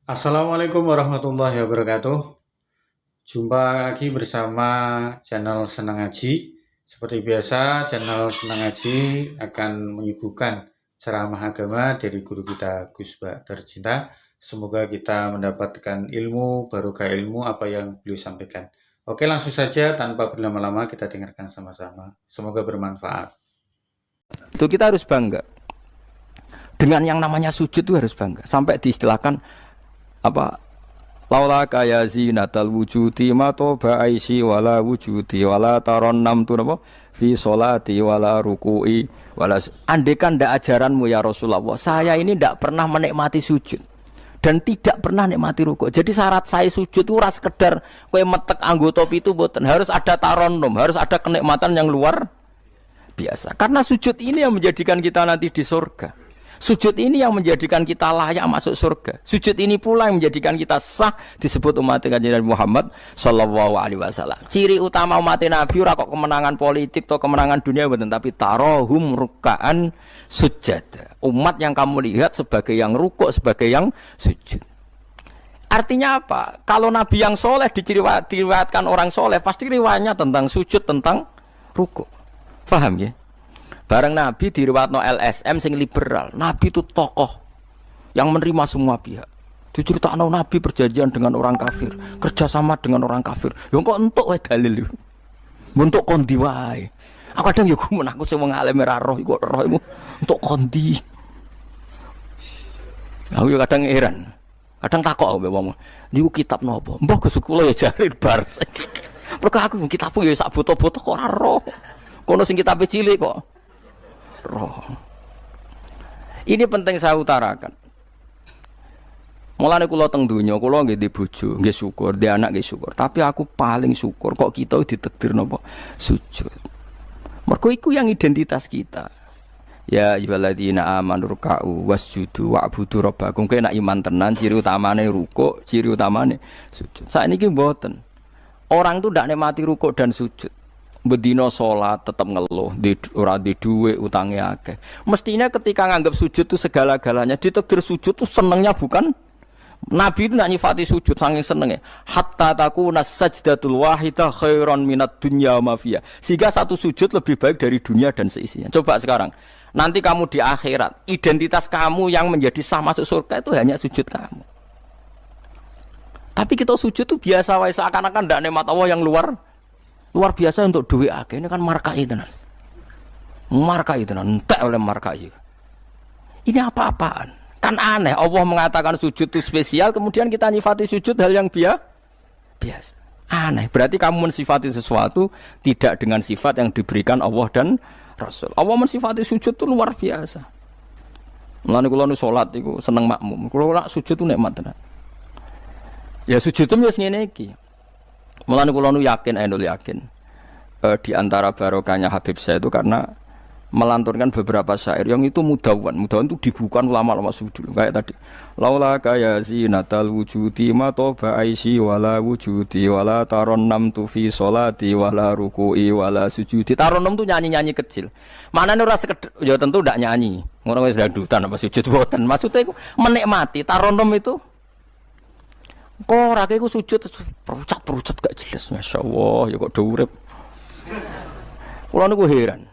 Assalamualaikum warahmatullahi wabarakatuh. Jumpa lagi bersama channel Senang Ngaji. Seperti biasa, channel Senang Ngaji akan menyuguhkan ceramah agama dari guru kita Gus Ba tercinta. Semoga kita mendapatkan ilmu, barokah ilmu apa yang beliau sampaikan. Oke, langsung saja tanpa berlama-lama kita dengarkan sama-sama. Semoga bermanfaat. Itu kita harus bangga dengan yang namanya sujud itu harus bangga sampai diistilahkan apa laula kaya zinatal wujudi ma toba aisi wala wujudi wala taronnam tu napa fi sholati wala ruku'i wala andekan ndak ajaranmu ya Rasulullah saya ini ndak pernah menikmati sujud dan tidak pernah nikmati rukuk. Jadi syarat saya sujud itu ora sekedar kowe metek anggota pitu mboten, harus ada taronnum, harus ada kenikmatan yang luar biasa. Karena sujud ini yang menjadikan kita nanti di surga. Sujud ini yang menjadikan kita layak masuk surga. Sujud ini pula yang menjadikan kita sah disebut umat Kanjeng Nabi Muhammad sallallahu alaihi wasallam. Ciri utama umat Nabi ora kok kemenangan politik atau kemenangan dunia mboten, tapi tarohum rukaan sujud. Umat yang kamu lihat sebagai yang rukuk, sebagai yang sujud. Artinya apa? Kalau Nabi yang soleh diriwayatkan orang soleh, pasti riwayatnya tentang sujud, tentang rukuk. Paham ya? Bareng Nabi diriwayatno LSM sing liberal. Nabi itu tokoh yang menerima semua pihak. Diceritakan Nabi perjanjian dengan orang kafir, kerjasama dengan orang kafir. Yo kok entuk wae dalil. Untuk kondi wae. Aku kadang yo gumun aku sing wong alim ora roh iku roh iku untuk kondi. Aku yo kadang heran. Kadang takok aku wong. Niku kitab napa? Mbah Gus kula ya jare bar. Mergo aku kitabku yo sak boto-boto kok ora roh. Kono sing kitabe cilik kok roh. Ini penting saya utarakan. Mulane kula teng donya, kula nggih di bojo, nggih syukur, di anak nggih syukur. Tapi aku paling syukur kok kita ditakdir napa sujud. Mergo iku yang identitas kita. Ya ayyuhalladzina amanu ruk'u wasjudu wa'budu rabbakum. Kowe nek iman tenan ciri utamane rukuk, ciri utamane sujud. Saiki mboten. Orang itu ndak nikmati rukuk dan sujud. Bedino sholat tetap ngeluh, ora di duwe utangnya akeh. Mestinya ketika nganggap sujud itu segala-galanya, ditakdir sujud itu senengnya bukan Nabi itu nak nyifati sujud saking senengnya. Hatta takuna sajdatul wahidah khairan minad dunya wa ma fiha. Sehingga satu sujud lebih baik dari dunia dan seisinya. Coba sekarang, nanti kamu di akhirat, identitas kamu yang menjadi sah masuk surga itu hanya sujud kamu. Tapi kita sujud itu biasa wae seakan-akan ndak nikmat Allah yang luar biasa untuk duit akeh. Ini kan markai tenan. Markai tenan, entek oleh markai. Ini apa-apaan? Kan aneh, Allah mengatakan sujud itu spesial, kemudian kita nyifati sujud hal yang biasa. Aneh, berarti kamu mensifati sesuatu tidak dengan sifat yang diberikan Allah dan Rasul. Allah mensifati sujud itu luar biasa. Mulane kula nu salat iku seneng makmum. Kula sujud itu nikmat tenan. Ya sujud itu wis ngene iki. Mulane kula nu yakin di antara barokahnya Habib saya itu karena melanturkan beberapa syair yang itu mudawan itu dibukukan ulama-ulama dulu kayak tadi laula kaya zinatal wujudi ma toba aisi wala wujudi wala taronnam tu fi sholati wala ruku'i wala sujudi. Taronnam tu nyanyi-nyanyi kecil, maknane ora sekedar ya tentu ndak nyanyi ngono wis dangdutan apa sujud boten, maksudnya itu menikmati. Taronnam itu kok rake ku sujud perucat gak jelas. Masyaallah ya kok do urip. Kula niku heran.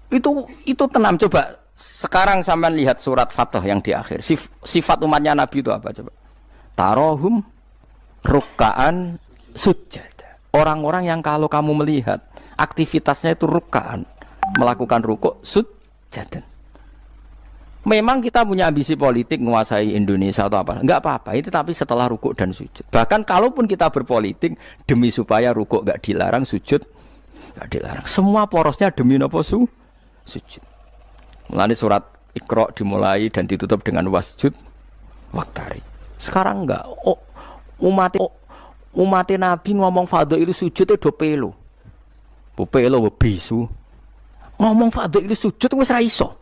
Itu tenang. Coba sekarang sampean lihat surat Fatah yang di akhir. Sifat umatnya Nabi itu apa coba? Tarohum rukkaan sujud. Orang-orang yang kalau kamu melihat aktivitasnya itu rukkaan, melakukan rukuk sujud. Memang kita punya ambisi politik menguasai Indonesia atau apa, enggak apa-apa itu, tapi setelah rukuk dan sujud. Bahkan kalaupun kita berpolitik demi supaya rukuk enggak dilarang, sujud enggak dilarang. Semua porosnya demi napa sujud. Mulane surat Iqra dimulai dan ditutup dengan wasjud waktari. Sekarang enggak. Umat Nabi ngomong fadhail sujud itu do pelo. Bo pelo bisu. Ngomong fadhail sujud wis ra iso.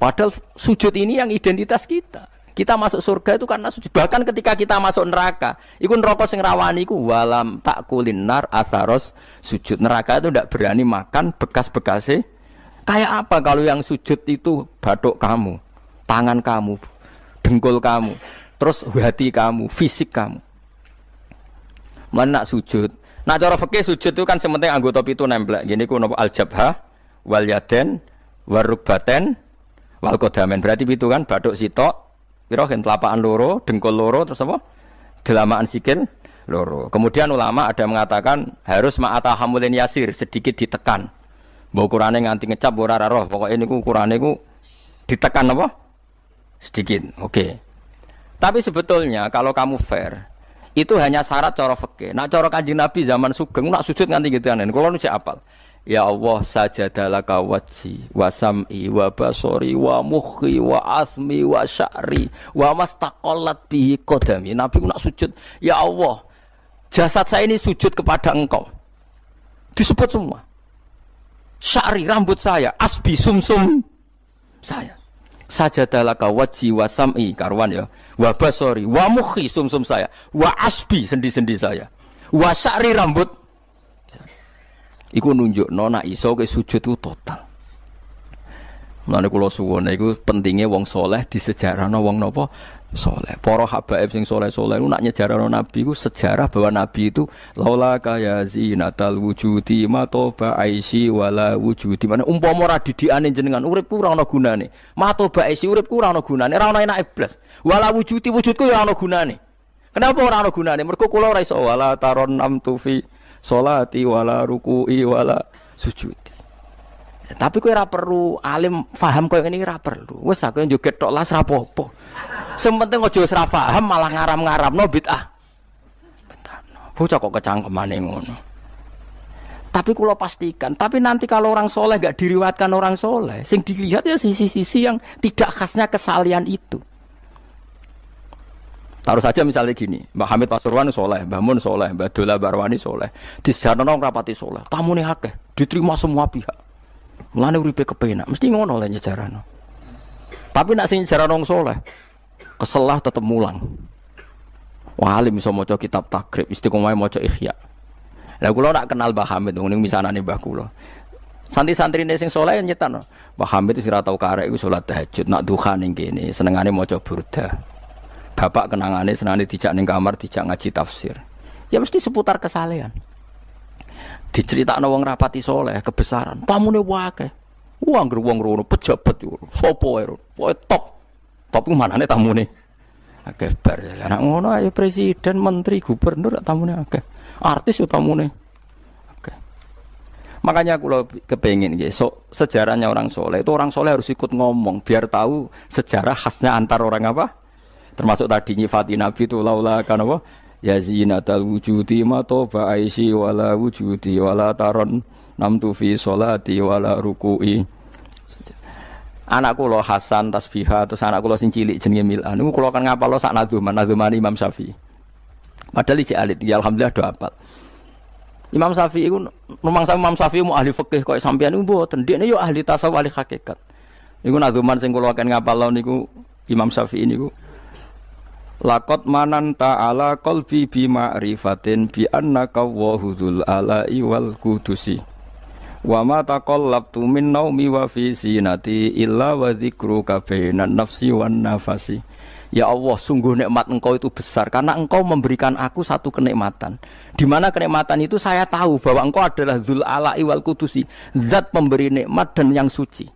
Padahal sujud ini yang identitas kita. Kita masuk surga itu karena sujud. Bahkan ketika kita masuk neraka, iku neraka sing rawani iku walam takulin nar atharos sujud. Neraka itu tidak berani makan bekas-bekasnya. Kayak apa kalau yang sujud itu bathuk kamu, tangan kamu, dengkul kamu, terus hati kamu, fisik kamu. Mulane nak sujud. Nak cara fikih sujud itu kan sementing anggota pitu nempel. Gini ku napa al-jabhah wal yaden warukbaten wal qadamen. Berarti pitu kan bathuk sitok, pira gen telapakan loro, dengkul loro terus apa? Delamaan sikil loro. Kemudian ulama ada mengatakan harus ma'ata hamulin yasir, sedikit ditekan. Mbok ukurane nganti ngecap ora roh, pokoke niku ukurane ku ditekan apa? Sedikit. Oke. Tapi sebetulnya kalau kamu fair, itu hanya syarat cara fikih. Nak cara Kanjeng Nabi zaman sugeng nak sujud nganti gituan. Kulo nu cek apal. Ya Allah sajadalaka wajhi wa sam'i wa basori wa mukhi wa asmi wa sya'ri wa mastaqallat bihi qadami. Nabi nak sujud, ya Allah, jasad saya ini sujud kepada Engkau. Disebut semua. Sya'ri rambut saya, asbi sumsum saya. Sajadalaka wajhi wa sam'i karuan ya. Wa basori wa mukhi sumsum saya, wa asbi sendi-sendi saya. Wa sya'ri rambut iku nunjukno nek iso ke sujud itu total. Mulane kula suwun iku pentinge wong saleh disejarahno wong napa saleh. Para habaib sing saleh-saleh iku nak nyejarahno nabi iku sejarah bahwa nabi itu laula kaya zinatal wujudi matoba aisi wala wujudi. Mane umpama ora didikane jenengan uripku ora ana gunane. Matoba aisi uripku ora ana gunane, ora ana enake blas. Wala wujudi wujudku ora ana gunane. Kenapa ora ana gunane? Mergo kula ora iso wala taron namtu fi sholati wala ruku'i wala sujudi. Ya, tapi kowe ora perlu alim paham koyo ngene ora perlu. Wis aku joget tok las ra apa-apa. Sing penting aja wis ra paham malah ngaram-ngaramno bid'ah. Betano. Bocah kok kecangkemane ngono. Tapi kula pastikan, tapi nanti kalau orang soleh enggak diriwayatkan orang soleh, sing dilihat ya sisi-sisi yang tidak khasnya kesalian itu. Taruh saja misalnya gini, Mbah Hamid Pasuruan soleh, Mbah Mun soleh, Mbah Dola Barwani soleh, di sejarah nong rapati soleh, tamu nih akeh, diterima semua pihak, mulane uripe kepenak, mesti ngono lah sejarah nong. Tapi nak sing sejarah nong soleh, keselah tetep mulang. Wah alim iso maca kitab takrib, istiqomah maca ihya. Lah kula nak kenal Mbah Hamid, ning misanane Mbah kula. Santri-santrine sing soleh nyetan, Mbah Hamid wis ora tau karek iku salat tahajud, nak duha ning kene, senengane maca burda. Bapak kenangane senane dijak ning kamar dijak ngaji tafsir. Ya mesti seputar kesalehan. Diceritakno wong rapati soleh kebesaran. Tamune wae. Wong wong rono pejabat yo. Sopo wae. Pokoke top. Top ku manane tamune. Akeh bar. Lah nek ngono ayo presiden, menteri, gubernur tamune akeh. Artis yo tamune. Akeh. Makanya kula kepengin nggih sejarahnya orang soleh itu orang soleh harus ikut ngomong biar tahu sejarah khasnya antar orang apa? Termasuk tadi nyifati Nabi itu laula kan apa ya zinatal wujudi matoba aisi wala wujudi wala taron namtu fi sholati wala ruku'i. Anak kula Hasan tasbihah terus anak kula sing cilik jenenge Milan niku kula kan ngapal sak nadzuman Imam Syafi'i. Padahal iki alit ya alhamdulillah do hafal. Imam Syafi'i iku rumangsa Imam Syafi'i mu ahli fikih kok sampeyan niku mboten dekne yo ahli tasawuf ahli hakikat. Niku nadzuman sing kula kan ngapal niku Imam Syafi'i niku laqad mananta ala qalbi bi ma'rifatin bi annaka wahudul ala'i wal qudusi wa ma taqallabtu min naumi wa fi sinati illa wa dzikruka bainan nafsi wan nafasi. Ya Allah, sungguh nikmat Engkau itu besar karena Engkau memberikan aku satu kenikmatan. Di mana kenikmatan itu saya tahu bahwa Engkau adalah dzul ala'i wal qudusi, zat pemberi nikmat dan yang suci.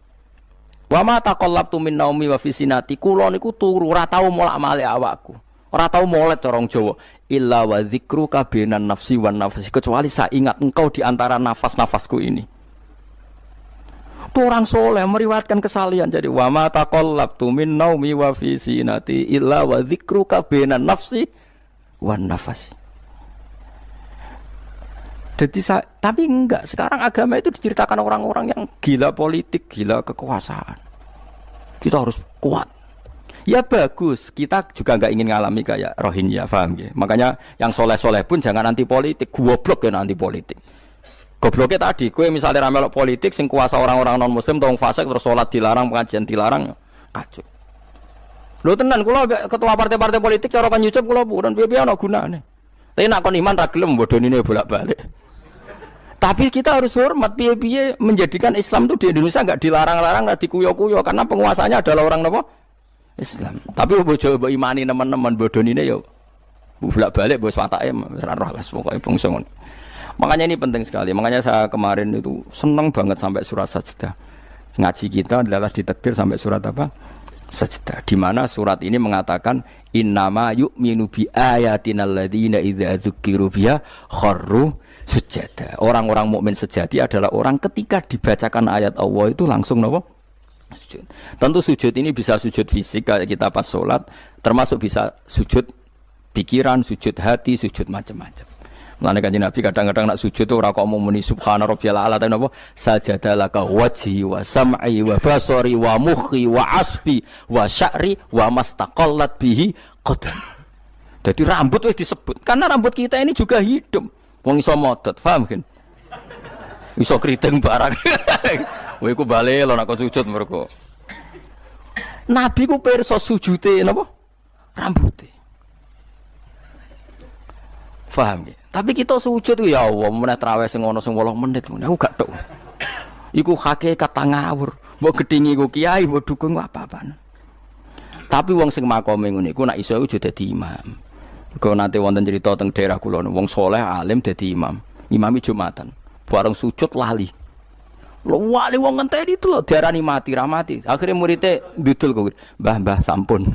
Wa ma taqallabtu min naumi wa fi sinati, kula niku turu ora tau molak-malik awakku. Ora tau molet orang Jawa. Illa wa dzikruka bainan nafsi wan nafsi, kecuali saya ingat Engkau di antara nafas-nafasku ini. Itu orang soleh meriwayatkan kesalian. Jadi wa ma taqallabtu min naumi wa fi sinati illa wa dzikruka bainan nafsi wan nafsi. Jadi tapi enggak, sekarang agama itu diceritakan orang-orang yang gila politik, gila kekuasaan. Kita harus kuat. Ya bagus, kita juga enggak ingin ngalami kayak Rohingya, paham ya? Makanya yang soleh-soleh pun jangan anti politik, goblok ya anti politik. Gobloknya tadi, kowe misalnya ramelok politik, sing kuasa orang-orang non muslim, tong fasik terus sholat dilarang, pengajian dilarang, kacau. Lho tenan, kula ketua partai-partai politik cara kan nyucup kula bukan piye-piye ana gunane. Tapi nak kon iman ra gelem bodonine bolak-balik. Tapi kita harus hormat piye-piye menjadikan Islam itu di Indonesia enggak dilarang-larang, enggak dikuyo-kuyo karena penguasanya adalah orang apa? Islam. Tapi bojo mbok imani teman-teman bodonine yo bolak-balik bos watake ora roh wis pokoke bangsa ngono. Makanya ini penting sekali. Makanya saya kemarin itu seneng banget sampai surat Sajdah. Ngaji kita adalah ditakdir sampai surat apa? Sajdah. Di mana surat ini mengatakan innama yu'minu bi ayatinal ladzina idza dzukiru biha kharru sujada. Orang-orang mukmin sejati adalah orang ketika dibacakan ayat Allah itu langsung napa? Sujud. Tentu sujud ini bisa sujud fisik kayak kita pas sholat, termasuk bisa sujud pikiran, sujud hati, sujud macam-macam. Mulane Kanjeng Nabi kadang-kadang nak sujud ora kok mau muni subhana rabbiyal a'la ta napa? Sajadalaka wajhi wa sam'i wa basari wa mukhi wa asbi wa sya'ri wa mastaqallat bihi qadam. Jadi rambut wis disebut karena rambut kita ini juga hidup. Wong iso modot, paham kan? Iso kriting barang. Kowe iku bali lho nek sujud mergo. Nabi ku pirsa sujude napa? Rambute. Paham ya? Tapi kita sujud ya Allah, meneh traweh sing ono sing 8 menit ngono. Aku gak tok. Iku hakikat ngawur. Mbok gedhingi ku kiai, mbok dukung apa-apaan. Tapi wong sing makome ngene iku nek iso iku dadi imam. Kok nate wonten cerita teng daerah kula wong saleh alim dadi imam. Imami Jumatan. Bareng sujud lali. Lho wali wong ngenteni itu lho diarani mati ra mati. Akhire muridé ndudul kok. Mbah sampun.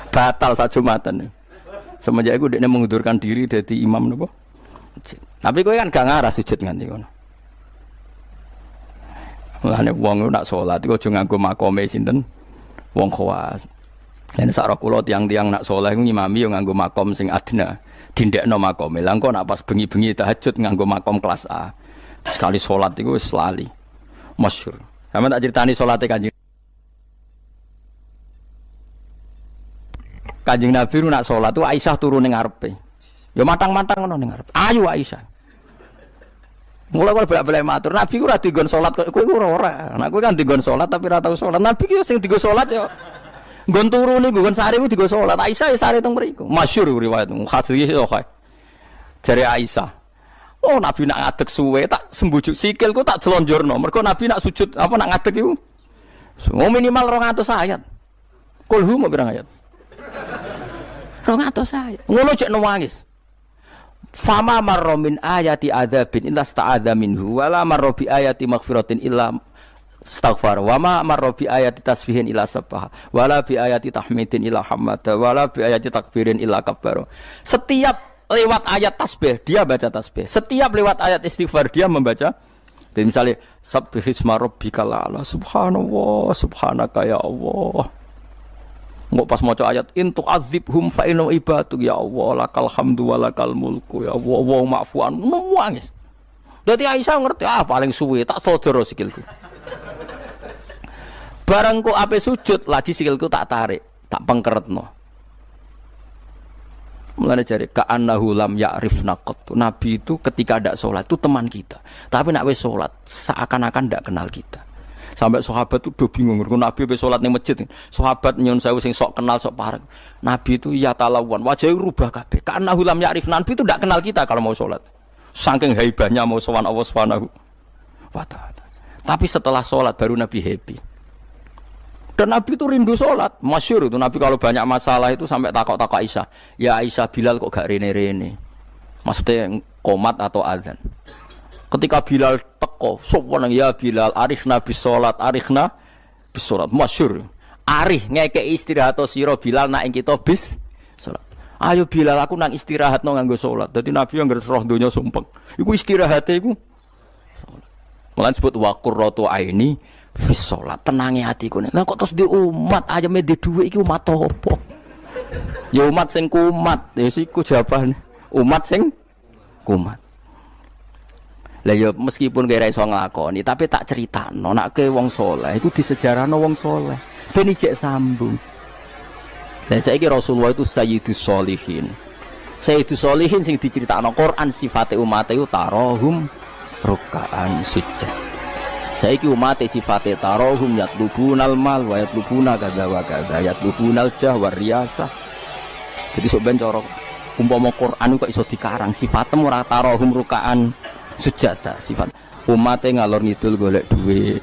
Batal sak Jumatan. Semenjak itu dia mengundurkan diri dari imam nopo. Tapi kowe kan gak ngarah sujud nganti ngono. Mulane wong nak salat iku aja nganggo makome sinten? Wong khawas. Lan sak kula tiang-tiang nak saleh iku ngimami yo nganggo makom sing adna. Dindekno makome. Lah engko nak pas bengi-bengi tahajud nganggo makom kelas A. Sekali salat iku wis lali. Masyhur. Sampe tak critani salate Kanjeng Kanjeng Nabi nak salat tu Aisyah turu ning ngarepe. Ya matang-matang ngono ning ngarepe. Ayo Aisyah. Mulai bolak-balik matur, Nabi ku ora digon salat kowe iku ora. Nek kowe kan digon salat tapi ora tau salat. Nabi ki sing digo salat ya nggon turu niku nggon sare ku digo salat. Aisyah ya sare teng mriku. Masyhur riwayat hadis iki kok. Jare Aisyah. Oh Nabi nak ngadeg suwe tak sembujuk sikilku tak jelonjorno. Mergo Nabi nak sujud apa nak ngadeg iku. Minimal 200 ayat. Kulhu mau pirang ayat? 200 ayat. Ngono cek nangis. Fama marra min ayati adzabin illa sta'adza minhu wala marra bi ayati maghfiratin illa astaghfar wa ma marra bi ayati tasbihin illa sabbaha wala bi ayati tahmidin illa hamada wala bi ayati takbirin illa kabbara. Setiap lewat ayat tasbih dia baca tasbih. Setiap lewat ayat istighfar dia membaca. Jadi misalnya subbihisma rabbikal a'la subhanallah subhanaka ya Allah. Nggak pas maca ayat intu azibhum fa inna ibaduk ya Allah lakal hamdu wa lakal mulku ya Allah wa ma'fuan nangis. Dadi Aisyah ngerti paling suwe tak sodoro sikilku. Barang kok ape sujud lagi sikilku tak tarik, tak pengkeretno. Mulane jare ka'annahu lam ya'rifna qat. Nabi itu ketika ndak salat itu teman kita. Tapi nek wis salat seakan-akan ndak kenal kita. Sampai sahabat itu udah bingung, Nabi habis sholat di masjid, sahabat nyun sewu sing sok kenal sok parek. Nabi itu ya talawan, wajahnya rubah kabeh. Karena hulam ya'rif, Nabi itu tidak kenal kita kalau mau sholat. Saking haibahnya mau sowan Allah Subhanahu wa ta'ala. Tapi setelah sholat baru Nabi happy. Dan Nabi itu rindu sholat, masyhur itu Nabi kalau banyak masalah itu sampai takok-takok Aisyah. Ya Aisyah Bilal kok gak rene-rene? Maksudnya qomat atau azan. Ketika Bilal teko, sopan ya Bilal, arikhna bis sholat, arikhna bis sholat, masyhur. Arih ngekei istirahat sira Bilal nak ing kita bis sholat. Ayo Bilal aku nang istirahat no nganggo sholat. Dadi Nabi yang roh donya sumpek. Iku istirahate iku. Mulan sebut wa qurratu aini fis sholat. Tenange atiku nek kok terus di umat ayame di dhuwit iki umat apa? Ya umat sing kumat, ya siku jawabane. Umat sing kumat. Lah ya meskipun kira iso nglakoni tapi tak critakno nek ke wong saleh iku disejarahno wong saleh ben ijek sambung. Dan saiki Rasulullah itu sayyidus sholihin. Sayyidus sholihin sing diceritakno Quran sifate umat iku tarahum ruk'an sujud. Saiki umat sifate tarahum yatlubunal mal wa yatlubuna kadza wa kadza yatlubunal jah wa riyasah. Jadi sok ben cara umpama Quran kok iso dikarang sifatem ora tarahum ruk'an sujada sifat umatnya ngalor ngidul golek duit.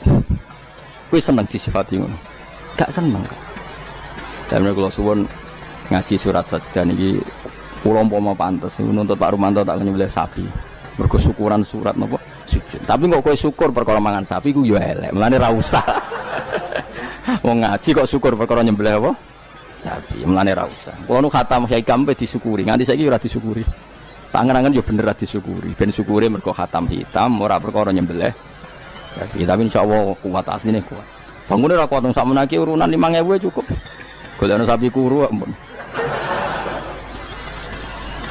Kowe seneng disifati ngono? Gak seneng. Dan kula suwun ngaji surat sajdah niki kula umpama pantes nuntut Pak Rumanto tak nyembelih sapi. Mergo syukuran surat napa sujud. Tapi kok kowe syukur perkara mangan sapi ku ya elek. Mulane ra usah. Wong ngaji kok syukur perkara nyembelih apa? Sapi. Mulane ra usah. Kula nu khatam hikam pe disyukuri. Nganti saiki ora disyukuri. Tangan-tangan yo bener ra disyukuri. Ben syukure mergo khatam hitam ora perkara nyembelih sapi. Tapi insyaallah kuat asline kuat. Bangune ra kuat sak menaki urunan 5.000 cukup. Golekno sapi kuru ampun.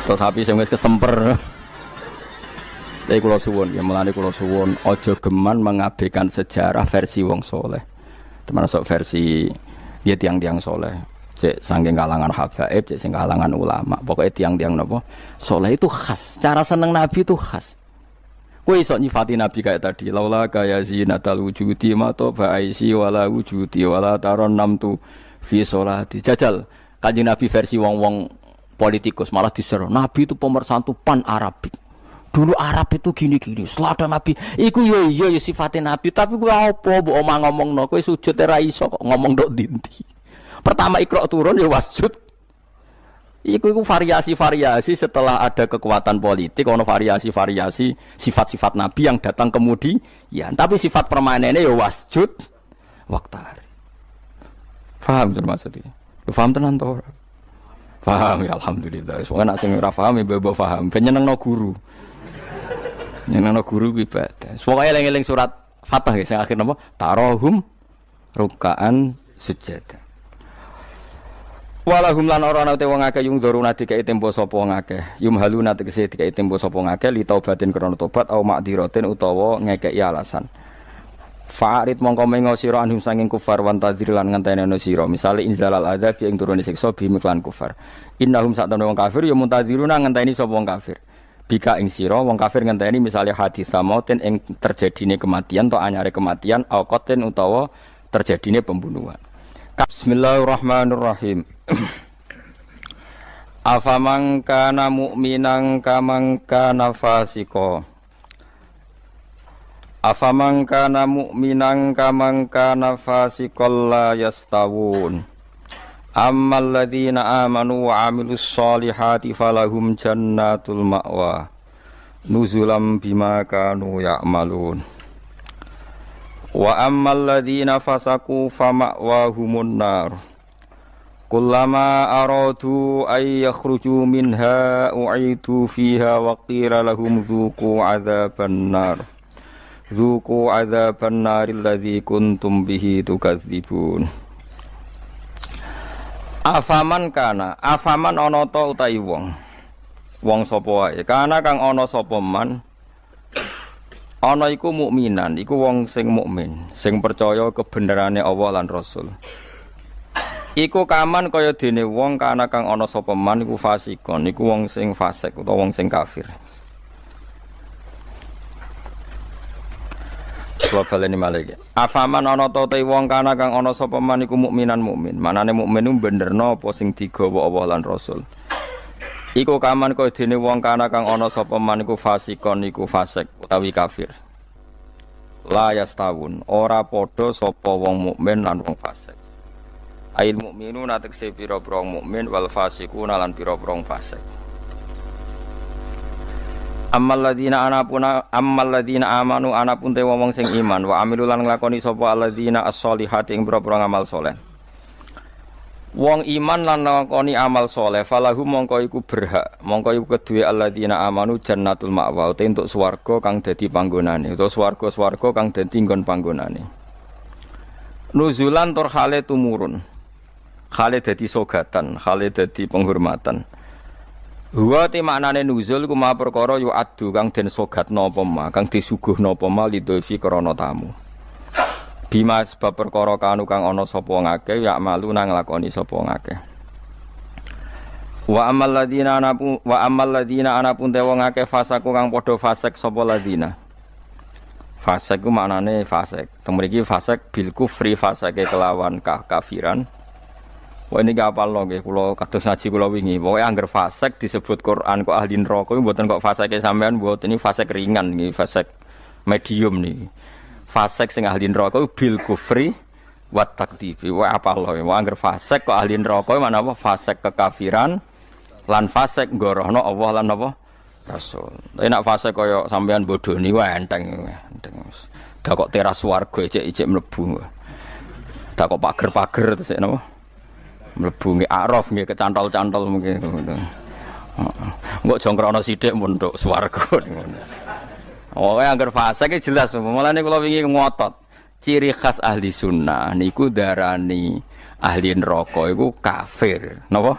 Terus sapi sing wis kesemper. Tapi kula suwun, ya melane kula suwun aja geman mengabaikan sejarah versi wong soleh. Termasuk versi ya tiang-tiang soleh. Cek saking kalangan habaib, cek sing kalangan ulama. Pokoknya tiang-tiang napa soleh itu khas. Cara seneng Nabi itu khas. Kowe iso nyifati Nabi kayak tadi. Laula kaya zinatal wujudi ma to ba'isi wala wujudi wala taron namtu fi sholati. Jajal Kanjeng Nabi versi wong-wong politikus malah diseru. Nabi itu pemersatu pan Arabik. Dulu Arab itu gini-gini. Setelah ada Nabi, iku ya sifatnya Nabi. Tapi gue apa? Bu omah ngomong no. Gue sujud era iso kok ngomong dok dinti. Pertama Iqra turun ya wasjud. Iku variasi-variasi setelah ada kekuatan politik. Ono variasi-variasi sifat-sifat Nabi yang datang kemudian. Tapi sifat permanennya ya wasjud. Waktari. Faham tuh maksudnya? Faham tenan toh? Faham ya alhamdulillah. Soalnya nak sing ora paham ya bebo paham. Ben nyenengno guru. Nyenengno guru ku ibadah. Pokoke eling-eling surat Fatah sing akhir napa? Tarahum rukaan sujud. Walahum lan ora ana te wong akeh yung dzuruna dikai tempo sapa wong akeh. Yumhaluna tegese dikai tempo sapa wong akeh li taubatin krana tobat au makdiratin utawa ngekeki alasan. Fa'arid mongko mengo sira anhum sanging kufar wan tadzir lan ngenteni ana sira misale inzalal adzab ing turune siksa bimiklan kufar innahum satamne wong kafir ya muntadziruna ngenteni sapa wong kafir bika ing sira wong kafir ngenteni misale hadis samautin ing terjadine kematian atau anyare kematian auqatin utawa terjadine pembunuhan. Bismillahirrahmanirrahim. Afaman kana mu'minan kaman kana fasiqo. Afaman kana mu'minan kaman kana fasiqal la yastawun. Ammal ladzina amanu wa 'amilus solihati falahum jannatul ma'wa. Nuzulam bima kanu ya'malun. Wa ammal ladzina fasaqu fama'wahumun nar. Kullama aradu ay yakhruju minha u'idu fiha wa qila lahum dzuqu 'adzaban nar. Dzuqu 'adzaban naril ladzi kuntum bihi tukadzibun. Afaman kana, afaman ana ta utahi wong. Wong sapa wae, kana kang ana sapa man. Ana iku mukminan, iku wong sing mukmin, sing percaya kebenerane Allah lan Rasul. Iku kaman kaya dene wong kana kang ana sapa man iku fasikon, iku wong sing fasik utawa wong sing kafir. Wafaleni malike. Afaman ana ta te wong kana kang ana sapa man iku mukminan mukmin. Manane mukmin ku benerno apa sing digawa Allah lan Rasul. Iku kaman kaya dene wong kana kang ana sapa man iku fasikon iku fasik utawi kafir. La yastawun, ora padha sapa wong mukmin lan wong fasik. Ail mukminuna tekse pira-pira mukmin wal fasiquna lan pira-pira fasik. Ammal ladzina amanu anapun te wong sing iman wa amilu lan nglakoni sapa alladzina as-solihati ing pira-pira amal saleh. Wong iman lan nglakoni amal saleh falahu mongko iku berhak, mongko iku keduwe alladzina amanu jannatul ma'wa ute entuk swarga kang dadi panggonane utawa swarga-swarga kang dadi nggon panggonane. Nuzulan tur hale tumurun. Hale dadi sogatan, hale dadi penghormatan. Huwa te maknane nuzul ku ma perkara yu adu kang den sogatna apa ma, kang disuguhna apa ma lidolfi krana tamu. Bima sebab perkara kanu kang ana sapa wong akeh ya malu nang nglakoni sapa wong akeh. Wa ammal ladzina anapun te wong akeh fasaku kang padha fasik sapa ladzina. Fasik ku maknane fasik. Teng mriki fasik bil kufri fasake kelawan kafiran. Wah ini gak apal loh, kalau kados ngaji kalau wingi, pokoknya angger fasek disebut Quran kok ahli neraka, buatan kok faseknya sampean buat ini fasek ringan nih, fasek medium nih, fasek sing ahli neraka bil kufri wa takdzibi. Wa apa lho? Wa angger fasik kok ahli neraka mana apa? Fasik kekafiran lan fasik ngorohno Allah lan apa? Rasul. Tapi nak fasik kaya sampean bodoni wae enteng. Dak kok teras warga icik-icik mlebu. Dak kok pager-pager terus napa? Mlebu nggih araf nggih kecantol-cantol mungkin. Engko jongkrono sithik mun nduk swarga ngono. Oh, angger fase ki jelas. Mulane kula wingi ngotot. Ciri khas ahli sunnah niku darani ahli neraka iku kafir. Napa?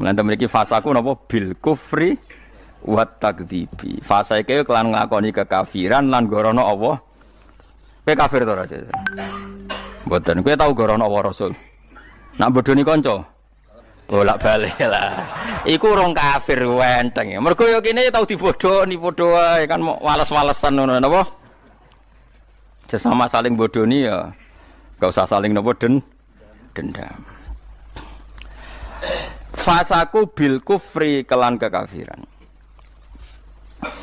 Mulane mriki fasaku napa bil kufri wa takdzibi. Fase iki kelan nglakoni kekafiran lan gorono Allah. Kowe kafir to ora? Mboten. Kowe tau gorono Allah Rasul. Nak bodoni kanca. Bolak-balik lah. Iku urung kafir wenteng. Mergo yo kene tau dibodoni padha wae kan wales-walesan ngono napa? Sesama saling bodoni ya enggak usah saling napa dendam. Fasaku bil kufri kelan kekafiran.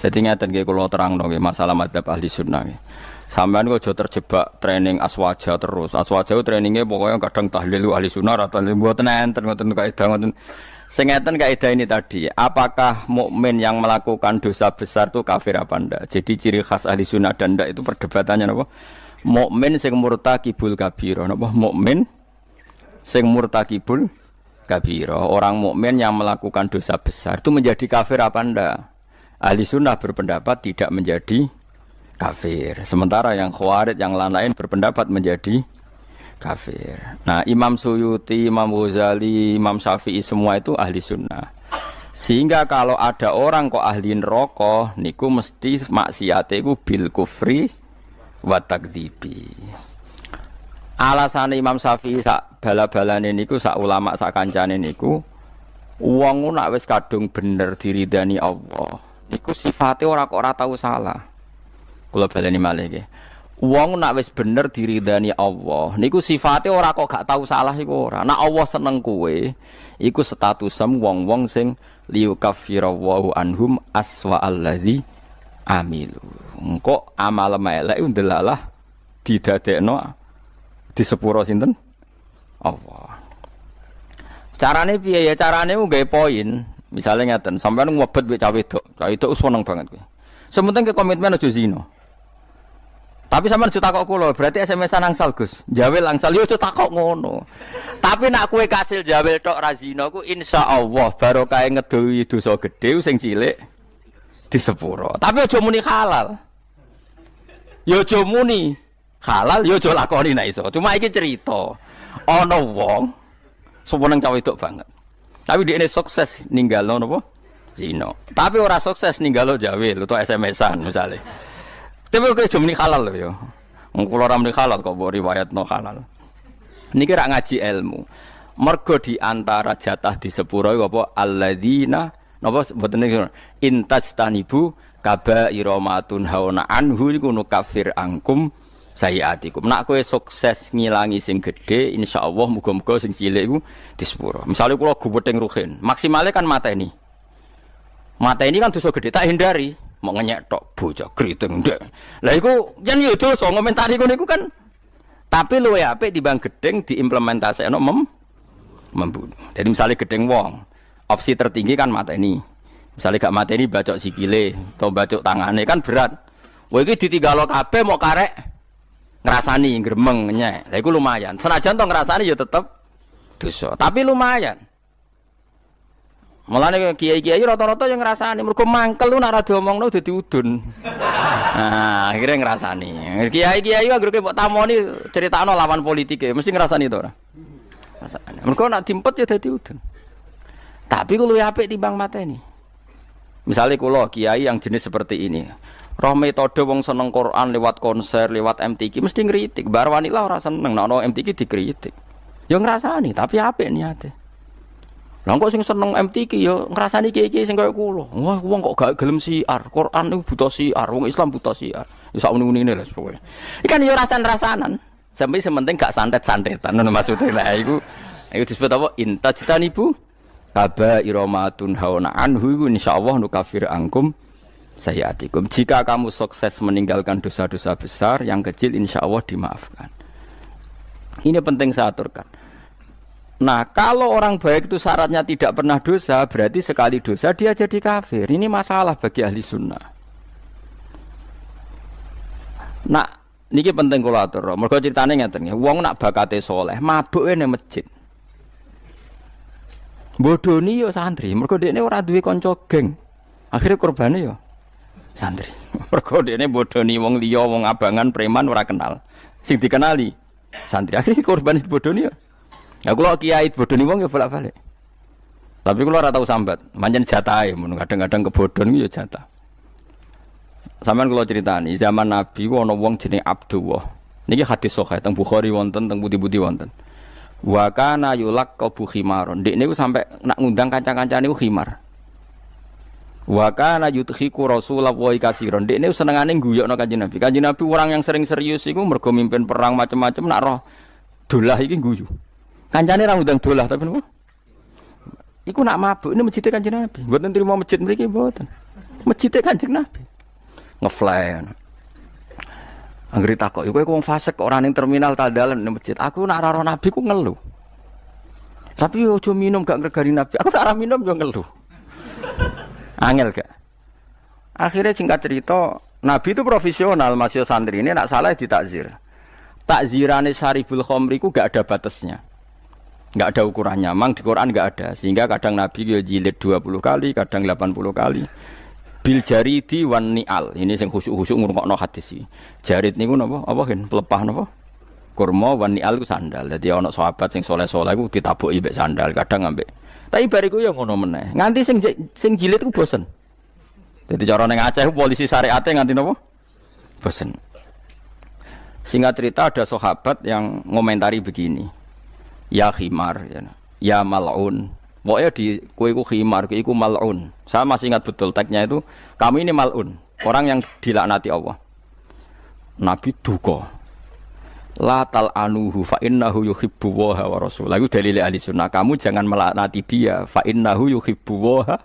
Dadi ngaten nggih kula terangno nggih masalah madzhab ahli sunnah nggih. Sampeyan kok aja terjebak training aswaja terus. Aswaja trainingnya pokoknya kadang tahlil ahli sunnah atau mboten enten ngoten kaidah ngoten. Sing ngeten kaidah ini tadi, apakah mukmin yang melakukan dosa besar itu kafir apa ndak? Jadi ciri khas ahli sunnah dan ndak itu perdebatannya napa? Mukmin sing murtakibul kabira napa? Mukmin sing murtakibul kabira. Orang mukmin yang melakukan dosa besar itu menjadi kafir apa ndak? Ahli sunnah berpendapat tidak menjadi kafir. Sementara yang khawarij yang lain berpendapat menjadi kafir. Nah, Imam Suyuti, Imam Ghazali, Imam Syafi'i semua itu ahli sunnah. Sehingga kalau ada orang kok ahli neraka, niku mesti maksiate iku bil kufri wa takdzibi. Alasan Imam Syafi'i sak bala-balane niku sak ulama sak kancane niku wong nek wis kadung bener diridani Allah, niku sifate ora kok ora tau salah. Kula baleni malih nggih. Wong nek wis bener diridani Allah, niku sifate ora kok gak tau salah iku ora. Nek Allah seneng kowe, iku statusem wong-wong sing liyukaffirallahu anhum aswa allazi amilu. Engko amal elek ndelalah didadekno di sepuro sinten? Allah. Carane piye ya? Carane ku gawe poin. Misale ngeten, sampeyan ngobet wek cah wedok. Cah wedok wis seneng banget kowe. Sementing ke komitmen aja zina. Tapi sampean aja takok kula, berarti SMS-an angsal Gus. Jawel angsal yo aja takok ngono. Tapi nak kowe kasil jawel tok ra zina ku insyaallah barokah ngedohi dosa gedhe sing cilik di sepuro. Tapi aja muni halal. Yo aja muni halal, yo aja lakoni nek iso. Cuma iki cerita. Ana wong seneng cah wedok banget. Tapi dia ini sukses ninggalno napa? Zina. Tapi ora sukses ninggalo jawil utawa SMS-an misale. Tapi kok jumni halal lho ya. Wong kula ora muni halal kok mbok riwayatno halal. Niki rak ngaji ilmu. Mergo di antara jatah di sepuro iku apa alladzina napa mboten niku intajtanibu kaba'ira matun hauna anhu niku nukafir angkum sayiatikum. Nak kowe sukses ngilangi sing gedhe insyaallah muga-muga sing cilik iku di sepuro. Misale kula guwething ruhin, maksimale kan mateni. Mata ini kan dosa gede tak hindari, mau ngenyek tok bocah kriting ndek. Lah iku yen yo dosa ngomentari niku kan. Tapi luwe apik timbang gedeng diimplementasekno membunuh. Jadi misalnya gedeng wong, opsi tertinggi kan mata ini. Misalnya gak mata ini bacok sikile atau bacok tangane kan berat. Wah iki ditinggalo kabeh mau karek ngrasani gremeng nyek. Lah iku lumayan. Senajan to ngrasani ya tetep dosa, tapi lumayan. Mulane kiai-kiai rata-rata yang ngrasani mergo mangkel lu nek ora diomongno dadi udun. Nah, akhire ngrasani. Kiai-kiai anggere mbok tamoni critakno lawan politike, mesti ngrasani to ora? Ngrasani. Mergo nek dimpet ya dadi udun. Tapi ku luwih apik timbang mateni. Misale kula kiai yang jenis seperti ini. Roh metode wong seneng Quran lewat konser, lewat MTQ mesti ngritik. Bar wanita ora seneng nek ono MTQ dikritik. Ya ngrasani, tapi apik niate. Lah kok sing seneng MTQ ya ngrasani kiai-kiai sing kaya kula. Wah, wong kok gak gelem siar. Quran niku buta siar, wong Islam buta siar. Ya sak muni-munine lho pokoke. Ikan ya rasan-rasanan. Sampai sementing gak santet-santetan ngono maksude. Lah iku disebut apa? Intajtanibu kaba'ira matun hauna anhu iku insyaallah nukafir angkum sayiatikum. Jika kamu sukses meninggalkan dosa-dosa besar, yang kecil insyaallah dimaafkan. Ini penting saya aturkan. Nah, kalau orang baik itu syaratnya tidak pernah dosa, berarti sekali dosa dia jadi kafir. Ini masalah bagi ahli sunnah. Nah, niki penting kula atur. Mergo critane ngeten nggih, wong nak bakate saleh, mabuke ning masjid. Bodoni yo santri, mergo dekne ora duwe kanca geng. Akhire korbane yo santri. Mergo dekne bodoni wong liya, wong abangan, preman ora kenal. Sing dikenali santri. Akhire korban bodoni yo. Ya kula kiai bodoni wong ya bolak-balik. Tapi kula ora tau sambat, pancen jatahe mun kadang-kadang kebodhon ku ya jatah. Sampeyan kula critani, zaman Nabi ku ana wong jenenge Abdullah. Niki hadis sahih teng Bukhari wonten, teng pundi-pundi wonten. Wa kana yulaqabu khimaron. Ndek niku sampe nak ngundang kanca-kancane niku khimar. Wa kana yudhiku Rasulullah wa kasiron. Ndek niku senengane guyokno Kanjeng Nabi. Kanjeng Nabi orang yang sering serius iku mergo mimpin perang macam-macam nak roh dolah iki guyu. Kancane ra ngundang dolah tapi niku. Iku nak mabuk ini masjid Kanjeng Nabi. Mboten trimo masjid mriki mboten. Masjid Kanjeng Nabi. Ngefly. Anggere takok, kowe wong fasik kok ora ning terminal Tandalan ning masjid. Aku nak ora Nabi ku ngeluh. Tapi yo aja minum gak ngregani Nabi. Aku tak ora minum yo ngeluh. Angel gak? Akhirnya singkat cerita, Nabi itu profesional, masih santri ini nak salah ditakzir. Takzirane Syaribul Khamri ku gak ada batasnya. Gak ada ukurannya, memang di Quran gak ada. Sehingga kadang Nabi yo jilid 20 kali, kadang 80 kali. Bil jaridi wan ni'al. Ini sing khusuk-khusuk ngrungokno hadis iki. Jarid niku napa? Apa kan pelepah napa? Kurma wan ni'al ku sandal. Dadi ana sahabat sing saleh-saleh iku ditabuki mbek sandal, kadang ambek. Tapi bariku ya ngono meneh. Nganti sing jilid ku bosen. Dadi cara ning Aceh polisi syariate nganti napa? Bosen. Singkat cerita ada sahabat yang ngomentari begini. Ya khimar ya mal'un. Pokoknya di kue ku khimar, kue ku mal'un. Saya masih ingat betul teksnya itu. Kami ini mal'un, orang yang dilaknati Allah. Nabi duka. La tal'anuhu fa innahu yuhibbu waha wa rasul. Lalu dalil ahli sunnah. Kamu jangan melaknati dia. Fa innahu yuhibbu waha.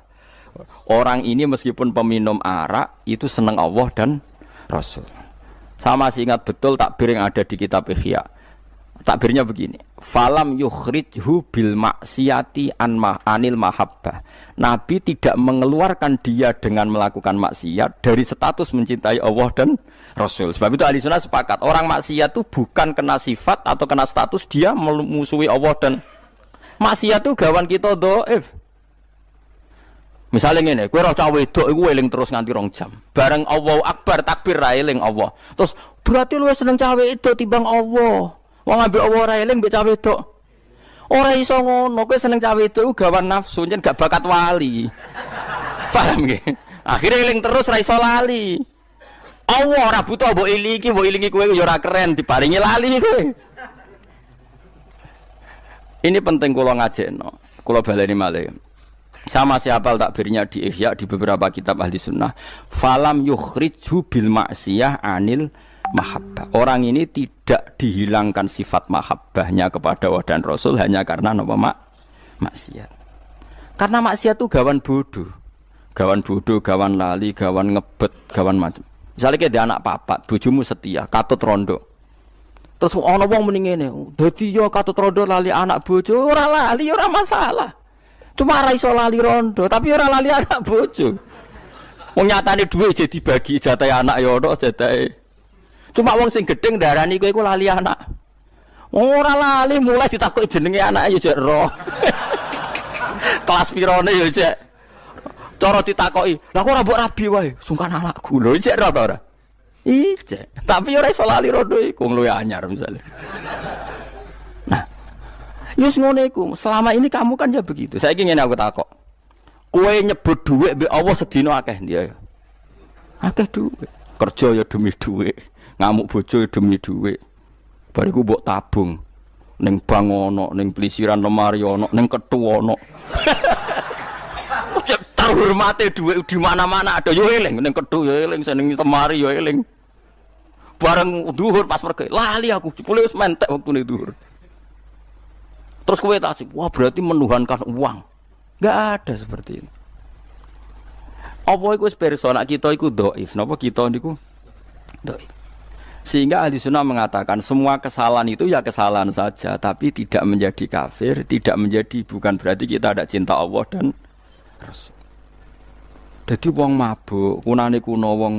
Orang ini meskipun peminum arak, itu senang Allah dan Rasul. Saya masih ingat betul takbir yang ada di kitab Ihya. Takbirnya begini, falam yukhrijhu bil maksiati anil mahabbah. Nabi tidak mengeluarkan dia dengan melakukan maksiat dari status mencintai Allah dan Rasul. Sebab itu ahli sunnah sepakat, orang maksiat itu bukan kena sifat atau kena status dia memusuhi Allah dan maksiat itu gawan kita dhaif. Misalnya ngene, kowe ora cah wedok iku eling terus nganti 2 jam. Bareng Allahu Akbar takbir ra eling Allah. Terus berarti lu seneng cah wedok timbang Allah. Wong ambek Allah ora eling mbek cah wedok. Ora iso ngono, kowe seneng cah wedok iku gawan nafsu, yen gak bakat wali. Paham nggih? Akhire eling terus ra iso lali. Allah ora butuh mbok ilingi kowe ya ora keren diparingi lali kowe. Ini penting kula ngajekno. Kula baleni malih. Sama siapa takbirnya di Ihya di beberapa kitab ahli sunnah. Falam yukhrijhu bil maksiyah anil mahabbah. Orang ini tidak dihilangkan sifat mahabbahnya kepada Allah dan Rasul hanya karena nama maksiat. Karena maksiat itu gawan bodoh, gawan lali, gawan ngebet, gawan macam. Misalnya kayak dia anak papat, bojomu setia, katut rondo. Terus ana wong muni ngene, dadi yo katut rondo lali anak bojo, ora lali ora masalah. Cuma ora iso lali rondo, tapi ora lali anak bojo. Wong nyatane dhuwit jadi dibagi jatahe anak ya ono jatahe. Cuma wong sing gedeng darani kowe iku lali anak. Ora lali mulai ditakoki jenenge anake ya jek roh. Kelas pirone ya jek. Cara ditakoki, "Lah kok ora mbok rabi wae?" Sungkan anakku. Lho jek roh ta ora? Ijek. Tapi ora iso lali rondo iku luwe anyar misale. Nah, yus ngono iku. Selama ini kamu kan ya begitu. Saiki ngene aku takok. Kowe nyebut dhuwit mbek Allah sedina akeh ndi ya? Akeh dhuwit. Kerja ya demi dhuwit. Ngamuk bojo demi dhuwit. Bariku mbok tabung ning bank ono, ning plisiran lemari ono, ning kethu ono. Terhormate dhuwit di mana-mana ada yo eling, ning kethu yo eling, ning lemari yo eling. Bareng dhuwur pas pergi, lali aku jebule wis mentek wektune dhuwur. Terus kowe tasik, wah berarti menuhankan uang. Enggak ada seperti ini. Apa iku wis persona kita iku dhaif, napa kita niku dhaif. Sehingga ahli sunnah mengatakan semua kesalahan itu ya kesalahan saja, tapi tidak menjadi kafir, tidak menjadi, bukan berarti kita tidak cinta Allah dan Rasul. Jadi wong mabuk, kunane kuno wong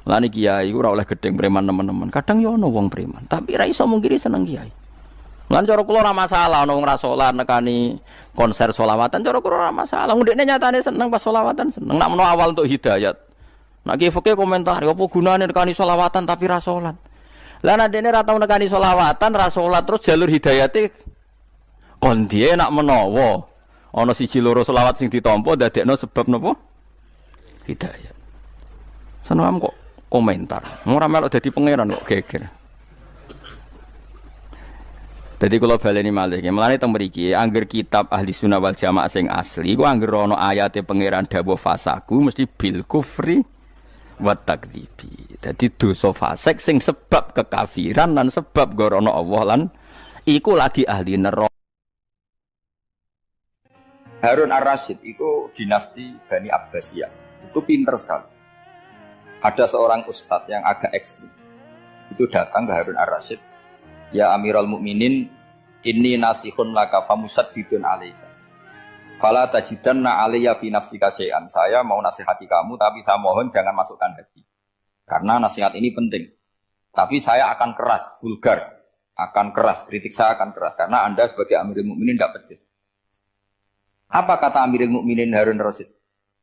melani kiai ora oleh gedeng preman teman-teman. Kadang yo ono wong preman, tapi ra iso mungkiri seneng kiai. Lan cara kula ora masalah ono wong ra salat nekani konser sholawatan, cara kula ora masalah. Ndekne nyatane seneng pas sholawatan seneng. Nak menawa awal untuk hidayat. Nak ki fikih komentar, apa gunane nekani sholawatan tapi ra salat. Lah nek dene ra tau nekani sholawatan, ra salat terus jalur hidayate kon diye nak menawa ana siji loro sholawat sing ditampa dadekno sebab napa? Hidayat. Seneng kok komentar. Ora melok dadi pangeran kok geger. Jadi kalau baleni malih, mulane teng mriki angger kitab ahli sunnah wal jamaah sing asli, ku angger ana ayate pangeran dawuh fasaku mesti bil kufri wa takdzibi. Dadi dosa fasik sing sebab kekafiran lan sebab gorono Allah lan iku lagi ahli neraka. Harun Ar-Rasyid itu dinasti Bani Abbasiyah. Itu pinter sekali. Ada seorang ustadz yang agak ekstrim. Itu datang ke Harun Ar-Rasyid. Ya Amirul Mukminin, inni nasihun laka famusaddidun alaika. Fala tajidanna alayya fi nafsika syai'an. Saya mau nasihati kamu, tapi saya mohon jangan masukkan hati. Karena nasihat ini penting. Tapi saya akan keras, vulgar. Akan keras, kritik saya akan keras. Karena Anda sebagai Amirul Mukminin tidak pedes. Apa kata Amirul Mukminin Harun Ar-Rasyid?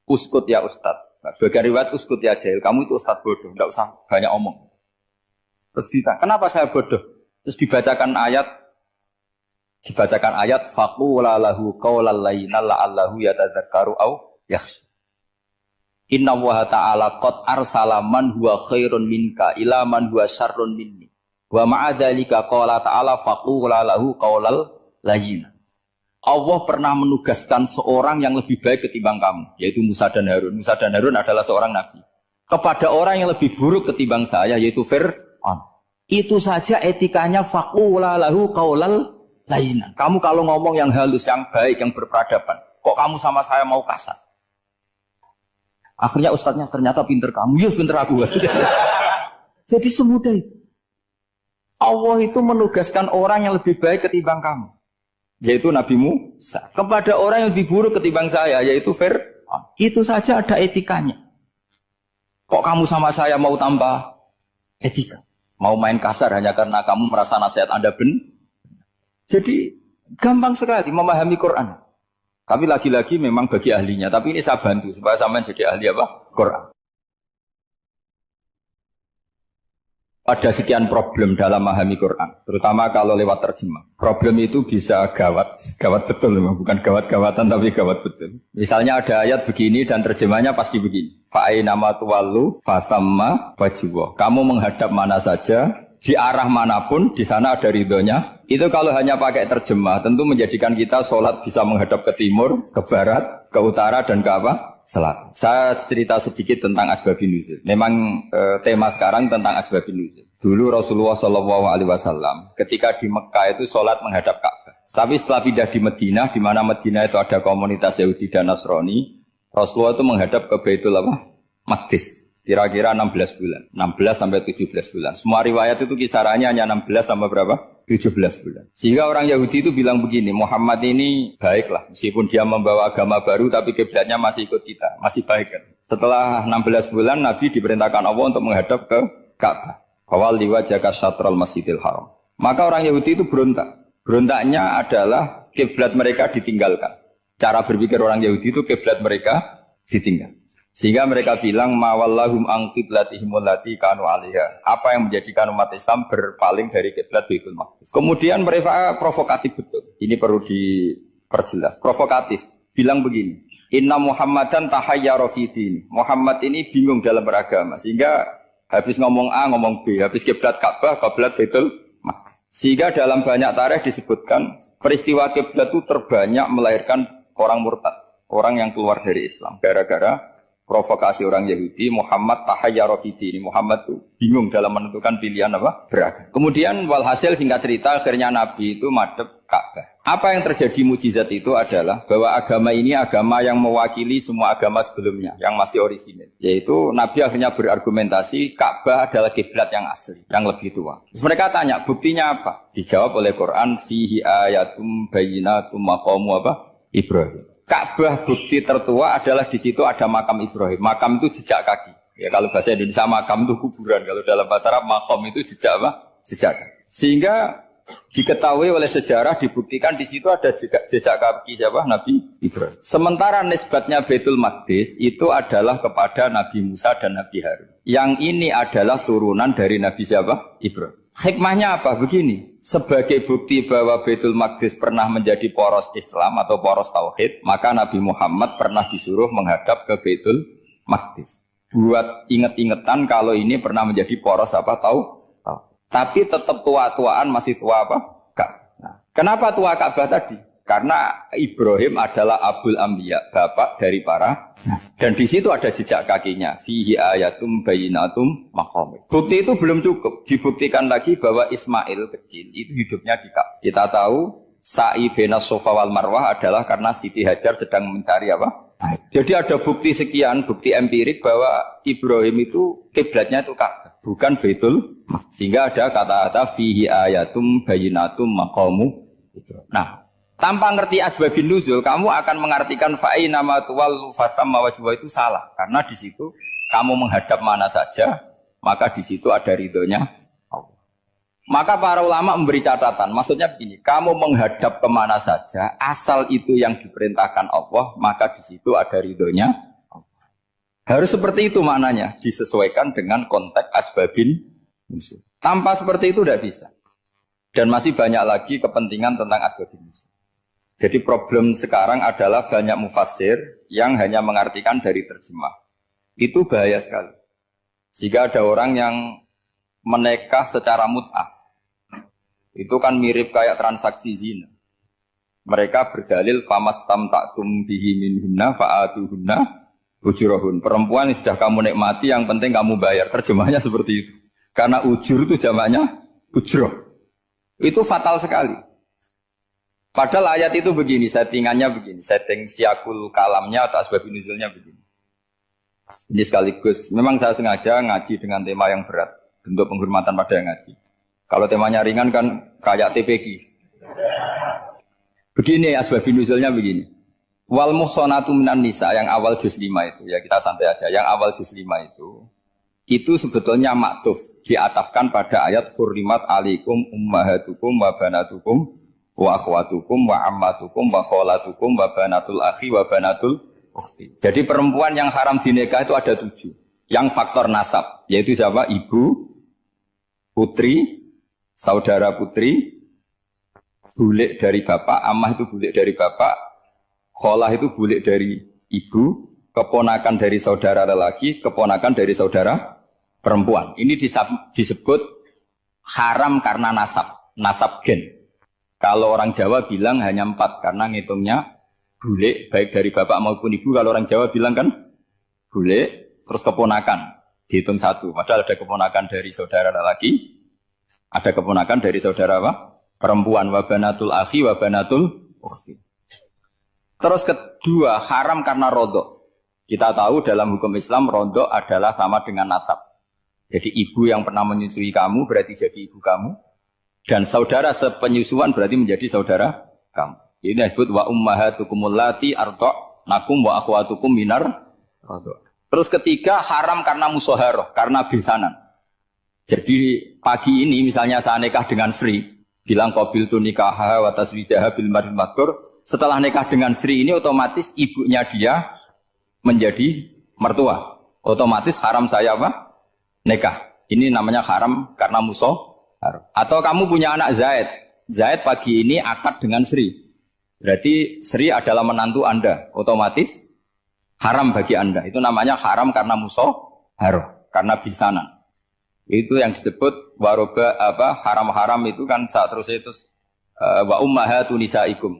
Uskut ya Ustadz. Nah, sebagai riwayat uskut ya jahil. Kamu itu Ustadz bodoh, tidak usah banyak omong. Terus ditanya, kenapa saya bodoh? Terus dibacakan ayat faqula lahu qaulal layyina la'allahu yatadzakkaru aw yakhsha. Inna Allaha ta'ala qad arsala man huwa khairun minka ila man huwa syarrun minni. Wa ma'a dzalika qala ta'ala faqula lahu qaulal layyina. Allah pernah menugaskan seorang yang lebih baik ketimbang kamu, yaitu Musa dan Harun. Musa dan Harun adalah seorang nabi. Kepada orang yang lebih buruk ketimbang saya, yaitu Fir'aun. Itu saja etikanya faqula lahu qaulal layyina. Kamu kalau ngomong yang halus, yang baik, yang berperadaban, kok kamu sama saya mau kasar? Akhirnya ustadznya ternyata pinter kamu, ya pinter aku. Jadi semudah itu. Allah itu menugaskan orang yang lebih baik ketimbang kamu, yaitu Nabi Musa. Kepada orang yang lebih buruk ketimbang saya, yaitu Fir'aun. Itu saja ada etikanya. Kok kamu sama saya mau tambah etika? Mau main kasar hanya karena kamu merasa nasihat Anda benar? Jadi gampang sekali memahami Quran. Tapi lagi-lagi memang bagi ahlinya. Tapi ini saya bantu supaya sampean jadi ahli apa? Quran. Ada sekian problem dalam memahami Quran. Terutama kalau lewat terjemah. Problem itu bisa gawat. Gawat betul memang. Bukan gawat-gawatan tapi gawat betul. Misalnya ada ayat begini dan terjemahnya pasti begini. Fa'ainama tuwallu fasamma wajibah. Kamu menghadap mana saja, di arah manapun, di sana ada ridhonya. Itu kalau hanya pakai terjemah, tentu menjadikan kita sholat bisa menghadap ke timur, ke barat, ke utara, dan ke apa? Selatan. Saya cerita sedikit tentang asbabun nuzul. Memang tema sekarang tentang asbabun nuzul. Dulu Rasulullah SAW ketika di Mekah itu sholat menghadap Ka'bah. Tapi setelah pindah di Madinah, di mana Madinah itu ada komunitas Yahudi dan Nasrani, Rasulullah itu menghadap ke Baitul Maqdis. Kira-kira 16 bulan. 16 sampai 17 bulan. Semua riwayat itu kisarannya hanya 16 sampai berapa? 17 bulan. Sehingga orang Yahudi itu bilang begini, Muhammad ini baiklah. Meskipun dia membawa agama baru, tapi kiblatnya masih ikut kita. Masih baik kan. Setelah 16 bulan, Nabi diperintahkan Allah untuk menghadap ke Ka'bah. Fawal liwajhaka syatrul masjidil haram. Maka orang Yahudi itu berontak. Berontaknya adalah kiblat mereka ditinggalkan. Cara berpikir orang Yahudi itu kiblat mereka ditinggal. Sehingga mereka bilang mawallahum an qiblatihim allati kanu 'alaiha. Apa yang menjadikan umat Islam berpaling dari kiblat Baitul Maqdis. Kemudian mereka provokatif betul. Ini perlu diperjelas. Provokatif. Bilang begini, "Inna Muhammadan tahayyara fi din." Muhammad ini bingung dalam beragama. Sehingga habis ngomong A ngomong B, habis kiblat Ka'bah, kiblat Baitul Maqdis. Sehingga dalam banyak tarikh disebutkan peristiwa kiblat itu terbanyak melahirkan orang murtad, orang yang keluar dari Islam gara-gara provokasi orang Yahudi, Muhammad tahayyara fi dini. Muhammad tuh bingung dalam menentukan pilihan apa? Beragama. Kemudian walhasil singkat cerita akhirnya Nabi itu madhep Ka'bah. Apa yang terjadi mukjizat itu adalah bahwa agama ini agama yang mewakili semua agama sebelumnya yang masih orisinil. Yaitu Nabi akhirnya berargumentasi Ka'bah adalah kiblat yang asli, yang lebih tua. Terus mereka tanya, buktinya apa? Dijawab oleh Quran, fihi ayatum bayyinatum maqamu apa? Ibrahim. Ka'bah bukti tertua adalah di situ ada makam Ibrahim. Makam itu jejak kaki. Ya kalau bahasa Indonesia makam itu kuburan. Kalau dalam bahasa Arab makam itu jejak apa? Jejak kaki. Sehingga diketahui oleh sejarah dibuktikan di situ ada jejak kaki siapa? Nabi Ibrahim. Sementara nisbatnya Baitul Maqdis itu adalah kepada Nabi Musa dan Nabi Harun. Yang ini adalah turunan dari Nabi siapa? Ibrahim. Hikmahnya apa? Begini, sebagai bukti bahwa Baitul Maqdis pernah menjadi poros Islam atau poros Tauhid, maka Nabi Muhammad pernah disuruh menghadap ke Baitul Maqdis. Buat inget-ingetan kalau ini pernah menjadi poros apa? Tauhid. Tapi tetap tua-tuaan masih tua apa? Nah, kenapa tua Ka'bah tadi? Karena Ibrahim adalah Abul Anbiya, bapak dari para. Dan di situ ada jejak kakinya. Fihi ayatum bayyinatum maqam. Bukti itu belum cukup. Dibuktikan lagi bahwa Ismail kecil itu hidupnya di Ka'bah. Kita tahu sa'i bainas Safa wal Marwah adalah karena Siti Hajar sedang mencari apa? Jadi ada bukti sekian, bukti empirik bahwa Ibrahim itu kiblatnya itu Ka'bah, bukan Baitul. Sehingga ada kata-kata fihi ayatum bayyinatum maqamu. Nah, tanpa ngerti asbabun nuzul, kamu akan mengartikan fa'i nama tuwal fasamma wajwa itu salah. Karena di situ kamu menghadap mana saja, maka di situ ada ridhonya Allah. Maka para ulama memberi catatan, maksudnya begini, kamu menghadap kemana saja, asal itu yang diperintahkan Allah, maka di situ ada ridhonya Allah. Harus seperti itu maknanya, disesuaikan dengan konteks asbabun nuzul. Tanpa seperti itu tidak bisa. Dan masih banyak lagi kepentingan tentang asbabun nuzul. Jadi problem sekarang adalah banyak mufassir yang hanya mengartikan dari terjemah. Itu bahaya sekali. Jika ada orang yang menikah secara mut'ah, itu kan mirip kayak transaksi zina. Mereka berdalil famastam ta'tum bihi minhunna fa'atuhunna ujurahun. Perempuan yang sudah kamu nikmati, yang penting kamu bayar. Terjemahnya seperti itu. Karena ujur itu jamaknya ujroh. Itu fatal sekali. Padahal ayat itu begini, settingannya begini, setting siakul kalamnya atau asbabun nuzulnya begini. Ini sekaligus, memang saya sengaja ngaji dengan tema yang berat, bentuk penghormatan pada yang ngaji. Kalau temanya ringan kan kayak TPQ. Begini asbabun nuzulnya begini. Wal muhsanatu minan nisa yang awal juz 5 itu, ya kita santai aja, yang awal juz 5 itu sebetulnya maktuf, diatafkan pada ayat hurrimat alaikum ummahatukum wa banatukum wa akhwatukum wa ammatukum wa kholatukum wa banatul akhi wa banatul ukhti. Jadi perempuan yang haram dinikah itu ada 7. Yang faktor nasab, yaitu siapa? Ibu, putri, saudara putri, bulik dari bapak, ammah itu bulik dari bapak, kholah itu bulik dari ibu, keponakan dari saudara lelaki, keponakan dari saudara perempuan. Ini disebut haram karena nasab gen. Kalau orang Jawa bilang hanya 4 karena ngitungnya bule baik dari bapak maupun ibu. Kalau orang Jawa bilang kan bule terus keponakan dihitung 1. Padahal ada keponakan dari saudara lelaki, ada keponakan dari saudara apa? Perempuan. Wa banatul akhi wa banatul ukhti. Terus kedua haram karena rodok. Kita tahu dalam hukum Islam rodok adalah sama dengan nasab. Jadi ibu yang pernah menyusui kamu berarti jadi ibu kamu. Dan saudara sepenyusuan berarti menjadi saudara kamu. Ini disebut wa ummahatukumul lati arda'nakum wa akhwatukum minar radha'. Terus ketiga haram karena musaharah, karena besanan. Jadi pagi ini misalnya saya nikah dengan Sri, bilang qabiltu nikaha wa taswijaha bil mar'il madkur. Setelah nikah dengan Sri ini otomatis ibunya dia menjadi mertua. Otomatis haram saya apa? Nikah. Ini namanya haram karena musaharah. Atau kamu punya anak Zaid. Zaid pagi ini akad dengan Sri. Berarti Sri adalah menantu Anda. Otomatis haram bagi Anda. Itu namanya haram karena musaharah, karena bisanan. Itu yang disebut waroba apa haram-haram itu kan saat terus itu wa ummahatu nisaikum.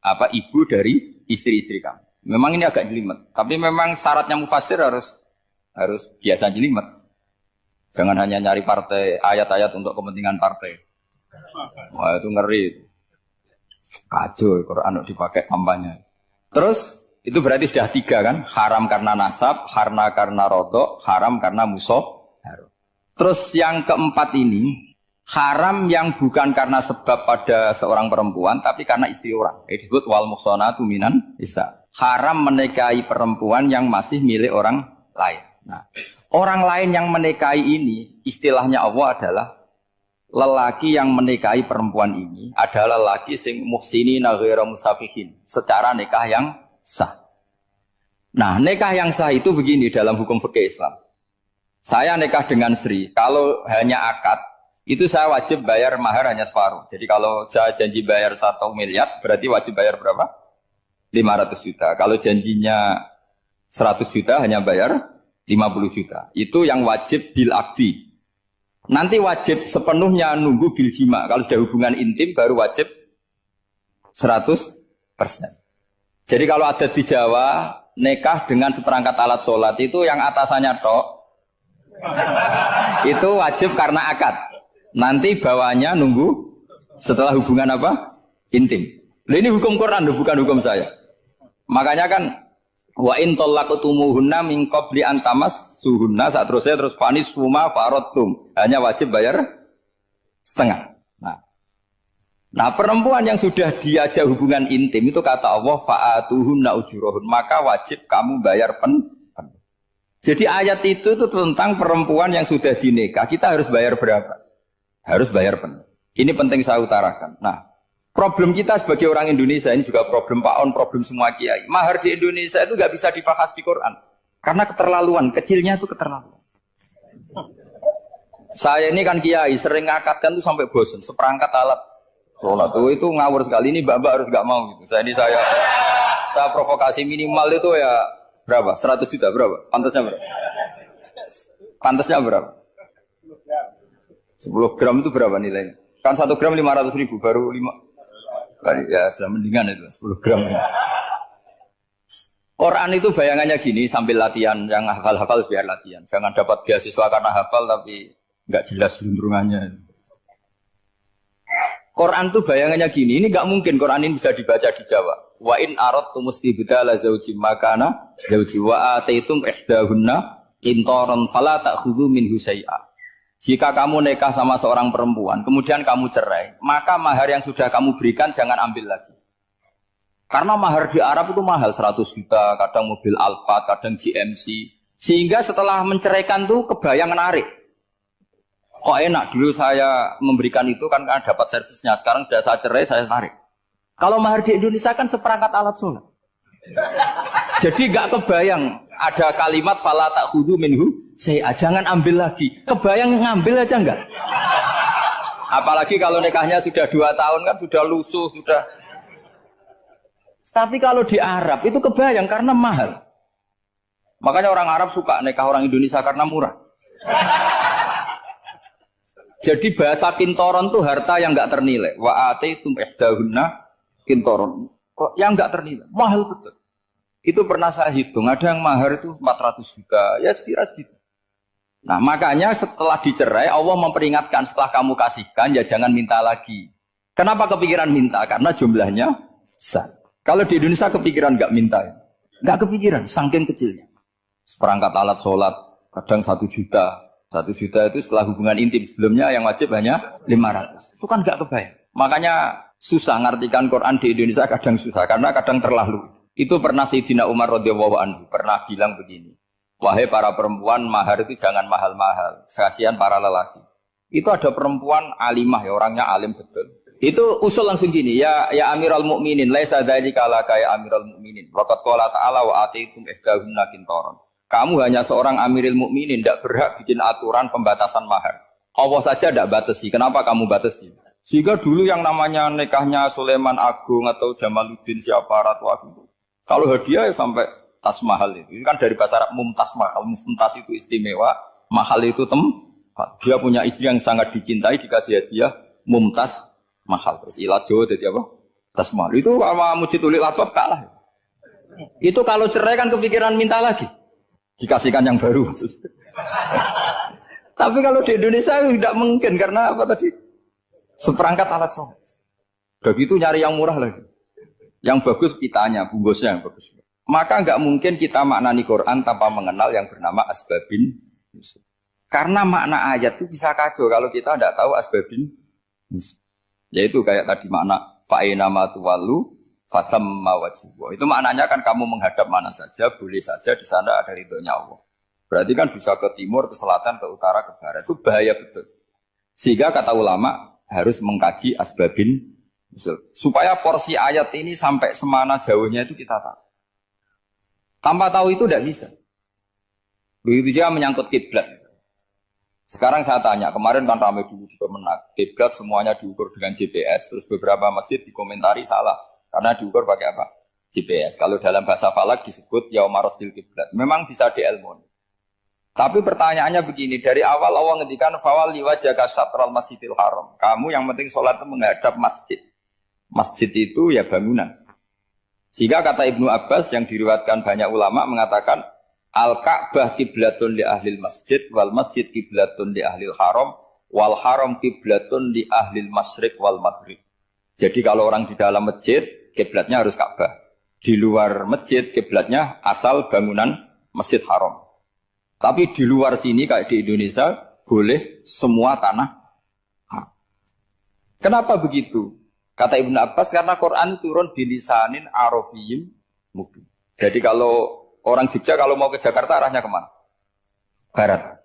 Apa ibu dari istri-istri kamu. Memang ini agak jelimet, tapi memang syaratnya mufassir harus biasa jelimet. Jangan hanya nyari partai ayat-ayat untuk kepentingan partai. Wah itu ngeri. Kacau Quran dipakai kampanye. Terus itu berarti sudah 3 kan? Haram karena nasab, karena rodok, haram karena musuh. Terus yang keempat ini haram yang bukan karena sebab pada seorang perempuan, tapi karena istri orang. Disebut wal muhsanatu minan nisa. Haram menikahi perempuan yang masih milik orang lain. Nah, orang lain yang menikahi ini istilahnya Allah adalah lelaki yang menikahi perempuan ini adalah lelaki sing muhsinina ghairu musafihin, secara nikah yang sah. Nah, nikah yang sah itu begini dalam hukum fikih Islam. Saya nikah dengan Sri, kalau hanya akad, itu saya wajib bayar mahar hanya separuh. Jadi kalau saya janji bayar 1 miliar, berarti wajib bayar berapa? 500 juta. Kalau janjinya 100 juta, hanya bayar 50 juta. Itu yang wajib bil akdi. Nanti wajib sepenuhnya nunggu bil jima. Kalau sudah hubungan intim, baru wajib 100%. Jadi kalau ada di Jawa, nikah dengan seperangkat alat sholat, itu yang atasannya tok, itu wajib karena akad. Nanti bawahnya nunggu setelah hubungan apa? Intim. Nah, ini hukum Quran, bukan hukum saya. Makanya kan wa in talaqtumuhunna min qabli an tamassuhunna, saat terus fanis suma faradtum. Hanya wajib bayar setengah. Nah, perempuan yang sudah diajak hubungan intim itu kata Allah fa'atuhunna ujurahun, maka wajib kamu bayar penuh. Jadi ayat itu tentang perempuan yang sudah dinikah, kita harus bayar berapa? Harus bayar penuh. Ini penting saya utarakan. Nah, problem kita sebagai orang Indonesia, ini juga problem Pak On, problem semua kiai. Mahar di Indonesia itu nggak bisa dibahas di Quran. Karena keterlaluan, kecilnya itu keterlaluan. Saya ini kan kiai, sering ngakatkan tuh sampai bosan, seperangkat alat sholat itu ngawur sekali. Ini mbak-mbak harus nggak mau gitu. Saya provokasi minimal itu ya berapa? 100 juta berapa? Pantasnya berapa? Pantasnya berapa? 10 gram itu berapa nilainya? Kan 1 gram 500 ribu, baru 5. Ya sudah mendingan itu 10 gram. Quran itu bayangannya gini, sambil latihan, yang hafal-hafal biar latihan. Jangan dapat beasiswa karena hafal tapi nggak jelas juntrungannya. Quran itu bayangannya gini, ini nggak mungkin Quran ini bisa dibaca di Jawa. Wa in aradtum istibdala zaujin makana zauji wa ataitum ihdahunna qintaran fala ta'khudhu minhu syai'a. Jika kamu nikah sama seorang perempuan, kemudian kamu cerai, maka mahar yang sudah kamu berikan jangan ambil lagi. Karena mahar di Arab itu mahal, 100 juta, kadang mobil Alphard, kadang GMC. Sehingga setelah menceraikan tuh kebayang menarik. Kok enak, dulu saya memberikan itu kan karena dapat servisnya, sekarang sudah saya cerai, saya tarik. Kalau mahar di Indonesia kan seperangkat alat sholat. Jadi gak kebayang ada kalimat fala ta'khudhu minhu syai'a, jangan ambil lagi. Kebayang ngambil aja enggak? Apalagi kalau nikahnya sudah 2 tahun kan sudah lusuh, sudah. Tapi kalau di Arab itu kebayang karena mahal. Makanya orang Arab suka nikah orang Indonesia karena murah. Jadi bahasa kintoron itu harta yang enggak ternilai. Wa ataitum ihdahunna kintoron. Kok yang enggak ternilai? Mahal betul. Itu pernah saya hitung, ada yang mahar itu 400 juta, ya sekira segitu. Nah makanya setelah dicerai, Allah memperingatkan setelah kamu kasihkan, ya jangan minta lagi. Kenapa kepikiran minta? Karena jumlahnya besar. Kalau di Indonesia kepikiran nggak minta ya? Nggak kepikiran, saking kecilnya. Seperangkat alat sholat, kadang 1 juta. 1 juta itu setelah hubungan intim, sebelumnya yang wajib hanya 500. Itu kan nggak kebayang. Makanya susah ngartikan Quran di Indonesia, kadang susah, karena kadang terlalu. Itu pernah Sayyidina Umar radhiyallahu anhu pernah bilang begini, wahai para perempuan, mahar itu jangan mahal-mahal, kasihan para lelaki. Itu ada perempuan alimah, ya orangnya alim betul. Itu usul langsung gini, ya Amirul Mukminin, laisa dzalika laka ya Amirul Mukminin. Waqad qala ta'ala wa atiitum ihdahunna qintaran. Kamu hanya seorang Amirul Mukminin, tidak berhak bikin aturan pembatasan mahar. Allah saja tidak batasi. Kenapa kamu batasi? Sehingga dulu yang namanya nikahnya Sulaiman Agung atau Jamaluddin siapa Ratu Agung, kalau hadiah ya sampai tas mahal itu. Ini kan dari bahasa Arab mumtaz mahal. Mumtaz itu istimewa, mahal itu tempat. Dia punya istri yang sangat dicintai, dikasih hadiah mumtaz mahal. Terus ilat Jawa jadi apa? Tas mahal. Itu sama Mujid Ulil Albab kalah. Itu kalau cerai kan kepikiran minta lagi. Dikasihkan yang baru. Tapi kalau di Indonesia tidak mungkin karena apa tadi? Seperangkat alat sholat. Begitu nyari yang murah lagi. Yang bagus kitanya, bungkusnya yang bagus. Maka nggak mungkin kita maknani Quran tanpa mengenal yang bernama asbabin. Karena makna ayat itu bisa kacau kalau kita tidak tahu asbabin. Yaitu kayak tadi makna fa'inama tuwallu fasamma wajibwa. Itu maknanya kan kamu menghadap mana saja, boleh saja di sana ada ridhonya Allah. Berarti kan bisa ke timur, ke selatan, ke utara, ke barat. Itu bahaya betul. Sehingga kata ulama harus mengkaji asbabin supaya porsi ayat ini sampai semana jauhnya itu kita tahu. Tanpa tahu itu tidak bisa. Begitu juga menyangkut kiblat. Sekarang saya tanya, kemarin kan ramai dulu juga menang. Kiblat semuanya diukur dengan GPS, terus beberapa masjid dikomentari salah. Karena diukur pakai apa? GPS. Kalau dalam bahasa falak disebut yaumarosdil kiblat. Memang bisa diilmoni. Tapi pertanyaannya begini, dari awal Allah ngendikan fawal liwajhaka syatral masjidil haram. Kamu yang penting sholat itu menghadap masjid. Masjid itu ya bangunan. Sehingga kata Ibnu Abbas yang diriwayatkan banyak ulama mengatakan Al-Ka'bah kiblatun li ahlil masjid wal masjid kiblatun li ahlil haram wal haram kiblatun li ahlil masyriq wal maghrib. Jadi kalau orang di dalam masjid kiblatnya harus Ka'bah. Di luar masjid kiblatnya asal bangunan Masjid Haram. Tapi di luar sini kayak di Indonesia boleh semua tanah. Kenapa begitu? Kata Ibnu Abbas karena Quran turun bilisanin Arabiyyin mubin. Jadi kalau orang Jogja kalau mau ke Jakarta arahnya kemana? Barat.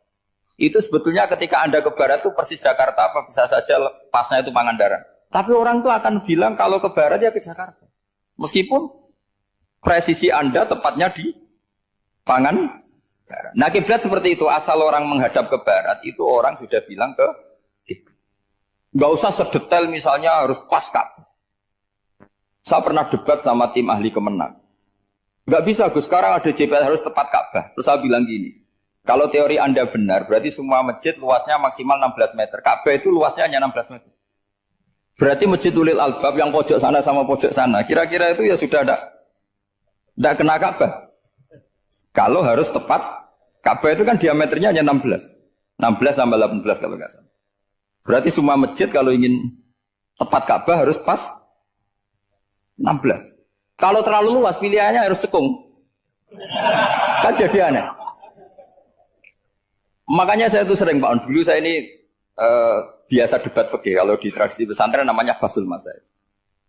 Itu sebetulnya ketika Anda ke barat itu persis Jakarta apa bisa saja pasnya itu Pangandaran. Tapi orang itu akan bilang kalau ke barat ya ke Jakarta. Meskipun presisi Anda tepatnya di Pangandaran. Nah kiblat seperti itu, asal orang menghadap ke barat itu orang sudah bilang ke kiblat. Gak usah sedetail misalnya harus pas Ka'bah. Saya pernah debat sama tim ahli Kemenang. Gak bisa Gus, sekarang ada GPS harus tepat Ka'bah. Terus saya bilang gini, kalau teori Anda benar, berarti semua masjid luasnya maksimal 16 meter. Ka'bah itu luasnya hanya 16 meter. Berarti Masjid Ulil Albab yang pojok sana sama pojok sana, kira-kira itu ya sudah tidak kena Ka'bah. Kalau harus tepat, Ka'bah itu kan diameternya hanya 16. 16 sampai 18 kalau nggak salah. Berarti semua masjid kalau ingin tepat Ka'bah harus pas 16. Kalau terlalu luas pilihannya harus cekung. Kan jadi aneh. Makanya saya itu sering Pak, dulu saya ini biasa debat fikih. Kalau di tradisi pesantren namanya Basul Masail.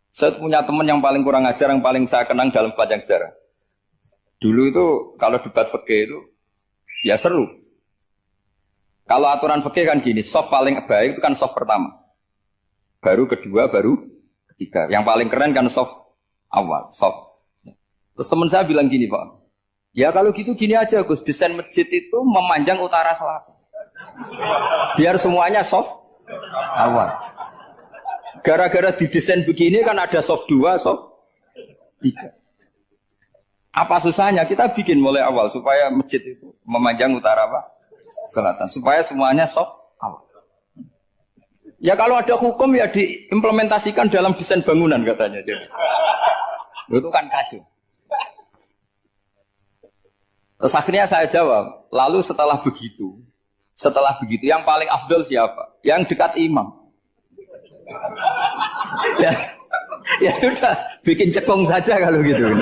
Saya punya teman yang paling kurang ajar, yang paling saya kenang dalam panjang sejarah. Dulu itu kalau debat fikih itu ya seru. Kalau aturan fikih kan gini, soft paling baik itu kan soft pertama. Baru kedua, baru ketiga. Yang paling keren kan soft awal, soft. Terus teman saya bilang gini Pak, ya kalau gitu gini aja Gus, desain masjid itu memanjang utara selatan. Biar semuanya soft awal. Gara-gara didesain begini kan ada soft 2, soft 3. Apa susahnya kita bikin mulai awal supaya masjid itu memanjang utara apa? Selatan. Supaya semuanya soft awal. Ya kalau ada hukum ya diimplementasikan dalam desain bangunan katanya. Itu kan kacau. Terus akhirnya saya jawab, lalu setelah begitu yang paling afdol siapa? Yang dekat imam. Ya sudah, bikin cekung saja kalau gitu.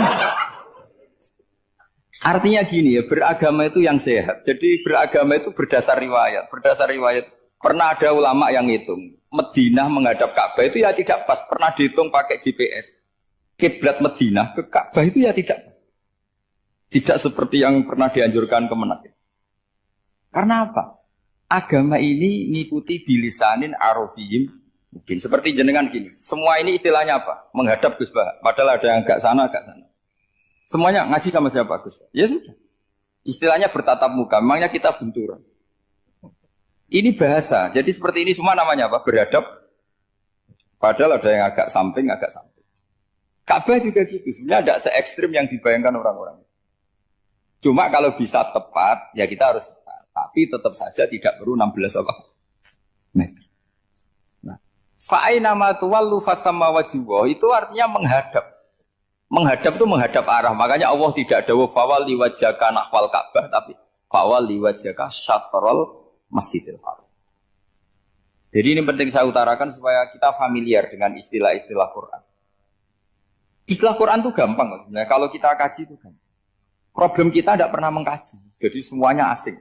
Artinya gini ya, beragama itu yang sehat. Jadi beragama itu berdasar riwayat. Berdasar riwayat, pernah ada ulama yang hitung. Madinah menghadap Ka'bah itu ya tidak pas. Pernah dihitung pakai GPS. Kiblat Madinah ke Ka'bah itu ya tidak pas. Tidak seperti yang pernah dianjurkan Kemenak. Karena apa? Agama ini ngikuti bilisanin Arabiyyin mungkin. Seperti jenengan gini. Semua ini istilahnya apa? Menghadap Gus Bah. Padahal ada yang agak sana, agak sana. Semuanya ngaji sama siapa Gus? Ya sudah. Istilahnya bertatap muka. Memangnya kita benturan. Ini bahasa. Jadi seperti ini semua namanya apa? Berhadap. Padahal ada yang agak samping, agak samping. Ka'bah juga gitu. Sebenarnya tidak se-ekstrim yang dibayangkan orang-orang. Cuma kalau bisa tepat, ya kita harus tepat. Tapi tetap saja tidak perlu 16 apa? Meter. Nah, fa'ainama tuwallu fathamma wajhullah itu artinya menghadap. Menghadap itu menghadap arah. Makanya Allah tidak dawuh fawal liwajhaka nahwal Ka'bah, tapi fawal liwajhaka syatrul Masjidil Haram. Jadi ini penting saya utarakan supaya kita familiar dengan istilah-istilah Quran. Istilah Quran itu gampang sebenarnya. Kalau kita kaji itu gampang. Problem kita tidak pernah mengkaji. Jadi semuanya asing.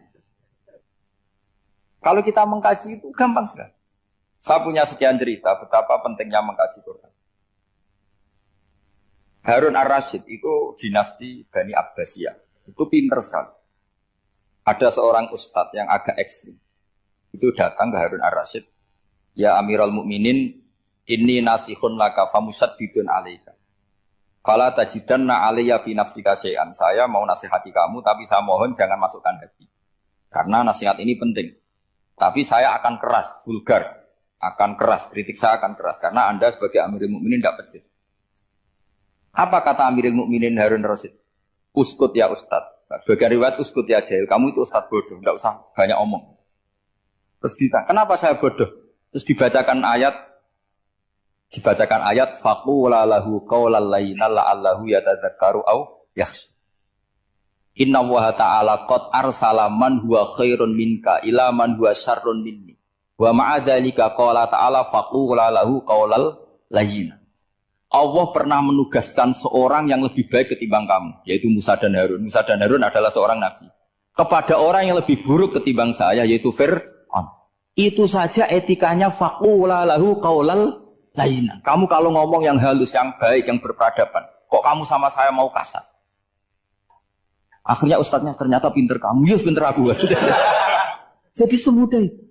Kalau kita mengkaji itu gampang sekali. Saya punya sekian cerita betapa pentingnya mengkaji Quran. Harun ar-Rasyid itu dinasti Bani Abbasiyah. Itu pinter sekali. Ada seorang ustadz yang agak ekstrim. Itu datang ke Harun ar-Rasyid. Ya Amirul Mukminin, inni nasihun laka famusaddidun alaika. Fala tajidanna alayya fi nafsika syai'an. Saya mau nasihati kamu, tapi saya mohon jangan masukkan hati. Karena nasihat ini penting. Tapi saya akan keras, vulgar. Akan keras, kritik saya akan keras. Karena Anda sebagai Amirul Mukminin tidak pedes. Apa kata Amirul Mukminin Harun ar-Rasyid? Uskut ya Ustadz. Sebagai riwayat uskut ya jahil. Kamu itu Ustadz bodoh, tidak usah banyak omong. Terus ditanya, kenapa saya bodoh? Terus dibacakan ayat faqula lahu qaulal layyina la'allahu yatadzakkaru aw yakhsha. Inna Allaha ta'ala qad arsala man huwa khairun minka ila man huwa syarrun minni. Wa ma'a dzalika qala ta'ala faqula lahu qaulal layyina. Allah pernah menugaskan seorang yang lebih baik ketimbang kamu, yaitu Musa dan Harun. Musa dan Harun adalah seorang nabi. Kepada orang yang lebih buruk ketimbang saya, yaitu Fir'aun. Itu saja etikanya faqula lahu qaulal layyina. Kamu kalau ngomong yang halus, yang baik, yang berperadaban, kok kamu sama saya mau kasar? Akhirnya ustadznya ternyata pinter kamu, ya pinter aku. Jadi semudah itu.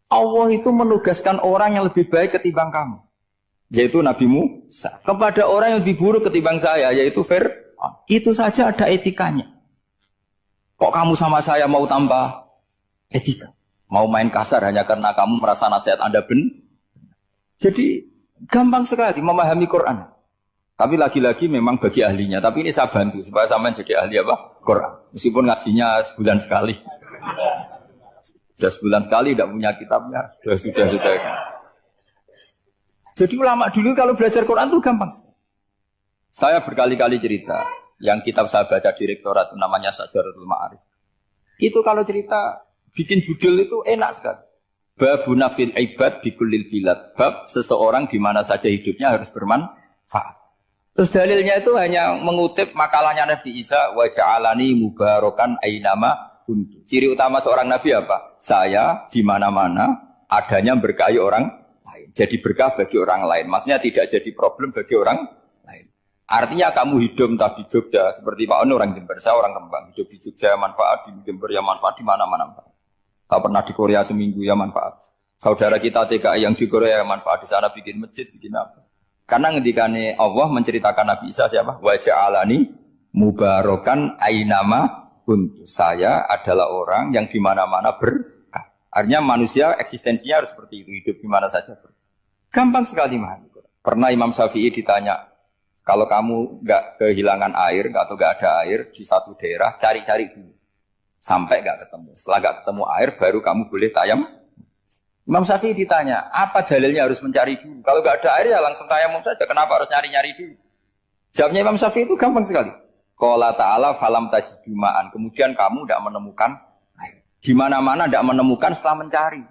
Allah itu menugaskan orang yang lebih baik ketimbang kamu, yaitu Nabi Musa, kepada orang yang lebih buruk ketimbang saya, yaitu Fir'aun. Itu saja ada etikanya. Kok kamu sama saya mau tambah etika? Mau main kasar hanya karena kamu merasa nasihat Anda benar? Jadi gampang sekali memahami Quran. Tapi lagi-lagi memang bagi ahlinya. Tapi ini saya bantu supaya sampean jadi ahli apa? Quran. Meskipun ngajinya sebulan sekali. Sudah sebulan sekali tidak punya kitabnya. Sudah. Jadi ulama dulu kalau belajar Quran itu gampang. Saya berkali-kali cerita, yang kitab saya baca di rektorat namanya Syajaratul Ma'arif. Itu kalau cerita bikin judul itu enak sekali. Babuna fil ibad bikullil bilad. Bab seseorang di mana saja hidupnya harus bermanfaat. Terus dalilnya itu hanya mengutip makalahnya Nabi Isa, wa ja'alani mubarakan ainama kuntu. Ciri utama seorang nabi apa? Saya di mana-mana adanya berkahi orang lain. Jadi berkah bagi orang lain. Maksudnya tidak jadi problem bagi orang lain. Artinya kamu hidup entah di Jogja seperti Pak Ono orang Jember, saya orang Kembang. Hidup di Jogja manfaat, di Jember ya manfaat, di mana-mana manfaat. Saya pernah di Korea seminggu ya manfaat. Saudara kita TKI yang di Korea manfaat, di sana bikin masjid, bikin apa. Karena ngendikane Allah menceritakan Nabi Isa siapa? Wa ja'alani mubarakan ainama kuntu. Saya adalah orang yang di mana-mana berkah. Artinya manusia eksistensinya harus seperti itu, hidup di mana saja. Gampang sekali memahami. Pernah Imam Syafi'i ditanya, kalau kamu nggak kehilangan air atau nggak ada air di satu daerah, cari-cari dulu sampai nggak ketemu. Setelah nggak ketemu air, baru kamu boleh tayam. Imam Syafi'i ditanya, apa dalilnya harus mencari dulu? Kalau nggak ada air ya langsung tayamum saja. Kenapa harus nyari-nyari dulu? Jawabnya Imam Syafi'i itu gampang sekali. Qala ta'ala falam tajidu ma'an. Kemudian kamu tidak menemukan air. Di mana-mana tidak menemukan setelah mencari.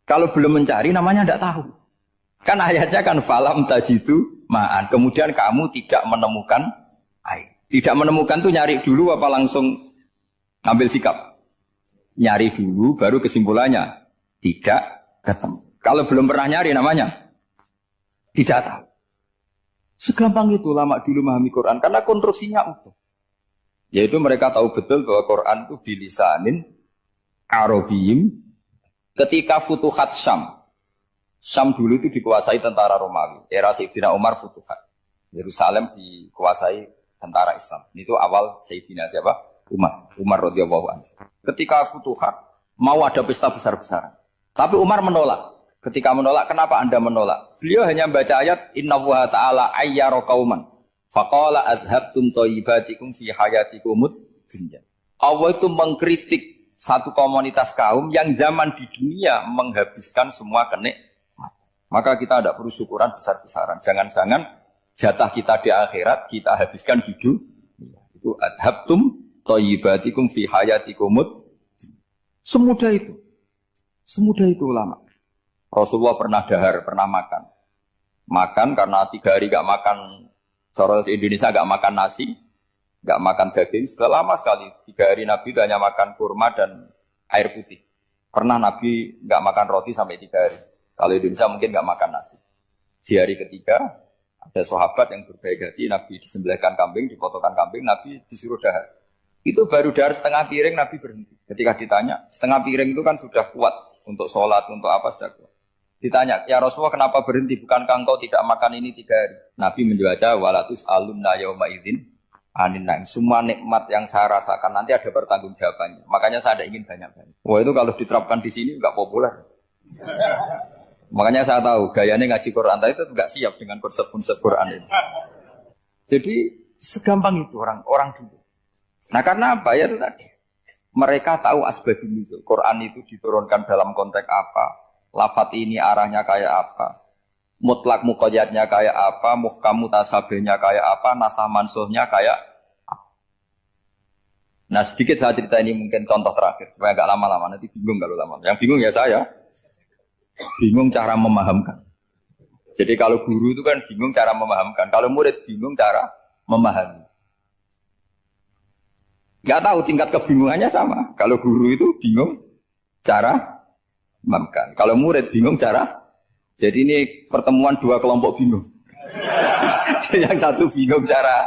Kalau belum mencari namanya tidak tahu. Kan ayatnya kan falam tajidu ma'an. Kemudian kamu tidak menemukan air. Tidak menemukan tuh nyari dulu apa langsung ngambil sikap? Nyari dulu baru kesimpulannya tidak ketemu. Kalau belum pernah nyari namanya tidak tahu. Segampang itu lama dulu memahami Quran karena konstruksinya utuh. Yaitu mereka tahu betul bahwa Quran itu bilisanin Arabiyim. Ketika Futuhat Syam. Syam dulu itu dikuasai tentara Romawi. Era Sayyidina Umar Futuhat. Yerusalem dikuasai tentara Islam. Itu awal Sayyidina siapa? Umar radhiyallahu anhu. Ketika Futuhat mau ada pesta besar-besaran. Tapi Umar menolak. Ketika menolak, kenapa Anda menolak? Beliau hanya membaca ayat Inna Allaha ta'ala ayyara qauman faqala adhabtum thayyibatikum fi hayatikumud dunya. Allah itu mengkritik satu komunitas kaum yang zaman di dunia menghabiskan semua kenikmatan. Maka kita tidak perlu syukuran besar-besaran. Jangan-jangan jatah kita di akhirat kita habiskan di dunia. Itu adhabtum thayyibatikum fi hayatikumud. Semudah itu. Semudah itu ulama. Rasulullah pernah dahar, pernah makan. Makan karena 3 hari gak makan, cara di Indonesia gak makan nasi, gak makan daging, sudah lama sekali. 3 hari Nabi itu hanya makan kurma dan air putih. Pernah Nabi gak makan roti sampai 3 hari. Kalau Indonesia mungkin gak makan nasi. Di hari ketiga, ada sahabat yang berbaik hati, Nabi disembelihkan kambing, dipotongkan kambing, Nabi disuruh dahar. Itu baru dahar setengah piring, Nabi berhenti. Ketika ditanya, setengah piring itu kan sudah kuat untuk sholat, untuk apa sudah kuat. Ditanya, ya Rasulullah kenapa berhenti? Bukankah engkau tidak makan ini 3 hari? Nabi menjawab, walatus alumna yauma idzin anin naim. Semua nikmat yang saya rasakan nanti ada pertanggungjawabannya. Makanya saya ada ingin banyak-banyak. Wah itu kalau diterapkan di sini nggak populer. Makanya saya tahu gayanya ngaji Quran tadi itu nggak siap dengan konsep-konsep Quran ini. Jadi segampang itu orang dulu. Nah karena apa ya itu tadi? Mereka tahu asbabun nuzul. Quran itu diturunkan dalam konteks apa? Lafat ini arahnya kayak apa? Mutlak muqayyadnya kayak apa? Muhkam mutasabihnya kayak apa? Nasah mansuhnya kayak apa? Nah sedikit saya cerita ini mungkin contoh terakhir supaya agak lama-lama, nanti bingung kalau lama. Yang bingung ya saya. Bingung cara memahamkan. Jadi kalau guru itu kan bingung cara memahamkan. Kalau murid bingung cara memahami. Gak tahu tingkat kebingungannya sama. Kalau guru itu bingung cara memahamkan. Kalau murid bingung cara. Jadi ini pertemuan 2 kelompok bingung. Jadi yang satu bingung cara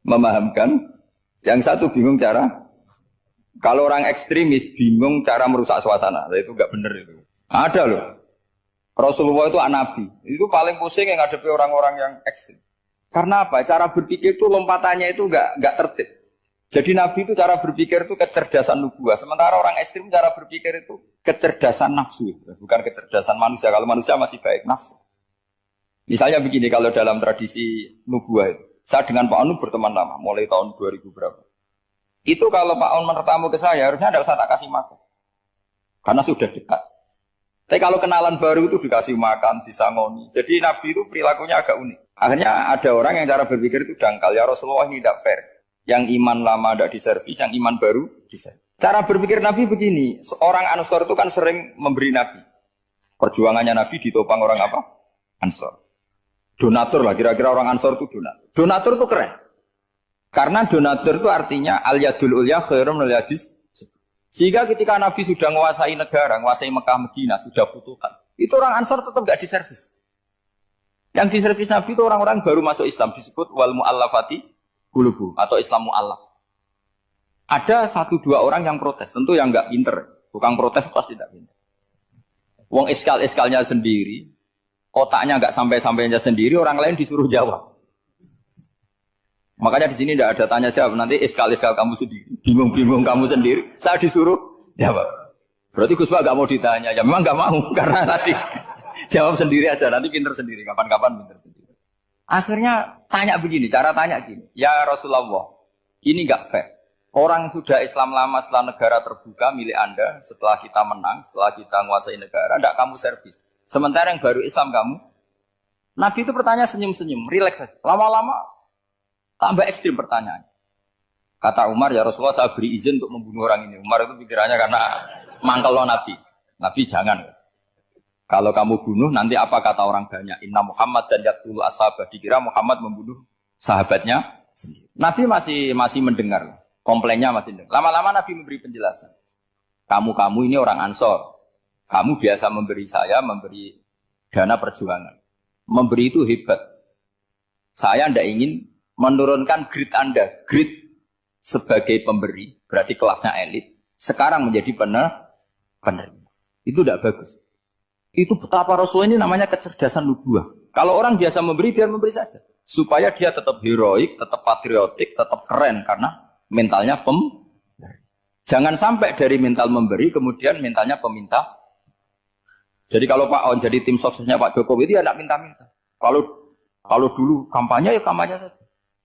memahamkan. Yang satu bingung cara. Kalau orang ekstremis bingung cara merusak suasana. Itu gak benar itu. Ada loh. Rasulullah itu nabi. Itu paling pusing yang ngadepi orang-orang yang ekstrem. Karena apa? Cara berpikir itu lompatannya itu enggak tertib. Jadi nabi itu cara berpikir itu kecerdasan nubuah. Sementara orang ekstrem cara berpikir itu kecerdasan nafsu. Bukan kecerdasan manusia. Kalau manusia masih baik nafsu. Misalnya begini, kalau dalam tradisi nubuah itu. Saya dengan Pak Anu berteman lama. Mulai tahun 2000 berapa. Itu kalau Pak Anu bertamu ke saya, harusnya tidak usah tak kasih makan. Karena sudah dekat. Tapi kalau kenalan baru itu dikasih makan, disangoni. Jadi Nabi itu perilakunya agak unik. Akhirnya ada orang yang cara berpikir itu dangkal. Ya Rasulullah ini tidak fair. Yang iman lama tidak diservis, yang iman baru diservis. Cara berpikir Nabi begini. Orang Ansor itu kan sering memberi Nabi. Perjuangannya Nabi ditopang orang apa? Ansor. Donatur lah, kira-kira orang Ansor itu donatur. Donatur itu keren. Karena donatur itu artinya al-yadul ulya khairum minal yadis. Sehingga ketika Nabi sudah menguasai negara, menguasai Mekah, Medina, sudah futuhat, itu orang Ansor tetap gak diservis. Yang diservis Nabi itu orang-orang baru masuk Islam, disebut wal mu'allafati qulubuhum atau Islam mu'allaf. Ada 1-2 orang yang protes, tentu yang gak pinter. Tukang protes pasti tidak pinter. Wong iskal-iskalnya sendiri, otaknya gak sampai-sampainya sendiri, orang lain disuruh jawab. Makanya di sini tidak ada tanya jawab, nanti iskal-iskal kamu sendiri, bingung-bingung kamu sendiri, saya disuruh jawab. Berarti Gus Pak gak mau ditanya, ya memang gak mau, karena tadi jawab sendiri aja, nanti pinter sendiri, kapan-kapan pinter sendiri. Akhirnya tanya begini, cara tanya gini, ya Rasulullah, ini gak fair. Orang sudah Islam lama setelah negara terbuka milik Anda, setelah kita menang, setelah kita menguasai negara, tidak kamu servis. Sementara yang baru Islam kamu, Nabi itu bertanya senyum-senyum, rileks saja. Lama-lama tambah ekstrim pertanyaan. Kata Umar, ya Rasulullah saya beri izin untuk membunuh orang ini. Umar itu pikirannya karena mangkel lo Nabi. Nabi jangan. Kalau kamu bunuh nanti apa kata orang banyak? Inna Muhammad dan yaktulu ashabah. Dikira Muhammad membunuh sahabatnya sendiri. Nabi masih mendengar. Komplainnya masih dengar. Lama-lama Nabi memberi penjelasan. Kamu ini orang Ansor. Kamu biasa memberi saya, memberi dana perjuangan. Memberi itu hebat. Saya tidak ingin menurunkan grade Anda, grade sebagai pemberi, berarti kelasnya elit, sekarang menjadi penerima. Itu tidak bagus. Itu betapa Rasul ini namanya kecerdasan nubuah. Kalau orang biasa memberi, biar memberi saja. Supaya dia tetap heroik, tetap patriotik, tetap keren, karena mentalnya pemberi. Jangan sampai dari mental memberi, kemudian mentalnya peminta. Jadi kalau Pak On jadi tim suksesnya Pak Jokowi, itu ya tidak minta-minta. Kalau dulu kampanye, ya kampanye saja.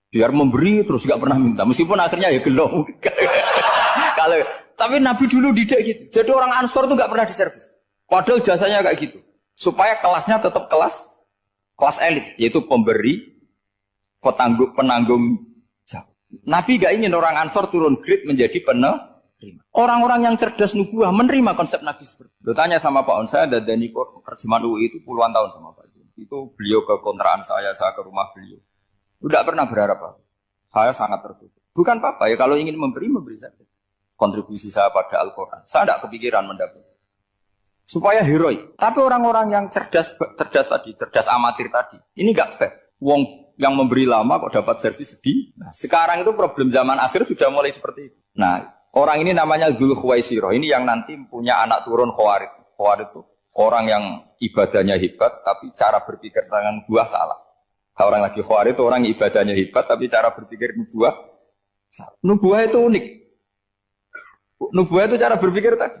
Biar memberi terus gak pernah minta, meskipun akhirnya ya gelong. Tapi Nabi dulu tidak gitu. Jadi orang Ansor itu gak pernah diservis. Padahal jasanya kayak gitu. Supaya kelasnya tetap kelas elit, yaitu pemberi penanggung jawab. Nabi gak ingin orang Ansor turun grade menjadi penerima. Orang-orang yang cerdas nubuah menerima konsep Nabi seperti itu. Tanya sama Pak On, saya dadani terjemahan UI itu puluhan tahun sama Pak. Itu beliau ke kontrakan saya ke rumah beliau. Tidak pernah berharap apa. Saya sangat tertutup. Bukan apa-apa ya, kalau ingin memberi saja. Kontribusi saya pada Al-Quran. Saya tidak kepikiran mendapat. Supaya heroik. Tapi orang-orang yang cerdas amatir tadi, ini nggak fair. Wong yang memberi lama kok dapat servis sedih. Nah, sekarang itu problem zaman akhir sudah mulai seperti itu. Nah, orang ini namanya Dzul Khuwaisirah. Ini yang nanti punya anak turun Khawarij. Khawarij itu orang yang ibadahnya hebat, tapi cara berpikir tentang nubuah salah. Orang lagi Khawarij itu orang yang ibadahnya hebat, tapi cara berpikir nubuah salah. Nubuah itu unik. Nubuah itu cara berpikir tadi.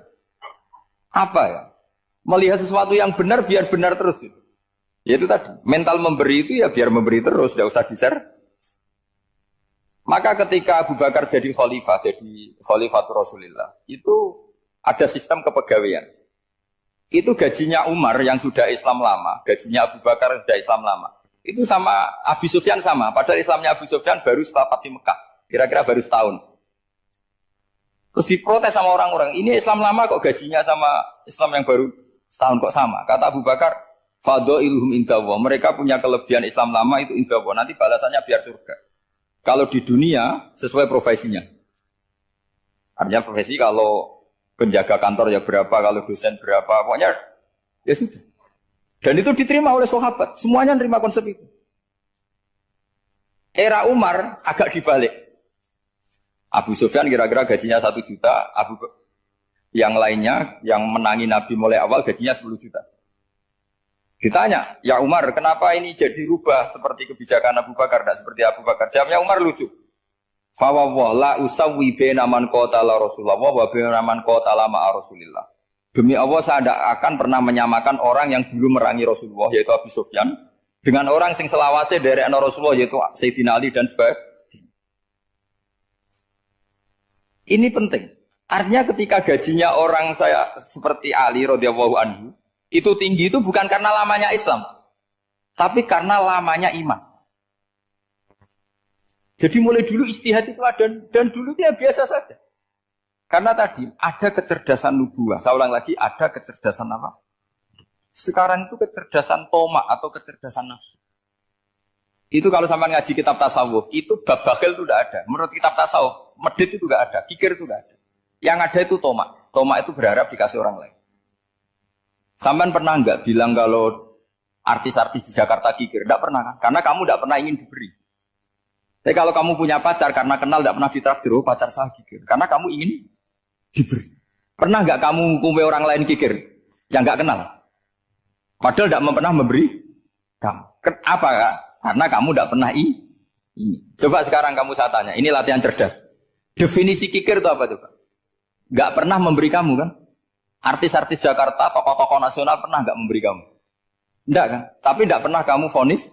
Apa ya? Melihat sesuatu yang benar biar benar terus. Ya itu tadi. Mental memberi itu ya biar memberi terus, tidak usah di-share. Maka ketika Abu Bakar jadi khalifatul Rasulullah, itu ada sistem kepegawaian. Itu gajinya Umar yang sudah Islam lama, gajinya Abu Bakar yang sudah Islam lama. Itu sama Abu Sufyan sama, padahal Islamnya Abu Sufyan baru setelah Fathu Mekah, kira-kira baru setahun. Terus diprotes sama orang-orang, ini Islam lama kok gajinya sama Islam yang baru setahun kok sama. Kata Abu Bakar, fadhailuhum indallah, mereka punya kelebihan Islam lama itu indallah, nanti balasannya biar surga. Kalau di dunia sesuai profesinya. Artinya profesi kalau penjaga kantor ya berapa, kalau dosen berapa, pokoknya ya sudah. Dan itu diterima oleh sahabat, semuanya menerima konsep itu. Era Umar agak dibalik. Abu Sufyan kira-kira gajinya 1 juta, yang lainnya yang menangi Nabi mulai awal gajinya 10 juta. Ditanya, ya Umar, kenapa ini jadi rubah seperti kebijakan Abu Bakar, tidak seperti Abu Bakar? Jawabnya Umar lucu. Fawwah la usawwi baina man qatala Rasulullah wa baina man qatala ma'a Rasulillah. Demi Allah saya tidak akan pernah menyamakan orang yang dulu merangi Rasulullah yaitu Abu Sufyan dengan orang sing selawase dari Rasulullah yaitu Sayyidina Ali dan sebagainya. Ini penting. Artinya ketika gajinya orang saya seperti Ali radhiyallahu anhu itu tinggi itu bukan karena lamanya Islam, tapi karena lamanya iman. Jadi mulai dulu ijtihad itu ada dan dulu dia biasa saja. Karena tadi ada kecerdasan nubuah. Saya ulang lagi, ada kecerdasan apa? Sekarang itu kecerdasan tomak atau kecerdasan nafsu. Itu kalau sampai ngaji kitab tasawuf, itu bab bakhil itu tidak ada. Menurut kitab tasawuf, medit itu tidak ada, kikir itu tidak ada. Yang ada itu tomak. Tomak itu berharap dikasih orang lain. Sampai pernah enggak bilang kalau artis-artis di Jakarta kikir? Tidak pernah kan? Karena kamu tidak pernah ingin diberi. Tapi kalau kamu punya pacar karena kenal tidak pernah ditraktir, oh pacar saya kikir. Karena kamu ingin diberi. Pernah enggak kamu hukumi orang lain kikir yang enggak kenal? Padahal tidak pernah memberi kamu. Apa kak? Karena kamu tidak pernah ini. Coba sekarang kamu saya tanya, ini latihan cerdas. Definisi kikir itu apa coba? Enggak pernah memberi kamu kan? Artis-artis Jakarta, tokoh-tokoh nasional pernah nggak memberi kamu? Enggak kan? Tapi enggak pernah kamu vonis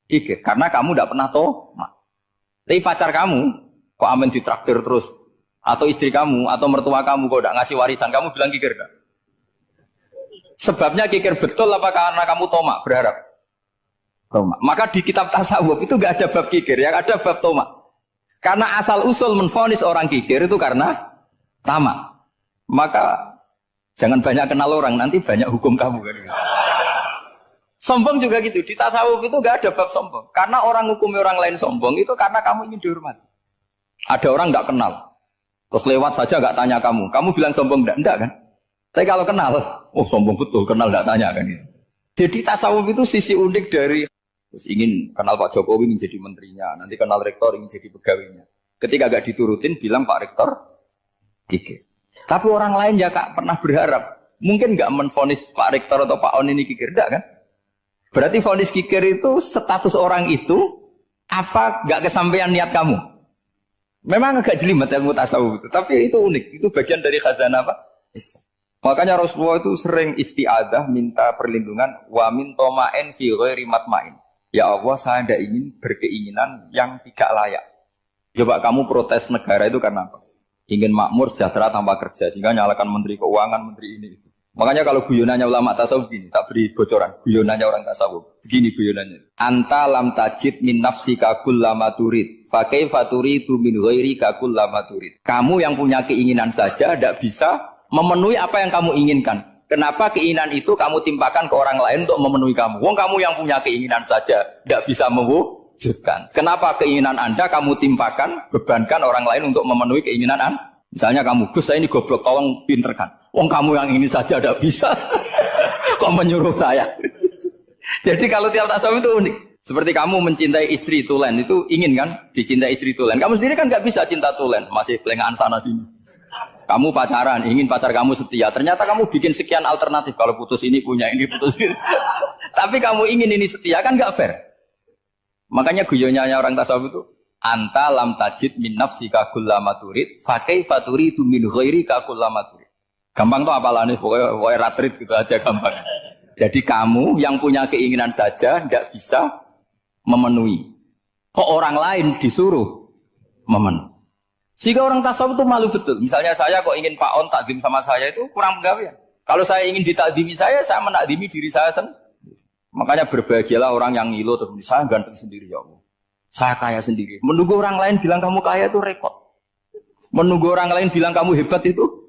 kikir. Karena kamu enggak pernah tomak. Tapi pacar kamu, kok amin ditraktir terus? Atau istri kamu, atau mertua kamu, kok enggak ngasih warisan, kamu bilang kikir enggak? Sebabnya kikir betul apa karena kamu tomak, berharap? Tomak. Maka di kitab tasawuf itu enggak ada bab kikir, yang ada bab tomak. Karena asal usul menvonis orang kikir itu karena tamak. Maka jangan banyak kenal orang, nanti banyak hukum kamu kan. Sombong juga gitu, di tasawuf itu enggak ada bab sombong. Karena orang hukumi orang lain sombong itu karena kamu ingin dihormati. Ada orang enggak kenal, terus lewat saja enggak tanya kamu bilang sombong enggak kan? Tapi kalau kenal, oh sombong betul, kenal enggak tanya kan gitu. Jadi tasawuf itu sisi unik dari terus ingin kenal Pak Jokowi ingin jadi menterinya, nanti kenal rektor ingin jadi pegawainya. Ketika enggak diturutin bilang Pak Rektor kikir. Tapi orang lain ya kak pernah berharap, mungkin nggak menvonis Pak Rektor atau Pak On ini kikir, enggak kan? Berarti vonis kikir itu status orang itu apa nggak kesampaian niat kamu? Memang agak jelimet ilmu tasawuf itu, tapi itu unik, itu bagian dari khazanah apa? Islam. Makanya Rasulullah itu sering isti'adah minta perlindungan wa min toma'in fi ghairi matma'in. Ya Allah, saya tidak ingin berkeinginan yang tidak layak. Coba kamu protes negara itu karena apa? Ingin makmur sejahtera tanpa kerja sehingga nyalakan menteri keuangan, menteri ini itu. Makanya kalau guyonannya ulama tasawuf gini, tak beri bocoran. Guyonannya orang tasawuf. Begini guyonannya. Anta lam tajid min nafsika kullama turid. Fa kaifa turidu min ghairika kullama turid. Kamu yang punya keinginan saja tidak bisa memenuhi apa yang kamu inginkan. Kenapa keinginan itu kamu timpakan ke orang lain untuk memenuhi kamu? Wong kamu yang punya keinginan saja tidak bisa mewujudkan. Kenapa keinginan Anda kamu timpakan, bebankan orang lain untuk memenuhi keinginan Anda? Misalnya kamu, Gus saya ini goblok, tolong pinterkan. Wong kamu yang ini saja tidak bisa. Kok menyuruh saya? Jadi kalau tiap tasawuf itu unik. Seperti kamu mencintai istri tulen, itu ingin kan dicintai istri tulen. Kamu sendiri kan nggak bisa cinta tulen, masih pelengahan sana sini. Kamu pacaran, ingin pacar kamu setia. Ternyata kamu bikin sekian alternatif. Kalau putus ini punya ini, putus ini. Tapi kamu ingin ini setia, kan nggak fair. Makanya guyonanya orang tasawuf itu, anta lam tajid min nafsika kullama turid fa kaifa turidu min ghairika kullama turid. Gampang tuh apalane pokoknya ratrit gitu aja gampang. Jadi kamu yang punya keinginan saja tidak bisa memenuhi. Kok orang lain disuruh memenuhi. Sehingga orang tasawuf itu malu betul. Misalnya saya kok ingin Pak On takdim sama saya itu kurang penggawean. Kalau saya ingin ditakdimi saya menakdimi diri saya sendiri. Makanya berbahagialah orang yang ngilu terus saya ganteng sendiri ya Allah. Saya kaya sendiri. Menunggu orang lain bilang kamu kaya itu repot. Menunggu orang lain bilang kamu hebat itu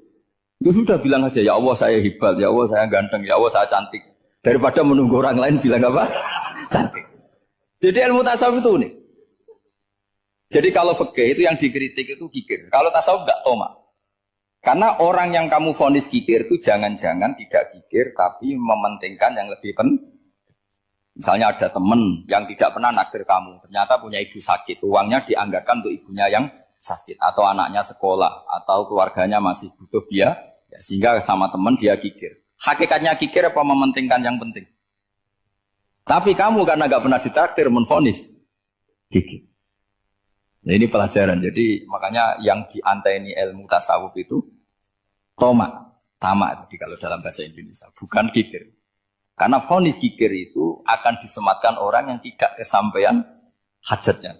sudah bilang aja ya Allah saya hebat, ya Allah saya ganteng, ya Allah saya cantik. Daripada menunggu orang lain bilang apa? Cantik. Jadi ilmu tasawuf itu nih. Jadi kalau fikih itu yang dikritik itu kikir. Kalau tasawuf enggak toma. Karena orang yang kamu vonis kikir itu jangan-jangan tidak kikir tapi mementingkan yang lebih penting. Misalnya ada teman yang tidak pernah naksir kamu, ternyata punya ibu sakit, uangnya dianggarkan untuk ibunya yang sakit, atau anaknya sekolah, atau keluarganya masih butuh biaya, ya, sehingga sama teman dia kikir. Hakikatnya kikir apa mementingkan yang penting? Tapi kamu karena nggak pernah ditakdir menvonis kikir. Nah, ini pelajaran. Jadi makanya yang dianteni ilmu tasawuf itu toma, tamak jadi kalau dalam bahasa Indonesia, bukan kikir. Karena vonis kikir itu akan disematkan orang yang tidak kesampaian hajatnya.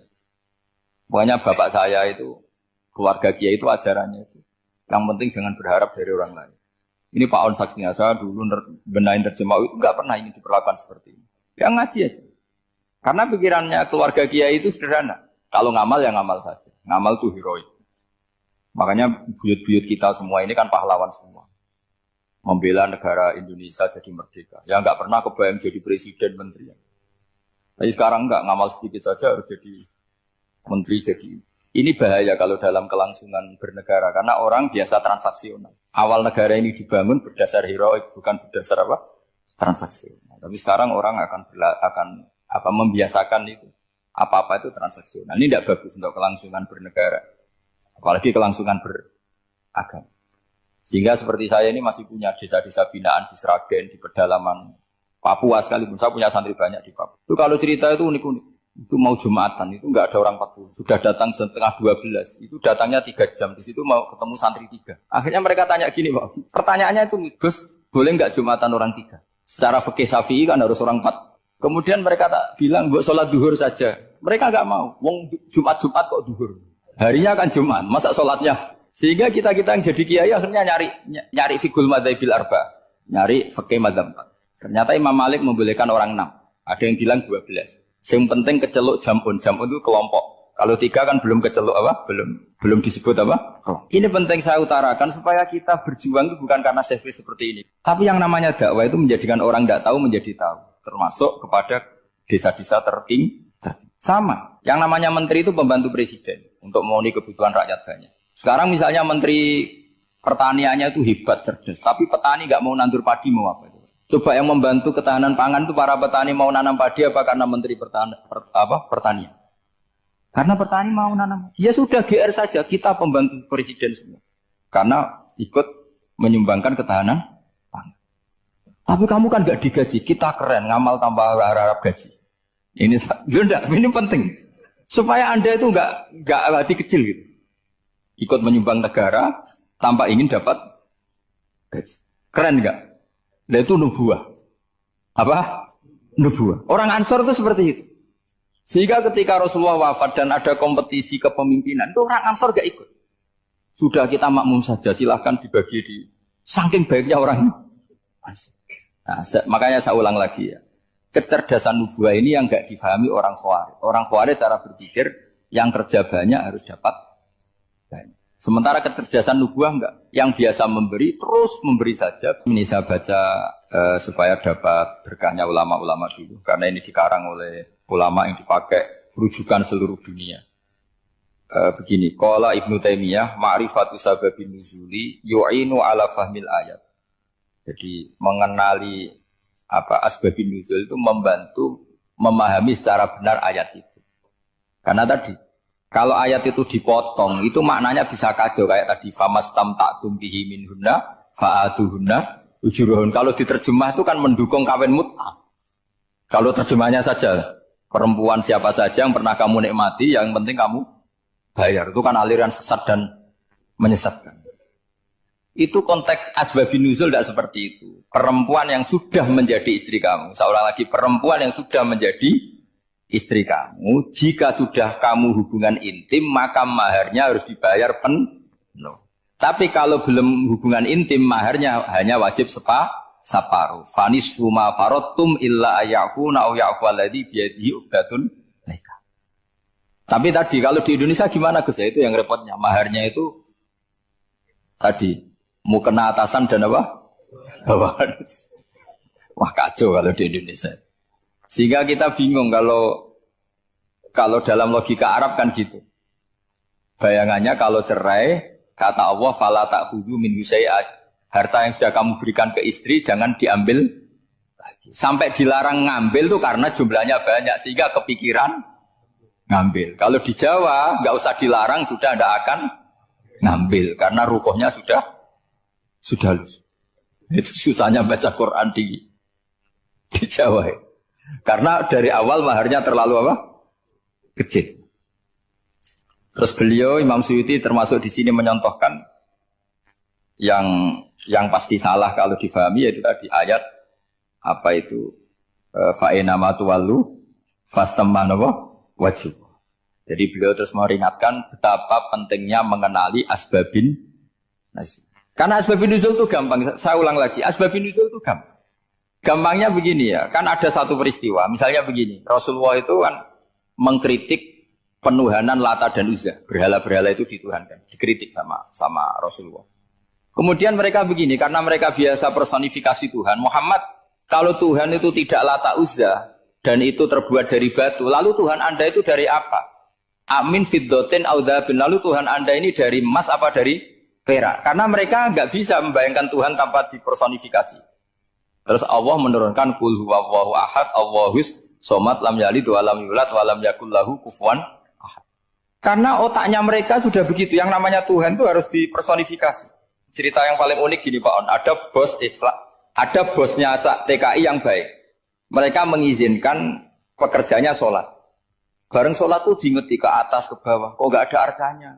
Pokoknya bapak saya itu, keluarga kiai itu ajarannya itu. Yang penting jangan berharap dari orang lain. Ini Pak On saksinya, saya dulu benahin terjemah itu nggak pernah ingin diperlakukan seperti ini. Yang ngaji aja. Karena pikirannya keluarga kiai itu sederhana. Kalau ngamal ya ngamal saja. Ngamal itu heroik. Makanya buyut-buyut kita semua ini kan pahlawan semua. Membela negara Indonesia jadi merdeka. Ya nggak pernah kebayang jadi presiden menteri. Tapi sekarang nggak ngamal sedikit saja harus jadi menteri jadi. Ini bahaya kalau dalam kelangsungan bernegara karena orang biasa transaksional. Awal negara ini dibangun berdasar heroik bukan berdasar apa? Transaksional. Tapi sekarang orang akan membiasakan itu. Apa-apa itu transaksional. Ini tidak bagus untuk kelangsungan bernegara. Apalagi kelangsungan beragama. Sehingga seperti saya ini masih punya desa-desa binaan di Sragen, di pedalaman Papua sekalipun. Saya punya santri banyak di Papua. Itu kalau cerita itu unik-unik. Itu mau Jumatan, itu enggak ada orang 40. Sudah datang setengah 12. Itu datangnya 3 jam. Di situ mau ketemu santri 3. Akhirnya mereka tanya gini, Pak. Pertanyaannya itu, Gus, boleh enggak Jumatan orang 3? Secara fikih Syafi'i kan harus orang 4. Kemudian mereka tak bilang, buat sholat duhur saja. Mereka enggak mau. Wong Jumat-Jumat kok duhur. Harinya kan Jumat, masa sholatnya? Sehingga kita-kita yang jadi kiai akhirnya nyari fikul madzhabil arba, nyari fikih madzhab 4. Ternyata Imam Malik membolehkan orang 6. Ada yang bilang 12. Yang penting keceluk jamun itu kelompok. Kalau 3 kan belum keceluk apa? Belum disebut apa? Ini penting saya utarakan supaya kita berjuang itu bukan karena selfish seperti ini. Tapi yang namanya dakwah itu menjadikan orang tidak tahu menjadi tahu. Termasuk kepada desa-desa tertinggi. Sama. Yang namanya menteri itu pembantu presiden untuk memenuhi kebutuhan rakyat banyak. Sekarang misalnya menteri pertaniannya itu hebat, cerdas, tapi petani nggak mau nandur padi mau apa itu? Coba yang membantu ketahanan pangan itu para petani mau nanam padi apa karena menteri pertanian? Karena petani mau nanam. Ya sudah GR saja, kita pembantu presiden semua. Karena ikut menyumbangkan ketahanan pangan. Tapi kamu kan nggak digaji, kita keren ngamal tambah harap gaji. Ini penting supaya Anda itu nggak hati kecil gitu. Ikut menyumbang negara tanpa ingin dapat gaji. Keren enggak? Nah itu nubuah. Apa? Nubuah. Orang Ansor itu seperti itu. Sehingga ketika Rasulullah wafat dan ada kompetisi kepemimpinan, itu orang Ansor gak ikut. Sudah kita makmum saja, silahkan dibagi di. Saking baiknya orang ini. Nah, makanya saya ulang lagi ya. Kecerdasan nubuah ini yang enggak difahami orang Khawarij. Orang Khawarij cara berpikir yang kerja banyak harus dapat banyak. Sementara kecerdasan nubuah enggak. Yang biasa memberi terus memberi saja. Ini saya baca supaya dapat berkahnya ulama-ulama dulu. Karena ini dikarang oleh ulama yang dipakai rujukan seluruh dunia. Begini, qala Ibnu Taimiyah ma'rifatu sababin nuzuli yu'inu ala fahmil ayat. Jadi mengenali asbabun nuzul itu membantu memahami secara benar ayat itu. Karena tadi kalau ayat itu dipotong itu maknanya bisa kacau kayak tadi famastam ta'tum bihi minhunna fa'atuhunna ujuruhun. Kalau diterjemah itu kan mendukung kawin mut'ah. Kalau terjemahnya saja perempuan siapa saja yang pernah kamu nikmati yang penting kamu bayar. Itu kan aliran sesat dan menyesatkan. Itu konteks asbabun nuzul tidak seperti itu. Perempuan yang sudah menjadi istri kamu, seorang lagi perempuan yang sudah menjadi istri kamu, jika sudah kamu hubungan intim, maka maharnya harus dibayar penuh. Tapi kalau belum hubungan intim, maharnya hanya wajib separuh. Fanisfu ma faradtum illa ayyafuna aw ya'fu alladhi biyadihi uqdatun nikah. Tapi tadi kalau di Indonesia gimana Gus? Itu yang repotnya. Maharnya itu tadi mau kena atasan dan apa? Bawahan. Wah kacau kalau di Indonesia. Sehingga kita bingung kalau dalam logika Arab kan gitu. Bayangannya kalau cerai, kata Allah fala ta'khudhu min syai'at. Harta yang sudah kamu berikan ke istri jangan diambil lagi. Sampai dilarang ngambil tuh karena jumlahnya banyak sehingga kepikiran ngambil. Kalau di Jawa nggak usah dilarang sudah tidak akan ngambil karena rukuhnya sudah lulus. Itu susahnya baca Quran di Jawa ya. Karena dari awal maharnya terlalu apa? Kecil. Terus beliau Imam Suyuti termasuk di sini menyontohkan yang pasti salah kalau difahami yaitu tadi ayat apa itu fa'ina matuwallu fastaman wajib. Jadi beliau terus meringatkan betapa pentingnya mengenali asbabin nuzul. Karena asbabin nuzul itu gampang. Saya ulang lagi, asbabin nuzul itu gampang. Gampangnya begini ya, kan ada satu peristiwa. Misalnya begini, Rasulullah itu kan mengkritik penuhanan Lata dan Uzza. Berhala-berhala itu dituhankan, dikritik sama Rasulullah. Kemudian mereka begini, karena mereka biasa personifikasi Tuhan. Muhammad, kalau Tuhan itu tidak Lata Uzza dan itu terbuat dari batu, lalu Tuhan Anda itu dari apa? Amin fiddotin audabin. Lalu Tuhan Anda ini dari emas apa dari perak? Karena mereka nggak bisa membayangkan Tuhan tanpa dipersonifikasi. Terus Allah menurunkan qul huwallahu ahad, Allahus somad lam yalid wa lam yulad wa lam yakul lahu kufuwan ahad. Karena otaknya mereka sudah begitu, yang namanya Tuhan itu harus dipersonifikasi. Cerita yang paling unik gini Pak On, ada bos Islam, ada bosnya TKI yang baik. Mereka mengizinkan pekerjanya sholat. Bareng sholat tuh diingeti ke atas ke bawah, kok nggak ada arcanya.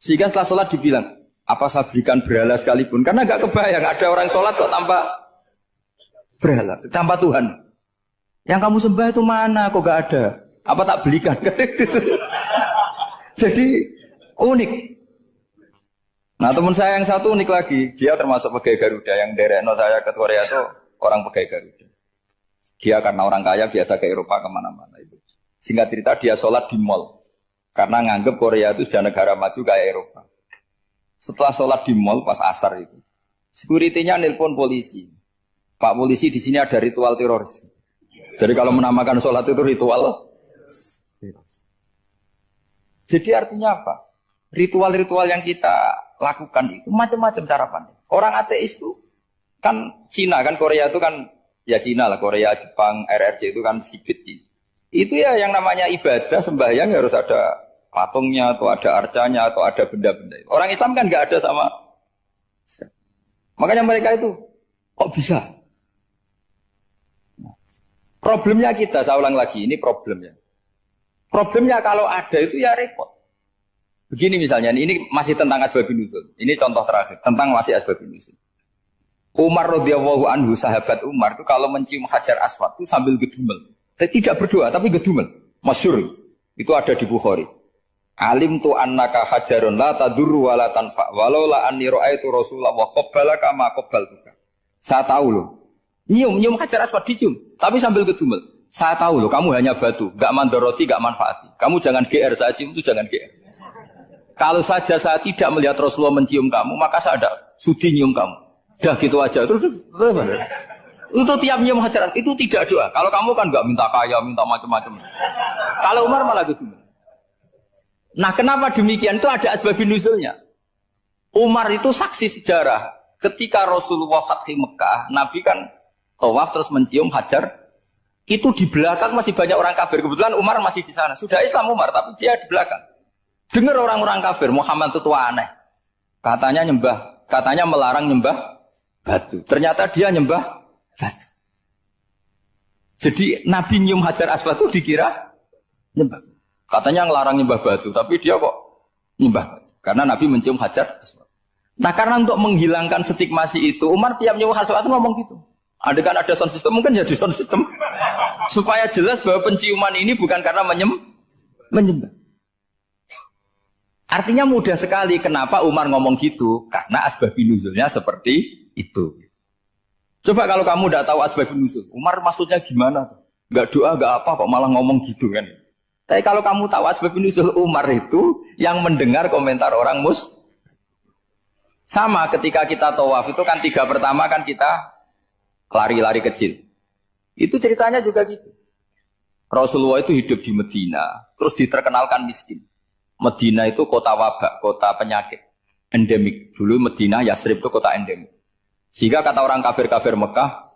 Sehingga setelah sholat dibilang, apa saya berikan berhala sekalipun? Karena nggak kebayang ada orang sholat kok tanpa berhala, tanpa Tuhan. Yang kamu sembah itu mana? Kok nggak ada? Apa tak belikan? Jadi unik. Nah teman saya yang satu unik lagi, dia termasuk pegawai Garuda yang derekno saya ke Korea itu orang pegawai Garuda. Dia karena orang kaya biasa ke Eropa kemana-mana itu. Singkat cerita dia sholat di mall karena nganggep Korea itu sudah negara maju kayak Eropa. Setelah sholat di mall pas asar itu, security-nya nelpon polisi. Pak polisi di sini ada ritual teroris. Jadi kalau menamakan sholat itu ritual. Jadi artinya apa? Ritual-ritual yang kita lakukan itu macam-macam cara pandang. Orang ateis itu kan Cina kan Korea itu kan ya Cina lah, Korea, Jepang, RRC itu kan sipit. Itu ya yang namanya ibadah sembahyang harus ada patungnya atau ada arcanya atau ada benda-benda. Orang Islam kan nggak ada sama. Makanya mereka itu kok bisa? Problemnya kita, saya ulang lagi, ini problemnya. Problemnya kalau ada itu ya repot. Begini misalnya, ini masih tentang asbabun nuzul. Ini contoh terakhir, tentang masih asbabun nuzul. Umar radhiyallahu anhu, sahabat Umar itu kalau mencium Hajar Aswad itu sambil gedumel. Tidak berdoa, tapi gedumel. Masyhur. Itu ada di Bukhari. Alim tu annaka hajarun la tadurru wa la tanfa walau la anni ra'aitu Rasulullah wa qabbalaka ma qabbaltuka. Saya tahu loh. Nyium Hajar Aswad dicium, tapi sambil gedumel. Saya tahu loh, kamu hanya batu, gak mandoroti, gak manfaati. Kamu jangan GR, saya cium itu jangan GR. Kalau saja saya tidak melihat Rasulullah mencium kamu, maka saya ada sudi nyium kamu. Dah gitu aja. Terus itu tiap nyium Hajar Aswad, itu tidak doa. Kalau kamu kan gak minta kaya, minta macam-macam. Kalau Umar malah gedumel. Nah, kenapa demikian? Itu ada asbabun nuzulnya. Umar itu saksi sejarah. Ketika Rasulullah Fathi Mekah, Nabi kan tawaf terus mencium Hajar. Itu di belakang masih banyak orang kafir. Kebetulan Umar masih di sana. Sudah Islam Umar, tapi dia di belakang. Dengar orang-orang kafir, Muhammad itu tua aneh. Katanya melarang nyembah batu. Ternyata dia nyembah batu. Jadi Nabi nyium Hajar Aswad itu dikira nyembah. Katanya ngelarang nyembah batu, tapi dia kok nyembah batu. Karena Nabi mencium Hajar Aswad. Nah, karena untuk menghilangkan stigmasi itu, Umar tiap nyium Hajar Aswad itu ngomong gitu. Kan ada sound system, mungkin jadi sound system. Supaya jelas bahwa penciuman ini bukan karena menyembah. Artinya mudah sekali kenapa Umar ngomong gitu. Karena asbabun nuzulnya seperti itu. Coba kalau kamu tidak tahu asbabun nuzul, Umar maksudnya gimana? Gak doa, gak apa, kok malah ngomong gitu kan. Tapi kalau kamu tahu asbabun nuzul Umar itu yang mendengar komentar orang sama ketika kita tawaf itu kan 3 pertama kan kita lari-lari kecil. Itu ceritanya juga gitu. Rasulullah itu hidup di Medina, terus diterkenalkan miskin. Medina itu kota wabak, kota penyakit, endemik. Dulu Medina, Yasrib itu kota endemik. Sehingga kata orang kafir-kafir Mekah,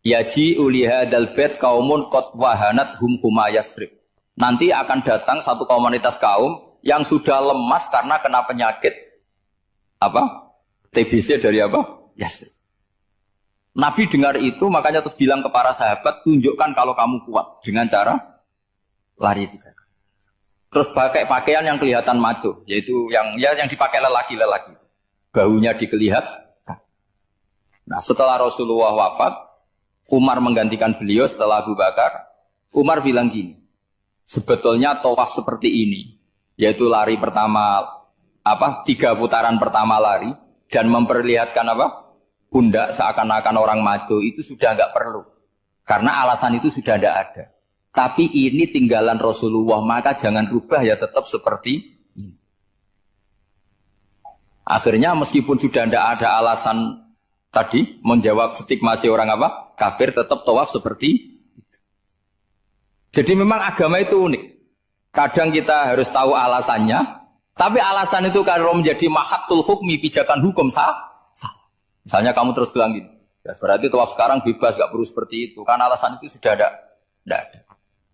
yaji uliha dalbet kaumun kot wahanat huma Yasrib. Nanti akan datang satu komunitas kaum yang sudah lemas karena kena penyakit TBC dari Yasrib. Nabi dengar itu makanya terus bilang ke para sahabat, tunjukkan kalau kamu kuat dengan cara lari 3 kali. Terus pakai pakaian yang kelihatan maco, yaitu yang dipakai lelaki-lelaki. Bahunya dikelihatan. Nah, setelah Rasulullah wafat, Umar menggantikan beliau setelah Abu Bakar. Umar bilang gini, sebetulnya tawaf seperti ini, yaitu lari pertama 3 putaran pertama lari dan memperlihatkan pundak seakan-akan orang maco itu sudah enggak perlu. Karena alasan itu sudah tidak ada. Tapi ini tinggalan Rasulullah, maka jangan rubah ya tetap seperti ini. Akhirnya meskipun sudah tidak ada alasan tadi menjawab stigmasi orang kafir, tetap tawaf seperti itu. Jadi memang agama itu unik. Kadang kita harus tahu alasannya. Tapi alasan itu kalau menjadi mahatul hukmi, pijakan hukum sah. Misalnya kamu terus bilang gini, ya berarti tawaf sekarang bebas, gak perlu seperti itu. Karena alasan itu sudah ada.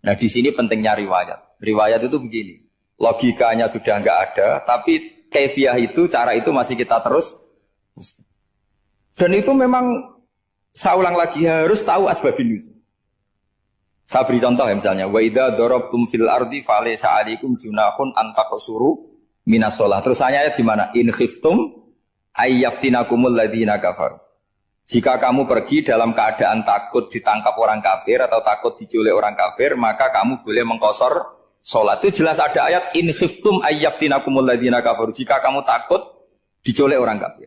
Nah di sini pentingnya riwayat. Riwayat itu begini, logikanya sudah nggak ada, tapi kaifiah itu, cara itu masih kita terus. Dan itu memang, saya ulang lagi, harus tahu asbabun nuzul. Saya beri contoh ya misalnya, wa idza darabtum fil ardi falaysa 'alaikum junahun an taqsuru minas shalah. Terus ayatnya gimana? In khiftum ayyaftinakumul ladzina kafaru. Jika kamu pergi dalam keadaan takut ditangkap orang kafir atau takut diculik orang kafir, maka kamu boleh mengqasar salat. Itu jelas ada ayat in khiftum ayyaftinakumul ladzina kafaru. Jika kamu takut diculik orang kafir.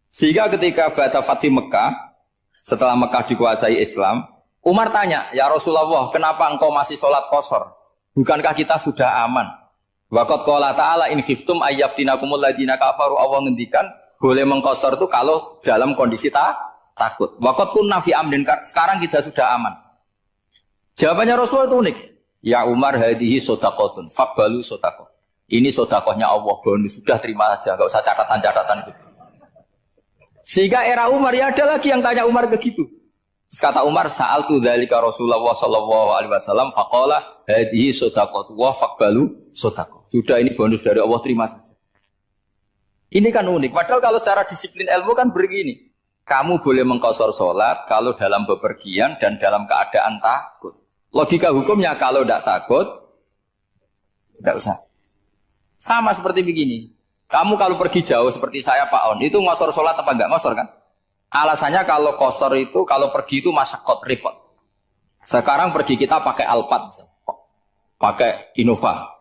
Sehingga ketika Ba'da Fathi Mekah, setelah Mekah dikuasai Islam, Umar tanya, ya Rasulullah, kenapa engkau masih sholat qasar? Bukankah kita sudah aman? Waqad qala ta'ala in khiftum ayyaftinakumul ladzina kafaru. Allah ngendikan boleh mengqasar itu kalau dalam kondisi takut. Waqad kunna fi amrin, sekarang kita sudah aman. Jawabannya Rasulullah itu unik. Ya Umar hadihi shadaqatun faqbalu shadaqah. Ini sedekahnya Allah, bonus sudah terima aja, enggak usah catatan-catatan gitu. Sehingga era Umar ya ada lagi yang tanya Umar begitu. Kata Umar, sa'altu dzalika Rasulullah sallallahu alaihi wasallam faqala hadhihi shadaqatu wa faqbalu shadaqah. Sudah ini bonus dari Allah, terima saja. Ini kan unik. Padahal kalau secara disiplin ilmu kan begini. Kamu boleh mengqasar salat kalau dalam bepergian dan dalam keadaan takut. Logika hukumnya kalau tidak takut tidak usah. Sama seperti begini. Kamu kalau pergi jauh seperti saya Pak On, itu ngosor salat apa enggak ngosor kan? Alasannya kalau kosor itu, kalau pergi itu masyakot, repot. Sekarang pergi kita pakai Alphard, pakai Innova,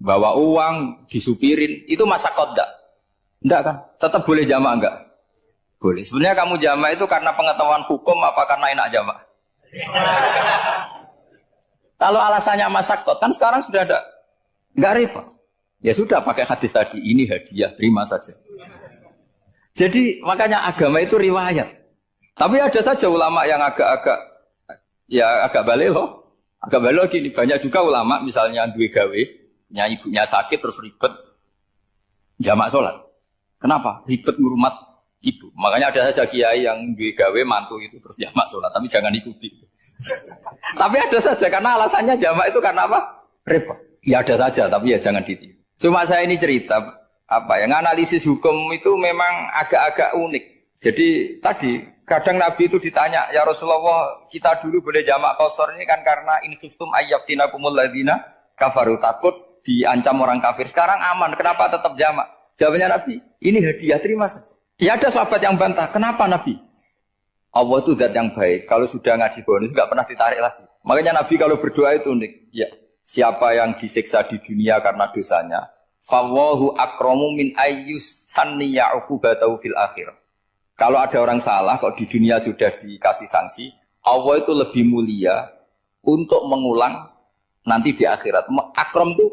bawa uang, disupirin, itu masyakot enggak? Enggak kan? Tetap boleh jamaah enggak? Boleh. Sebenarnya kamu jamak itu karena pengetahuan hukum apa karena enak jamak? Kalau alasannya masakot kan sekarang sudah ada, nggak repot. Ya sudah pakai hadis tadi, ini hadiah, terima saja. Jadi makanya agama itu riwayat. Tapi ada saja ulama yang agak balik loh. Agak balik gini, banyak juga ulama misalnya duwe gawe, ibunya sakit terus ribet jamak sholat. Kenapa? Ribet ngurmat ibu. Makanya ada saja kiai yang duwe gawe mantu itu terus jamak sholat, tapi jangan ikuti. Tapi ada saja karena alasannya jamak itu karena apa? Repot. Ya ada saja, tapi ya jangan ditiru. Cuma saya ini cerita analisis hukum itu memang agak-agak unik. Jadi tadi kadang Nabi itu ditanya, ya Rasulullah kita dulu boleh jamak qasar ini kan karena in khiftum ayyafinakumul ladzina kafaru, takut diancam orang kafir. Sekarang aman, kenapa tetap jamak? Jawabannya Nabi, ini hadiah, terima saja. Ya ada sahabat yang bantah, kenapa Nabi? Allah itu zat yang baik, kalau sudah ngaji bonus nggak pernah ditarik lagi. Makanya Nabi kalau berdoa itu unik. Ya, siapa yang disiksa di dunia karena dosanya, fawahu akramu min ayyus sanniya uqubatahu fil akhir. Kalau ada orang salah kok di dunia sudah dikasih sanksi, Allah itu lebih mulia untuk mengulang nanti di akhirat. Akram itu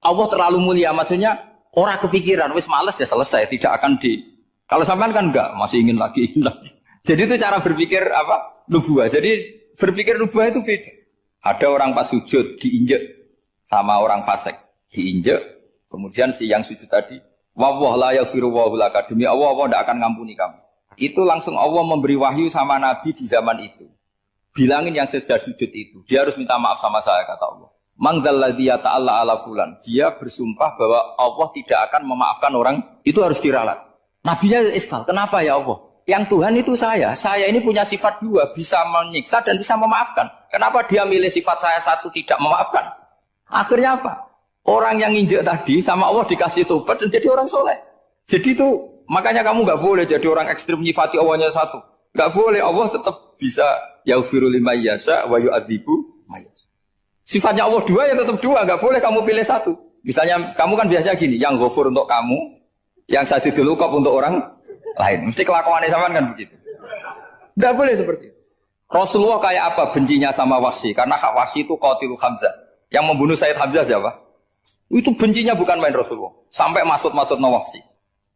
Allah terlalu mulia, maksudnya orang kepikiran wis males ya selesai, tidak akan di. Kalau sampean kan enggak, masih ingin lagi. Jadi itu cara berpikir apa? Nubuah. Jadi berpikir nubuah itu beda. Ada orang pas sujud diinjek sama orang fasik, diinjek. Kemudian si yang sujud tadi, wawah la yaghfiru wa laka, demi Allah tidak akan ngampuni kamu. Itu langsung Allah memberi wahyu sama Nabi di zaman itu. Bilangin yang sedang sujud itu, dia harus minta maaf sama saya, kata Allah. Mangdzalladzi yata'alla ala fulan. Dia bersumpah bahwa Allah tidak akan memaafkan orang, itu harus diralat. Nabinya iskal, kenapa ya Allah? Yang Tuhan itu saya ini punya sifat dua, bisa menyiksa dan bisa memaafkan. Kenapa dia milih sifat saya satu tidak memaafkan? Akhirnya apa? Orang yang injek tadi sama Allah dikasih tobat dan jadi orang soleh. Jadi itu makanya kamu nggak boleh jadi orang ekstrim nyifati Allahnya satu. Nggak boleh, Allah tetap bisa yaghfiru liman yasha wa yu'adzibu may yasha. Sifatnya Allah dua ya tetap dua, nggak boleh kamu pilih satu. Misalnya kamu kan biasanya gini, yang ghafur untuk kamu, yang sadidul uqab untuk orang lain. Mesti kelakuannya sama kan begitu. Nggak boleh seperti itu. Rasulullah kayak apa bencinya sama Wahsy? Karena Wahsy itu qatilul Hamzah. Yang membunuh Sayyid Hamzah siapa? Itu bencinya bukan main Rasulullah. Sampai maksud-maksud Wahsy.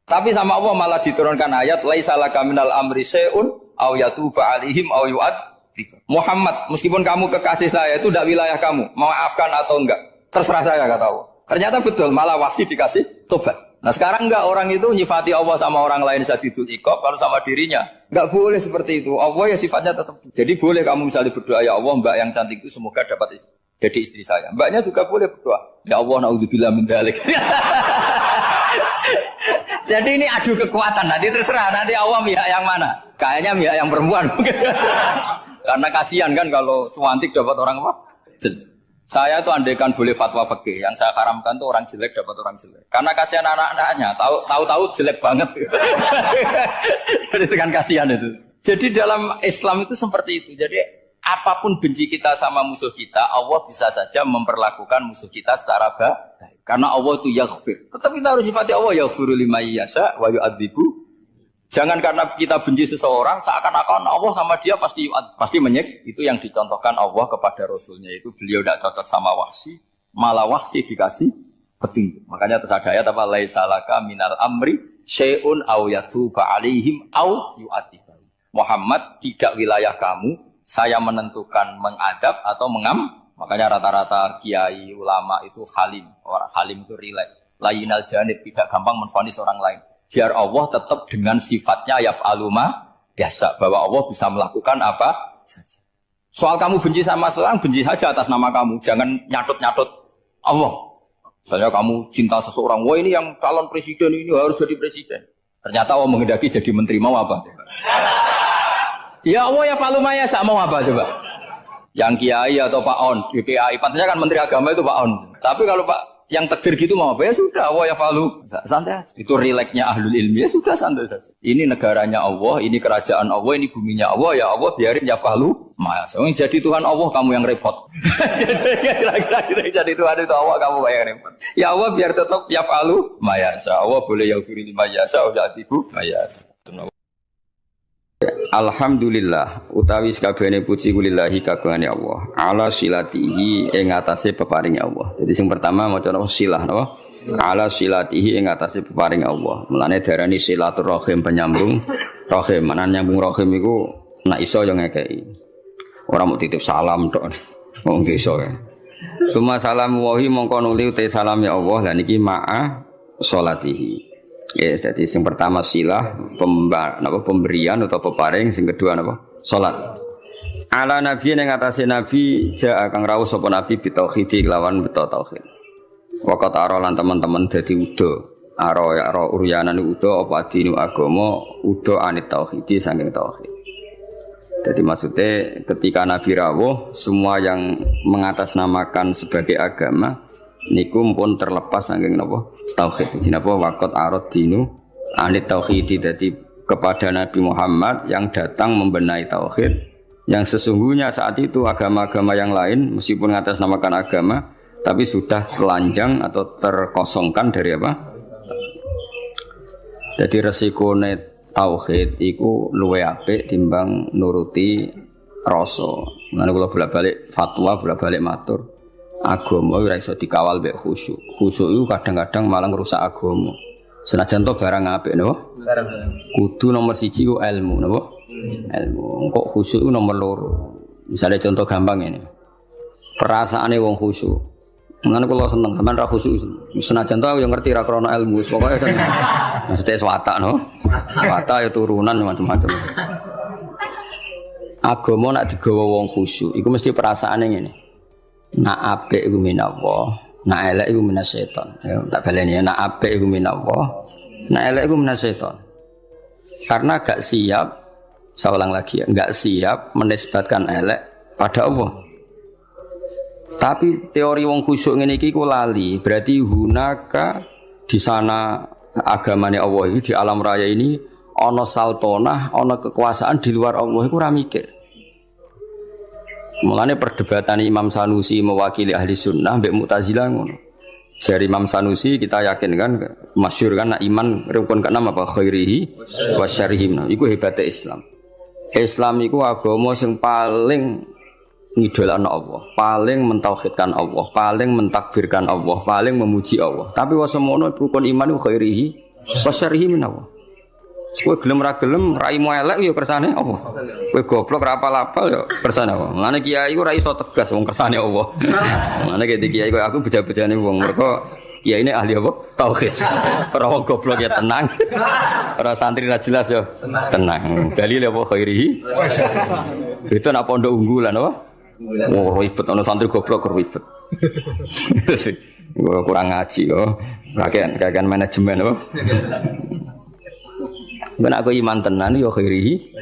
Tapi sama Allah malah diturunkan ayat laisa laka minal amri syai'un aw yatuba alaihim aw yu'adzib. Muhammad, meskipun kamu kekasih saya itu tidak wilayah kamu, maafkan atau enggak, terserah saya, kata Allah. Ternyata betul, malah Wahsy dikasih tobat. Nah sekarang enggak, orang itu nyifati Allah sama orang lain sadidul iqab, kalau sama dirinya enggak boleh seperti itu. Allah ya sifatnya tetap. Jadi boleh kamu misalnya berdoa, ya Allah mbak yang cantik itu semoga dapat jadi istri saya. Mbaknya juga boleh berdoa, ya Allah naudzubillah min dzalik. Jadi ini adu kekuatan, nanti terserah, nanti Allah pihak yang mana? Kayaknya pihak yang perempuan. Karena kasihan kan kalau cantik dapat orang apa? Saya tuh andaikan boleh fatwa fikih, yang saya haramkan tuh orang jelek dapat orang jelek. Karena kasihan anak-anaknya, tahu-tahu jelek banget. Jadi kan kasihan itu. Jadi dalam Islam itu seperti itu. Jadi apapun benci kita sama musuh kita, Allah bisa saja memperlakukan musuh kita secara baik. Karena Allah itu yaghfir. Tetap kita harus sifati Allah yaghfiru liman yasha wa yu'adzibu. Jangan karena kita benci seseorang seakan-akan Allah sama dia pasti menyek. Itu yang dicontohkan Allah kepada Rasulnya, itu beliau tidak cocok sama Wahsy, malah Wahsy dikasih petunjuk. Makanya terus ada ayat apa laisa laka minal amri syai'un aw yatuba alaihim aw yu'adzib. Muhammad, tidak wilayah kamu saya menentukan mengadab atau mengam. Makanya rata-rata kiai ulama itu halim. Orang halim itu rileks. Lainal janib, tidak gampang menvonis orang lain. Biar Allah tetap dengan sifatnya yaf'alu ma yasha, bahwa Allah bisa melakukan apa saja. Soal kamu benci sama seorang, benci saja atas nama kamu. Jangan nyatut-nyatut Allah. Misalnya kamu cinta seseorang, wah ini yang calon presiden ini harus jadi presiden. Ternyata Allah menghendaki jadi menteri, mau apa? Ya Allah yaf'alu ma yasha, mau apa coba? Yang kiai atau Pak On, GPAI, pantasnya kan Menteri Agama itu Pak On. Tapi kalau Pak yang takdir gitu mau apa ya sudah, Allah ya falu, santai. Itu rileknya ahlul ilmi, ya sudah santai saja. Ini negaranya Allah, ini kerajaan Allah, ini buminya Allah, ya Allah biarin ya falu. Mas, jadi Tuhan Allah kamu yang repot. Jadi Tuhan itu Allah kamu yang repot. Ya Allah biar tetap ya falu, mayasa. Allah boleh yaghfir liman yasha wa ya'tibu mayasa. Alhamdulillah utawi sakabehane puji kulillahi kagungane Allah ala silatihi ing atase peparinge Allah. Jadi sing pertama maca napa silah napa ala silatihi ing atase peparinge Allah. Mulane diarani silaturahim penyambung rahim. Manan nyambung rahim iku nek iso yo ngekeki. Ora mau titip salam tok. Wong iso ya. Suma salam wahi mongko nuli te salame Allah lan iki ma'a sholatihi. Ya, jadi yang pertama silah pemberian atau peparing, yang kedua apa? Salat. Ala nabi yang ngatasi nabi ja kang rawuh sapa nabi bitauhid lawan beto tauhid. Waqat arolan teman-teman dadi udo. Aro uryanan udo apa dinu agama udo anit tauhid saking tauhid. Jadi maksudnya ketika nabi rawuh semua yang mengatasnamakan sebagai agama niku pun terlepas saking napa tauhid. Jadi napa waqat arad dinu anit tauhid dadi kepada Nabi Muhammad yang datang membenahi tauhid yang sesungguhnya saat itu agama-agama yang lain meskipun mengatasnamakan agama tapi sudah telanjang atau terkosongkan dari apa? Jadi resikone tauhid iku luwe apik timbang nuruti rasa. Mulane kula bolak-balik fatwa, bolak-balik matur. Agama ora iso dikawal mek khusyuk. Khusyuk itu kadang-kadang malah ngrusak agama. Senajan to barang apik napa? Barang. Kudu nomor 1 ku ilmu napa? Ilmu. Kok khusyuk itu nomor 2. Misalnya contoh gampang ini. Perasaane wong khusyuk. Mulane kula seneng sampean ra khusyuk. Senajan to aku yo ngerti ra krana ilmu, pokoke seneng. Mesti watak no. Watak ya turunan macam-macam. Agama nak digawa wong khusyuk, iku mesti perasaane ngene. Nak apik iku minallah, nak elek iku minasyaiton. Ya tak baleni ya, nak apik iku minallah, nak elek iku minasyaiton. Karena gak siap, saya ulang lagi ya, gak siap menisbatkan elek pada Allah. Tapi teori wong khusyuk ngene iki ku lali, berarti hunaka di sana agamane Allah iki di alam raya ini ana saltonah, ana kekuasaan di luar Allah iku ora mikir. Mulane perdebatan Imam Sanusi mewakili ahli sunnah mbek Mu'tazilah ngono. Dari Imam Sanusi kita yakin kan masyhur kan iman rukun ke-6 apa khairihi wa syarrihi. Iku hebate Islam. Islam iku agama sing paling ngidolakno Allah, paling mentauhidkan Allah, paling mentakbirkan Allah, paling memuji Allah. Tapi wasemono rukun iman iku khairihi wa syarrihi min Allah. Kowe gelem ra gelem raimu elek ya kersane Allah. Kowe goblok ra apal-apal ya kersane Allah. Mulane kiai ku ra iso tegas wong kersane Allah. Mulane ketika kiai koyo aku beja-bejane wong mergo kiai ini ahli apa? Tauhid. Ora wong goblok ya tenang. Ora santri ra jelas ya tenang. Dalil apa khairihi? Itu nak pondok unggulan apa? Oh ribet ana santri goblok ribet. Gua kurang ngaji kok. Kakean manajemen apa? Ben aku iman tenan ya khairihi.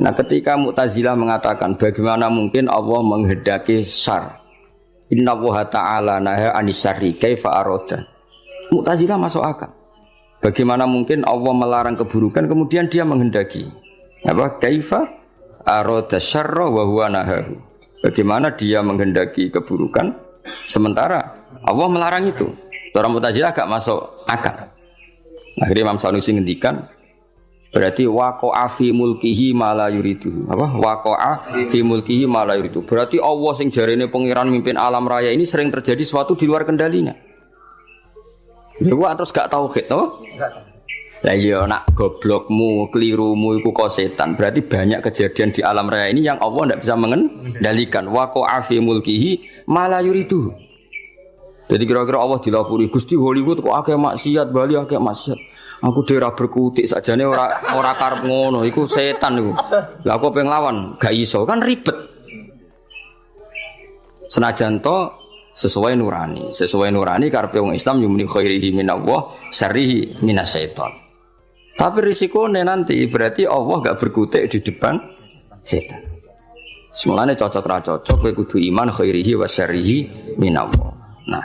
Nah, ketika Mu'tazilah mengatakan bagaimana mungkin Allah menghendaki syarr. Inna Allaha ta'ala naha anis syarri kaifa arada. Mu'tazilah masuk akal. Bagaimana mungkin Allah melarang keburukan kemudian dia menghendaki. Apa? Kaifa arada syarra wa huwa nahahu. Bagaimana dia menghendaki keburukan sementara Allah melarang itu. Orang Mu'tazilah gak masuk akal. Akhirnya Imam Sanusi ngendikan berarti waqa'a fi mulkihi ma la yuridu. Apa? Waqa'a fi mulkihi ma la yuridu. Berarti Allah sing jarene pangeran mimpin alam raya ini sering terjadi sesuatu di luar kendalinya. Dewa terus gak tauhid, toh? Lah iya nak goblokmu, kelirumu iku kok setan. Berarti banyak kejadian di alam raya ini yang Allah ndak bisa mengendalikan. Waqa'a fi mulkihi ma la yuridu. Jadi kira-kira Allah dilapuri Gusti Hollywood kok akeh maksiat, Bali akeh maksiat. Aku daerah berkutik sajane ora karep ngono, iku setan iku. Lah aku pengen lawan, gak iso, kan ribet. Senajan to sesuai nurani karepe wong Islam yumni khairihi minallah, syarrihi minasyaiton. Tapi risikone nanti berarti Allah gak berkutik di depan setan. Semulane cocok ra cocok kowe kudu iman khairihi wa syarrihi minallah. Nah,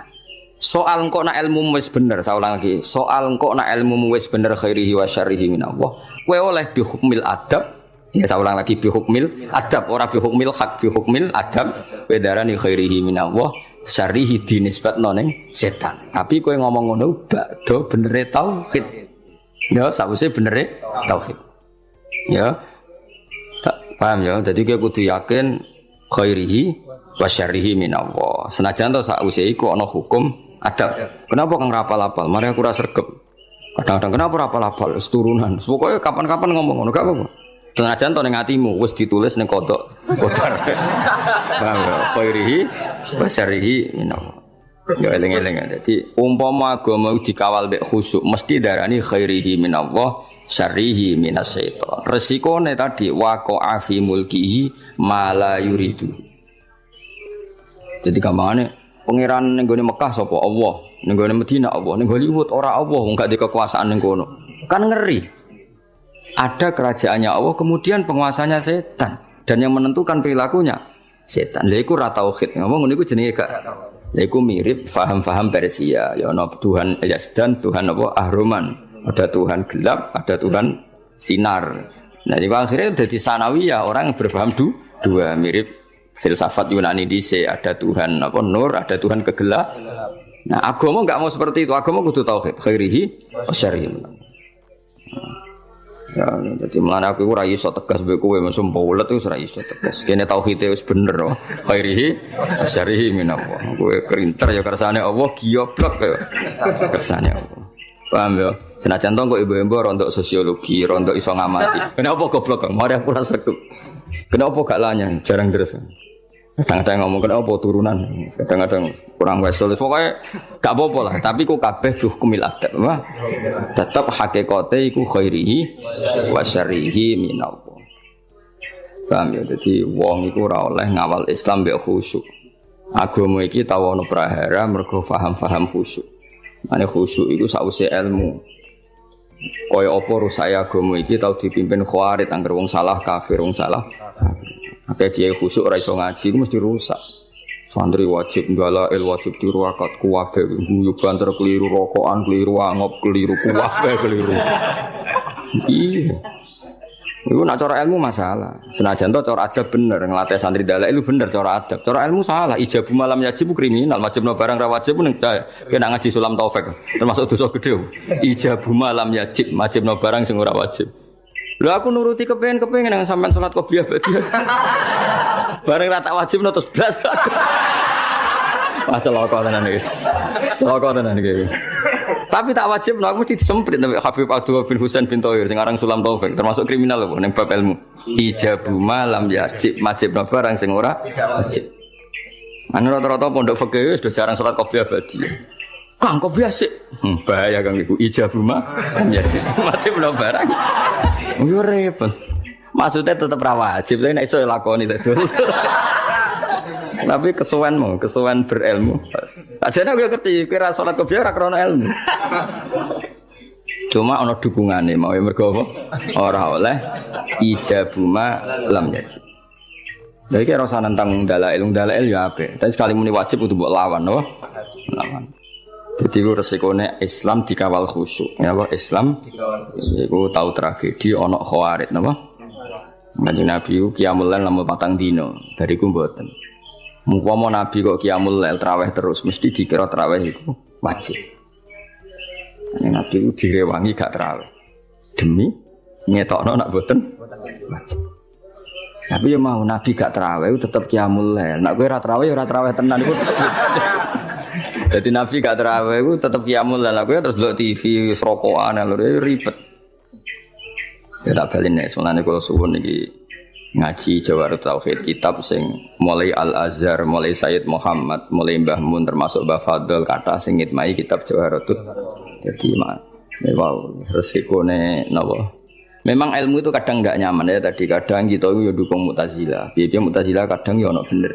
soal engkau nak ilmu wis bener, saya ulang lagi. Soal engkau nak ilmu wis bener khairihi wa syarrihi minallah. Kowe oleh bi hukmil adab. Ya saya ulang lagi bi hukmil adab, ora bi hukmil hak, bi hukmil adab. Kowe darani khairihi minallah, syarrihi dinisbatno ning setan. Tapi kowe ngomong ngono bakdo benere tauhid. Ya, sawise benere tauhid. Ya, Paham ya? Jadi kita kudu yakin khairihi wa syarrihi minallah. Senajan to sakwise iku ana hukum adab. Kenapa kang rapal-apal? Mari aku ora sregep. Kadang-kadang kenapa rapal-apal? Wis turunan. Pokoke kapan-kapan ngomong ngono gak apa-apa. Senajan to ning atimu wis ditulis ning kodok. Paham ya? Khairihi wa syarrihi minallah. Ya eling-eling. Jadi umpama agama dikawal mek khusyuk mesti darani khairihi minallah syarrihi minasyaiton. Resikone tadi waqa'a fi mulkihi ma la yuridu. Jadi gampangane pangeran ning gone Mekah sapa Allah, ning gone Madinah Allah, ning Hollywood ora Allah, enggak di kekuasaan ning kono. Kan ngeri. Ada kerajaannya Allah kemudian penguasanya setan dan yang menentukan perilakunya setan. Lha iku ra tauhid. Ngomong ngono iku jenenge gak. Lha iku mirip faham-faham Persia, ya ana Tuhan Yazdan, Tuhan apa Ahruman. Ada Tuhan gelap, ada Tuhan sinar. Nah, jadi akhirnya jadi sanawiyah orang yang berpaham dua mirip filsafat Yunani dhisik, ada Tuhan apa nur, ada Tuhan kegelap. Nah, agama enggak mau seperti itu. Agama kudu tauhid, khairihi wa syarrihi. Ya, jadi mulane aku ora iso tegas mbek kowe mesum paulet wis ora iso tegas. Kene tauhide wis bener oh. Khairihi wa syarrihi minallah. Kowe kerinter ya kersane Allah, giyoblok ya. Kersane Allah. Paham ya? Senajan to kok ibu-ibu rontok sosiologi, rontok iso ngamati. Kenapa goblok kok? Mari aku ora sregep. Kenapa gak lanyang? Jarang deres. Kadang-kadang ngomong kenapa turunan. Kadang-kadang kurang wesel. Pokoknya gak apa-apa lah, tapi ku kabeh hukumil adab. Tetap hakikate iku khairihi wa syarrihi minallah. Paham ya? Jadi wong iku ora oleh ngawal Islam mbek khusyuk. Agama iki tau ana prahara mergo paham-paham khusyuk. Ane khusyuk itu sausé ilmu. Kaya apa rusake agama iki tau dipimpin khawarit angger wong salah kafir wong salah. Akeh kiai khusyuk ora iso ngaji iku mesti rusak. Santri wajib ngalail wajib diruakat kuwabe guyu banter keliru rokokan keliru angop keliru kuwabe keliru. Iya. Iku nak cara ilmu masalah. Senajan to cara adab bener nglatih santri dalek itu bener cara adab. Cara ilmu salah. Ijabu malam yajib kriminal, wajibno barang ra wajib ning kena ngaji sulam taufik. Termasuk dosa gede. Ijabu malam yajib, wajibno barang sing ora wajib. Lho aku nuruti kepengin nang sampean salat qobliyah badi. Barang ra tak wajibno terus blas. Wah teloko tenan wis. Teloko tenan iki. Tapi tak wajib, aku mesti disemprit sampai Habib Abdullah bin Husain bin Thohir sing aran Sulam Taufik termasuk kriminal lho ning bab ilmu. Ijabu malam yajib wajibno barang sing ora wajib. Anu rata-rata pondok fikih wis do jarang salat qobliyah badi. Kang qobliyah sik. Bahaya Kang iku ijabu malam yajib wajibno barang. Yo repot. Maksudnya tetep ra wajib, tapi nek iso lakoni dadi. Tapi kesuwen berilmu. Ajane aku ngerti kira salat qobliyah ora krana ilmu. Cuma ana dukungane mau mergo apa? Ora oleh ijabu ma lam yajib. Lha iki ora usah nentang dalail ya apik. Tapi sekali muni wajib kudu mbok lawan, no? Lawan. Jadi ku resikone Islam dikawal khusyuk. Ya apa Islam iku tau tragedi ana khawarit napa? Kanjeng Nabi ku qiyamul lail lamun 4 dina, bariku mboten. Mumpama Nabi kok qiyamul lail traweh terus mesti dikira traweh iku wajib. Nabi ku direwangi gak traweh. Demi ngetokno nak mboten wajib. Tapi ya mau Nabi gak traweh tetep qiyamul lail. Nek kowe ora traweh ya ora traweh tenan iku. Dadi Nabi gak traweh iku tetep qiyamul lail. Kowe terus delok TV rokokan lho ribet. Ya tak balen nek semane kula suwun iki ngaji Jawarut Tauhid kitab sing mulai Al-Azhar, mulai Sayyid Muhammad, mulai Mbah Mun termasuk Mbah Fadl kata sing ngitmai kitab Jawarut. Jadi wow, resikone napa? Memang ilmu itu kadang enggak nyaman ya tadi kadang kita itu dukung Mu'tazilah. Piye Mu'tazilah kadang ya ono bener.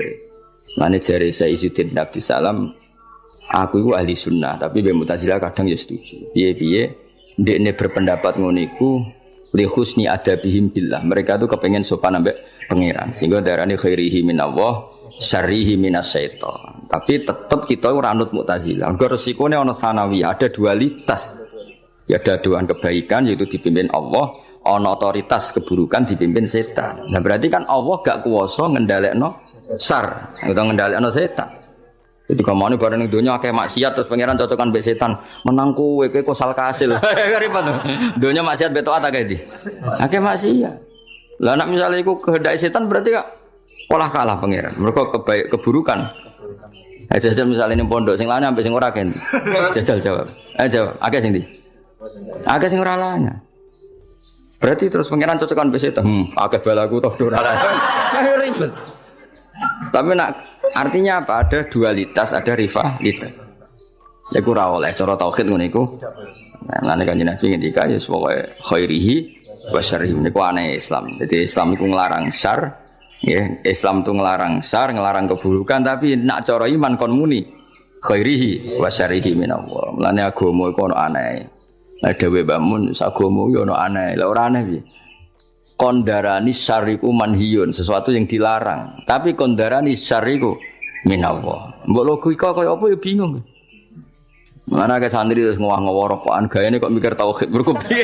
Lane jare Sayyidina Abdussalam aku itu ahli sunnah tapi Mu'tazilah kadang ya setuju. Piye-piye ndekne berpendapat ngono iku li husni adabihim billah. Mereka tuh kepengen sopan ambek pangeran sehingga darane khairihi minallah syarrihi minasyaiton. Tapi tetap kita ora anut Mu'tazilah. Engko resikone ana sanawiyah, ada dualitas. Ya ada dua kebaikan yaitu dipimpin Allah, ana otoritas keburukan dipimpin setan. Nah berarti kan Allah gak kuwasa ngendhalekno syar, utawa ngendhalekno setan. Jadi kamane bareng ning donya akeh maksiat terus pangeran cocokan mbek setan. Menang kowe kosal kasil. Ribet. Donya maksiat mbek taat akeh ndi? Akeh maksiat. Lah nek misale iku kehendak setan berarti kok olah kalah pangeran. Mergo keburukan. Jajal misalnya ini pondok sing lanang ambek sing ora gen. Jajal jawab. Jawab. Akeh sing ndi? Akeh sing ora lanang. Berarti terus pangeran cocokan mbek setan. Akeh balaku toh ora lanang. Ribet. Tapi nak artinya apa? Ada dualitas, ada rivalitas. Ya ku ora oleh cara tauhid ngono iku. Nah, nek kanjeng Nabi ngendika ya pokoke khairihi wa syarrihi niku aneh Islam. Jadi Islam iku nglarang syar, ya. Islam itu nglarang syar, nglarang keburukan, tapi nak cara iman kon muni khairihi wa syarrihi minallah. Mulane agama iku ono aneh. Lah dhewe bangun agama yo ono aneh. Lah ora aneh piye? Kondarani syariku manhiyun, sesuatu yang dilarang. Tapi kondarani syariku minallah. Mbok logika kaya apa ya bingung. Mana ke santri terus ngowah-ngowah rokokan gayane kok mikir tauhid mergo piye.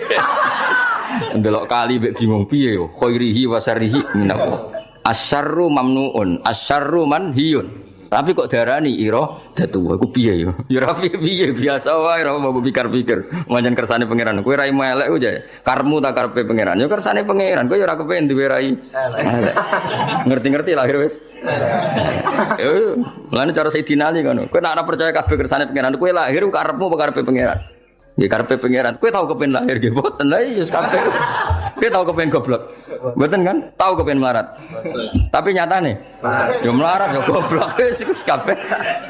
Ndelok kali mek bingung piye yo. Khairihi wa syarrihi minallah. Asyarru mamnuun, asyarru manhiyun. Tapi kok darani ira datu aku piye yo. Ya ora piye biasa wae ora mbok pikir-pikir. Pancen kersane pangeran. Kowe rai elek ku jae. Karmu tak karepe pangeran. Yo kersane pangeran. Kowe yo ora kepen duwe rai elek. Ngerti-ngerti lahir wis. Mulane cara Sayyidina Ali ngono. Kowe nek ora percaya kabeh kersane pangeran, kowe lahir karepmu apa karepe pangeran? Ya karepe pangeran. Kowe tau kepen lahir nggih mboten lha iya kabeh. Kowe tau kepen goblok. Mboten kan? Tau kepen melarat. Tapi nyatane yo melarat yo goblok wis kabeh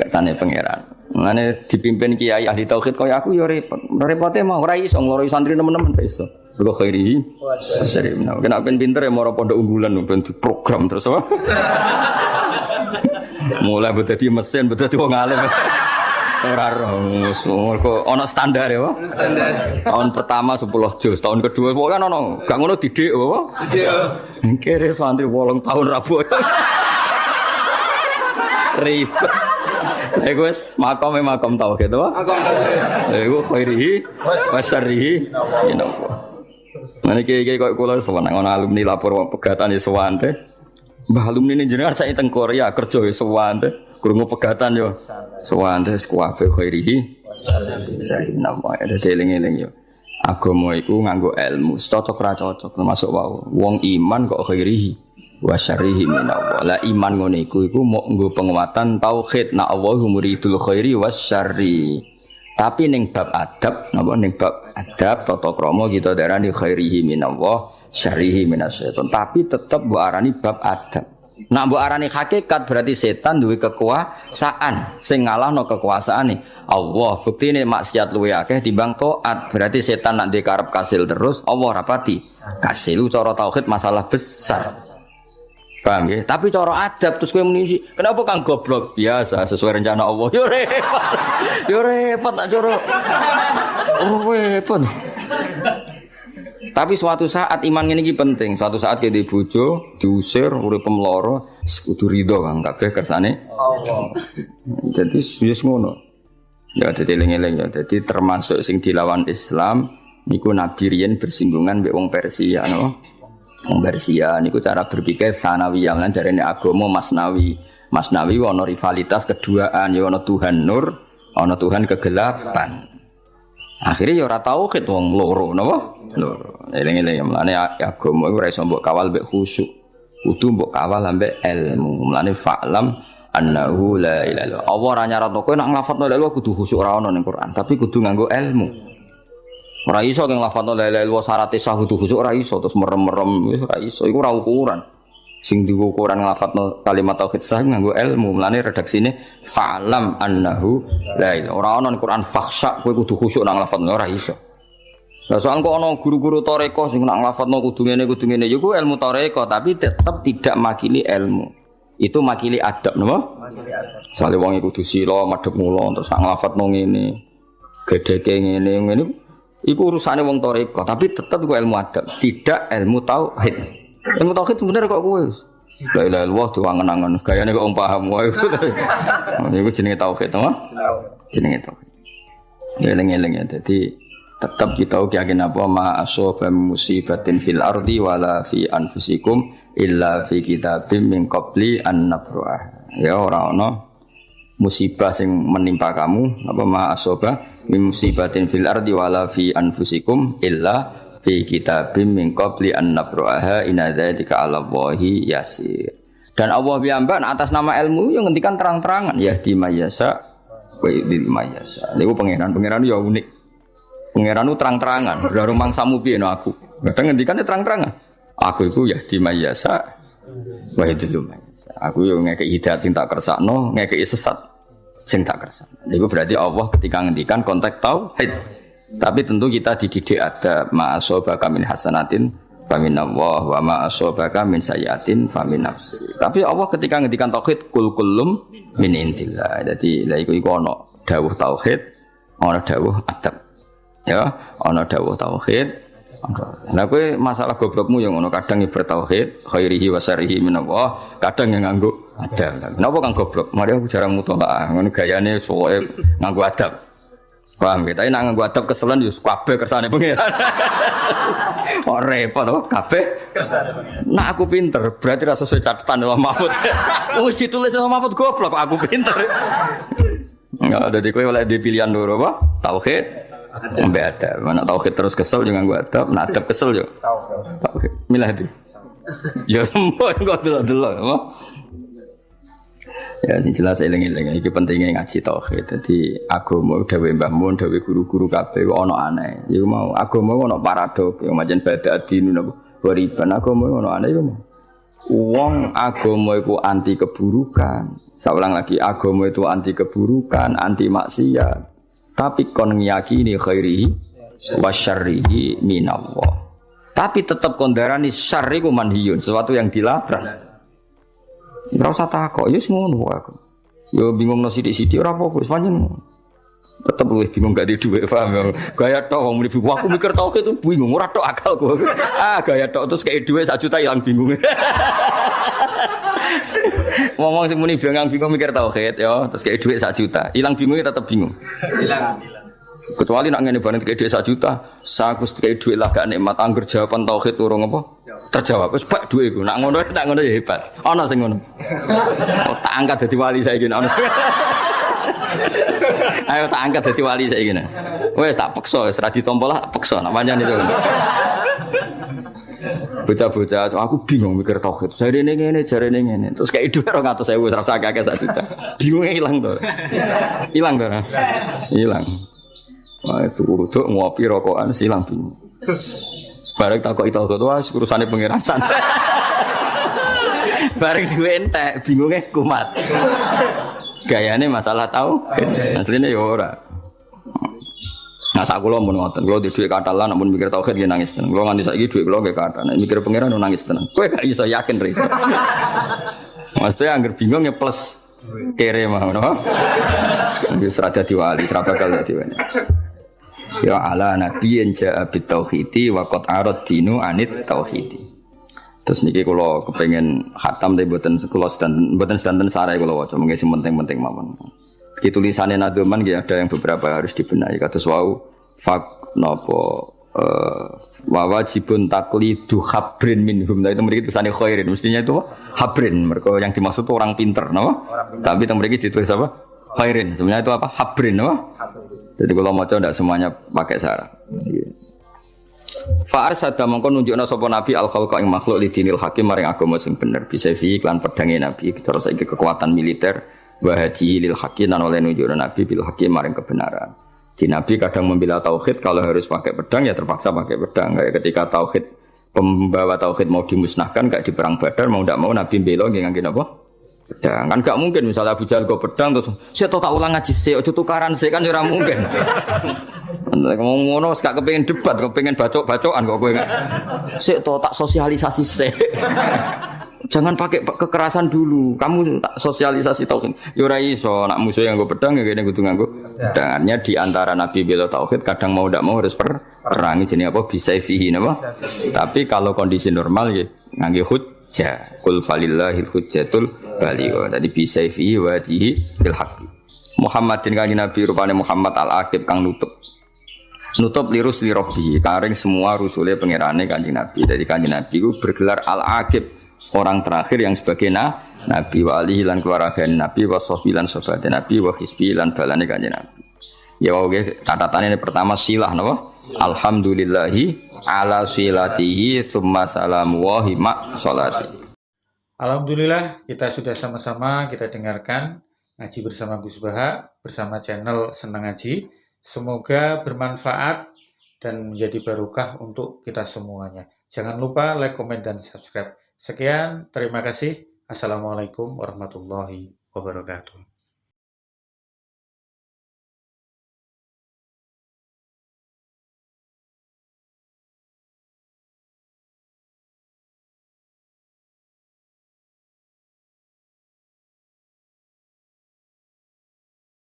kersane pangeran. Mulane dipimpin kiai ahli tauhid kaya aku yo repot. Repote mah ora iso ngloroi santri nemen-nemen iso. Mergo khairi. Sering. Kena ben pinter ya moro pondok unggulan ben diprogram terus apa? Mulai dadi mesin, dadi wong alim. Ora roh, kok ana standar ya, Pak? Standar. Tahun pertama 10 juz, tahun kedua kok kan ana, gak ngono didik apa? Didik. Kere santri 8 tahun rabu. Ribet. Lha wis makom tauhid to, Pak? Makom tauhid. Iku khairihi wa syarrihi minallah. Mane iki kok kula seneng ana alumni lapor pegatan ya sewante. Mbah alumni ini jenengan saiki teng Korea kerja ya sewante, krungu pegatan yo. Sewante kuwabe khairihi. Nama ada eling-eling yo. Agama iku nganggo ilmu, cocok ra cocok termasuk wau. Wong iman kok khairihi wa syarrihi minallah. La iman ngono iku mok nggo penguatan tauhid. Na Allahu muridul khairi was syarri. Tapi ning bab adab, napa ning bab adab tata krama kita darani khairihi minallah, syarrihi minasyaiton. Tapi tetep mbok arani bab adab. Nak mbok arani hakikat berarti setan duwe kekuasaan sing ngalahno kekuasaane Allah. Buktine maksiat luwe akeh timbang taat. Berarti setan nak ndek karep kasil terus, Allah rapati kasil. Cara tauhid masalah besar. Paham ya? Tapi cara adab terus kowe muni, kenapa kang goblok? Biasa sesuai rencana Allah. Yo repot. Yo repot tak cara. Oh repot. Tapi suatu saat iman ini penting. Suatu saat kita bojo diusir urip pemloro kudu rido Kang kabeh kersane Allah. Jadi wis ngono. Ya dadi eling-eling ya. Dadi termasuk sing dilawan Islam niku Nabi riyen bersinggungan mbek wong Persia no. Wong Persia niku cara berpikir sanawiyah lan jarene agama Masnawi. Masnawi ana rivalitas keduaan ya ana Tuhan nur, ana Tuhan kegelapan. Akhirnya ya ora tauhid wong loro napa? Loro. Eling-eling mlane agama iku ora iso mbok kawal mbek khusyuk. Kudu mbok kawal mbek ilmu. Mlane fa'lam annahu la ilaha illallah. Allah ora nyaratno kowe nek nglafadzno la ilaha kudu khusyuk ora ono ning Quran, tapi kudu nganggo ilmu. Ora iso kang lafadzno la ilaha illallah syarat sah kudu khusyuk ora iso terus merem-merem wis ora iso. Iku ora ukuran. Sing diukur ukuran nglafadzno kalimat tauhid sah nganggo ilmu. Mlane redaksine fa'lam annahu la ilaha. Ora ono ning Quran fakhsha kowe kudu khusyuk nang lafadzno ora iso. Lah soal kok ana guru-guru tarekah sing nak nglafadzno kudu ngene ya ku ilmu tarekah tapi tetap tidak makili ilmu. Itu makili adab napa? Makili adab. Sale wong kudu sira madhep mula terus nak nglafadzno ngene. Gedheke ngene. Iku urusane wong tarekah tapi tetap iku ilmu adab, tidak ilmu tauhid. Ilmu tauhid sebenarnya kok kowe. La ilaha illallah diwangen-angen. Gayane kok wong paham wae. Iku jenenge tauhid, napa? Jenenge tauhid. Eling-eling ya. Dadi tetap kita yakin apa ma asaba musibatin fil ardi wala fi anfusikum illa fi kitabim min qabli an nabra'ah. Ya ora ana musibah sing menimpa kamu apa ma asaba musibatin fil ardi wala fi anfusikum illa fi kitabim min qabli an nabraha inna dzalika 'ala Allahi yasir. Dan Allah piyambak atas nama ilmu yang ngendikan terang-terangan yahdi mayyasa wa yudhil mayyasa. Niku pangeran ya unik. Pangeran itu terang-terangan, ora rumangsamu piye no aku. Kadang ngendikane terang-terangan. Aku iku yahdi mayyasa wa yudhil mayyasa. Aku yo ngekeki hidayat sing tak kersakno, ngekeki sesat sing tak kersakno. Niku berarti Allah ketika ngendikan konteks tauhid. Tapi tentu kita dididik ada ma'asobaka min hasanatin famin Allah wa ma'asobaka min sayyatin famin nafsi. Tapi Allah ketika ngendikan tauhid kul kullum min indillah. Jadi lha iku ono dawuh tauhid, ono dawuh adab. Ya, ono dawuh tauhid. Lah kowe masalah goblokmu yang ono kadang bertauhid khairihi wa syarrihi min Allah, kadang yang nganggo adab. Kenapa kang goblok? Mari aku jarang mutolaah, ngono gayane sokoke nganggo adab. Paham kita ini nganggo adab keselan yo kabeh kersane pengiran. Ora repot to kabeh kersane pengiran. Nah aku pinter, berarti rasa sesuai catatan Allah Mahfud. Wis ditulis Allah Mahfud goblok aku pinter. Enggak ada di kowe oleh di pilihan loro apa? Tauhid sampai adab. Mana tauhid terus kesel yo nganggo adab, nah adab kesel yo. Tauhid. Milah di. Ya semua kok delok-delok apa? Ya sing jelas eling-eling iki pentingnya ngaji tauhid. Dadi agama dawuh Mbah Mun, dawuh guru-guru kabeh kok ana aneh. Iku mau agama ana paradok, yang macam beda adin napa beriban agama ana aneh iku mau. Wong agama iku anti keburukan. Saulang lagi agama itu anti keburukan, anti maksiat. Tapi kon ngiyakini khairihi wa syarrihi minallah. Tapi tetap kondarani syarr iku manhiyun, sesuatu yang dilarang. Ora usah takok, ya wis ngono aku. Ya bingung nang sithik-sithik ora apa-apa, wis pancen. Tetep luwih bingung gak di dhuwit, paham. Gaya tok wong muni bingung, aku mikir tauhid itu bingung, ora tok akalku. Gaya tok terus kei dhuwit 1 juta ilang bingung. Ngomong sing muni bingung mikir tauhid ya, terus kei dhuwit 1 juta, ilang bingungnya tetep bingung. Hilang. Kecuali nak ngene bareng kei dhuwit 1 juta, saku kei dhuwit lah gak nikmat angger jawaban tauhid urung apa? Terjawab. Wis bak dhuwit iku. Nak ngono ya hebat. Ana sing ngono. Oh, tak angkat dadi wali saiki ana. Ayo tak angkat dadi wali saiki. Wis tak peksa, wis ra ditampa lah peksa nak pancen itu. Bocah-bocah, aku bingung mikir tauhid. Jarene ngene, jarene ngene. Terus kayak dhuwit 200.000 wis ra usah akeh 1 juta. Bingunge ilang to. Ilang to. Ilang. Wah, suruh tuh ngopi rokokan silang bingung. Bareng takok itu wah urusane pangeran santai. Bareng duwe entek bingunge kumat. Gayane masalah tahu, asline ya ora. Nah sak kula mun ngoten, kula di dhuwit katalan namun mikir tauhid nggih nangis tenan. Kula nganti saiki dhuwit kula nggih kathah. Nek mikir pangeran nangis tenan. Kowe gak iso yakin ra iso. Maksudnya angger bingung ya plus kere mah ngono. Wis ra dadi wali, ra bakal dadi wali. Ya ala nabiyyin ja'a bit tauhidi wa qad arad dinu anit tauhidi. Terus niki kula kepengin khatam tapi mboten sedanten sarai kula waca mengke sing penting-penting mawon. Iki tulisane Nadoman nggih ada yang beberapa harus dibenahi kados wau fak napa wa wajibun taqlidu habrin minhum. Nah itu mriki tulisane khairin mestinya itu habrin mergo yang dimaksud itu orang pinter napa? Tapi teng mriki ditulis apa? Khairin. Sebenarnya itu apa? Habrin napa? Jadi kalau maca ndak semuanya pakai syarat. Fa'ar sada mongko nunjukna sapa nabi al khalqa ing makhluk lidinil hakim maring agama sing bener bisa fi iklan pedange nabi cara saiki kekuatan militer wa haji lil hakim lan oleh nunjukna nabi bil hakim maring kebenaran. Di nabi kadang membela tauhid kalau harus pakai pedang ya terpaksa pakai pedang. Kayak ketika tauhid pembawa tauhid mau dimusnahkan kayak di perang Badar mau ndak mau nabi bela nggih ngangge napa? Pedang. Kan gak mungkin misalnya Abu Jahal go pedang terus saya tak ulang ngaji sik aja tukaran sik kan ora mungkin. Ngomong ngono gak kepengin debat, kepengin bacok-bacokan kok kowe gak. Sik to tak sosialisasi sik. Jangan pakai kekerasan dulu. Kamu tak sosialisasi tauhid. Ya ora iso, nak musuh yang nggo pedang ya kene kudu nganggo pedangnya di antara nabi bela tauhid kadang mau ndak mau harus perang jenenge apa bisa fihi napa. Tapi kalau kondisi normal ya ngangge hujjah. Qul falillahil hujjatul baligh. Tadi bisa fihi wajihi bil haqqi. Muhammadin kanjeng Nabi rupane Muhammad al-Aqib kang nutup lirus lirobbi karing semua rusule pangerane kanjeng Nabi. Jadi kanjeng Nabi itu bergelar al-Aqib orang terakhir yang sebagai Nabi wa alihi lan keluarga Nabi wa sahbilan sahabat Nabi wa hisbi lan balane kanjeng Nabi. Ya oke, catatannya pertama silah napa? Alhamdulillahi ala silatihi tsumma salamu wa hima sholati. Alhamdulillah kita sudah sama-sama kita dengarkan ngaji bersama Gus Baha bersama channel Senang Ngaji. Semoga bermanfaat dan menjadi barokah untuk kita semuanya. Jangan lupa like, komen, dan subscribe. Sekian, terima kasih. Assalamualaikum warahmatullahi wabarakatuh.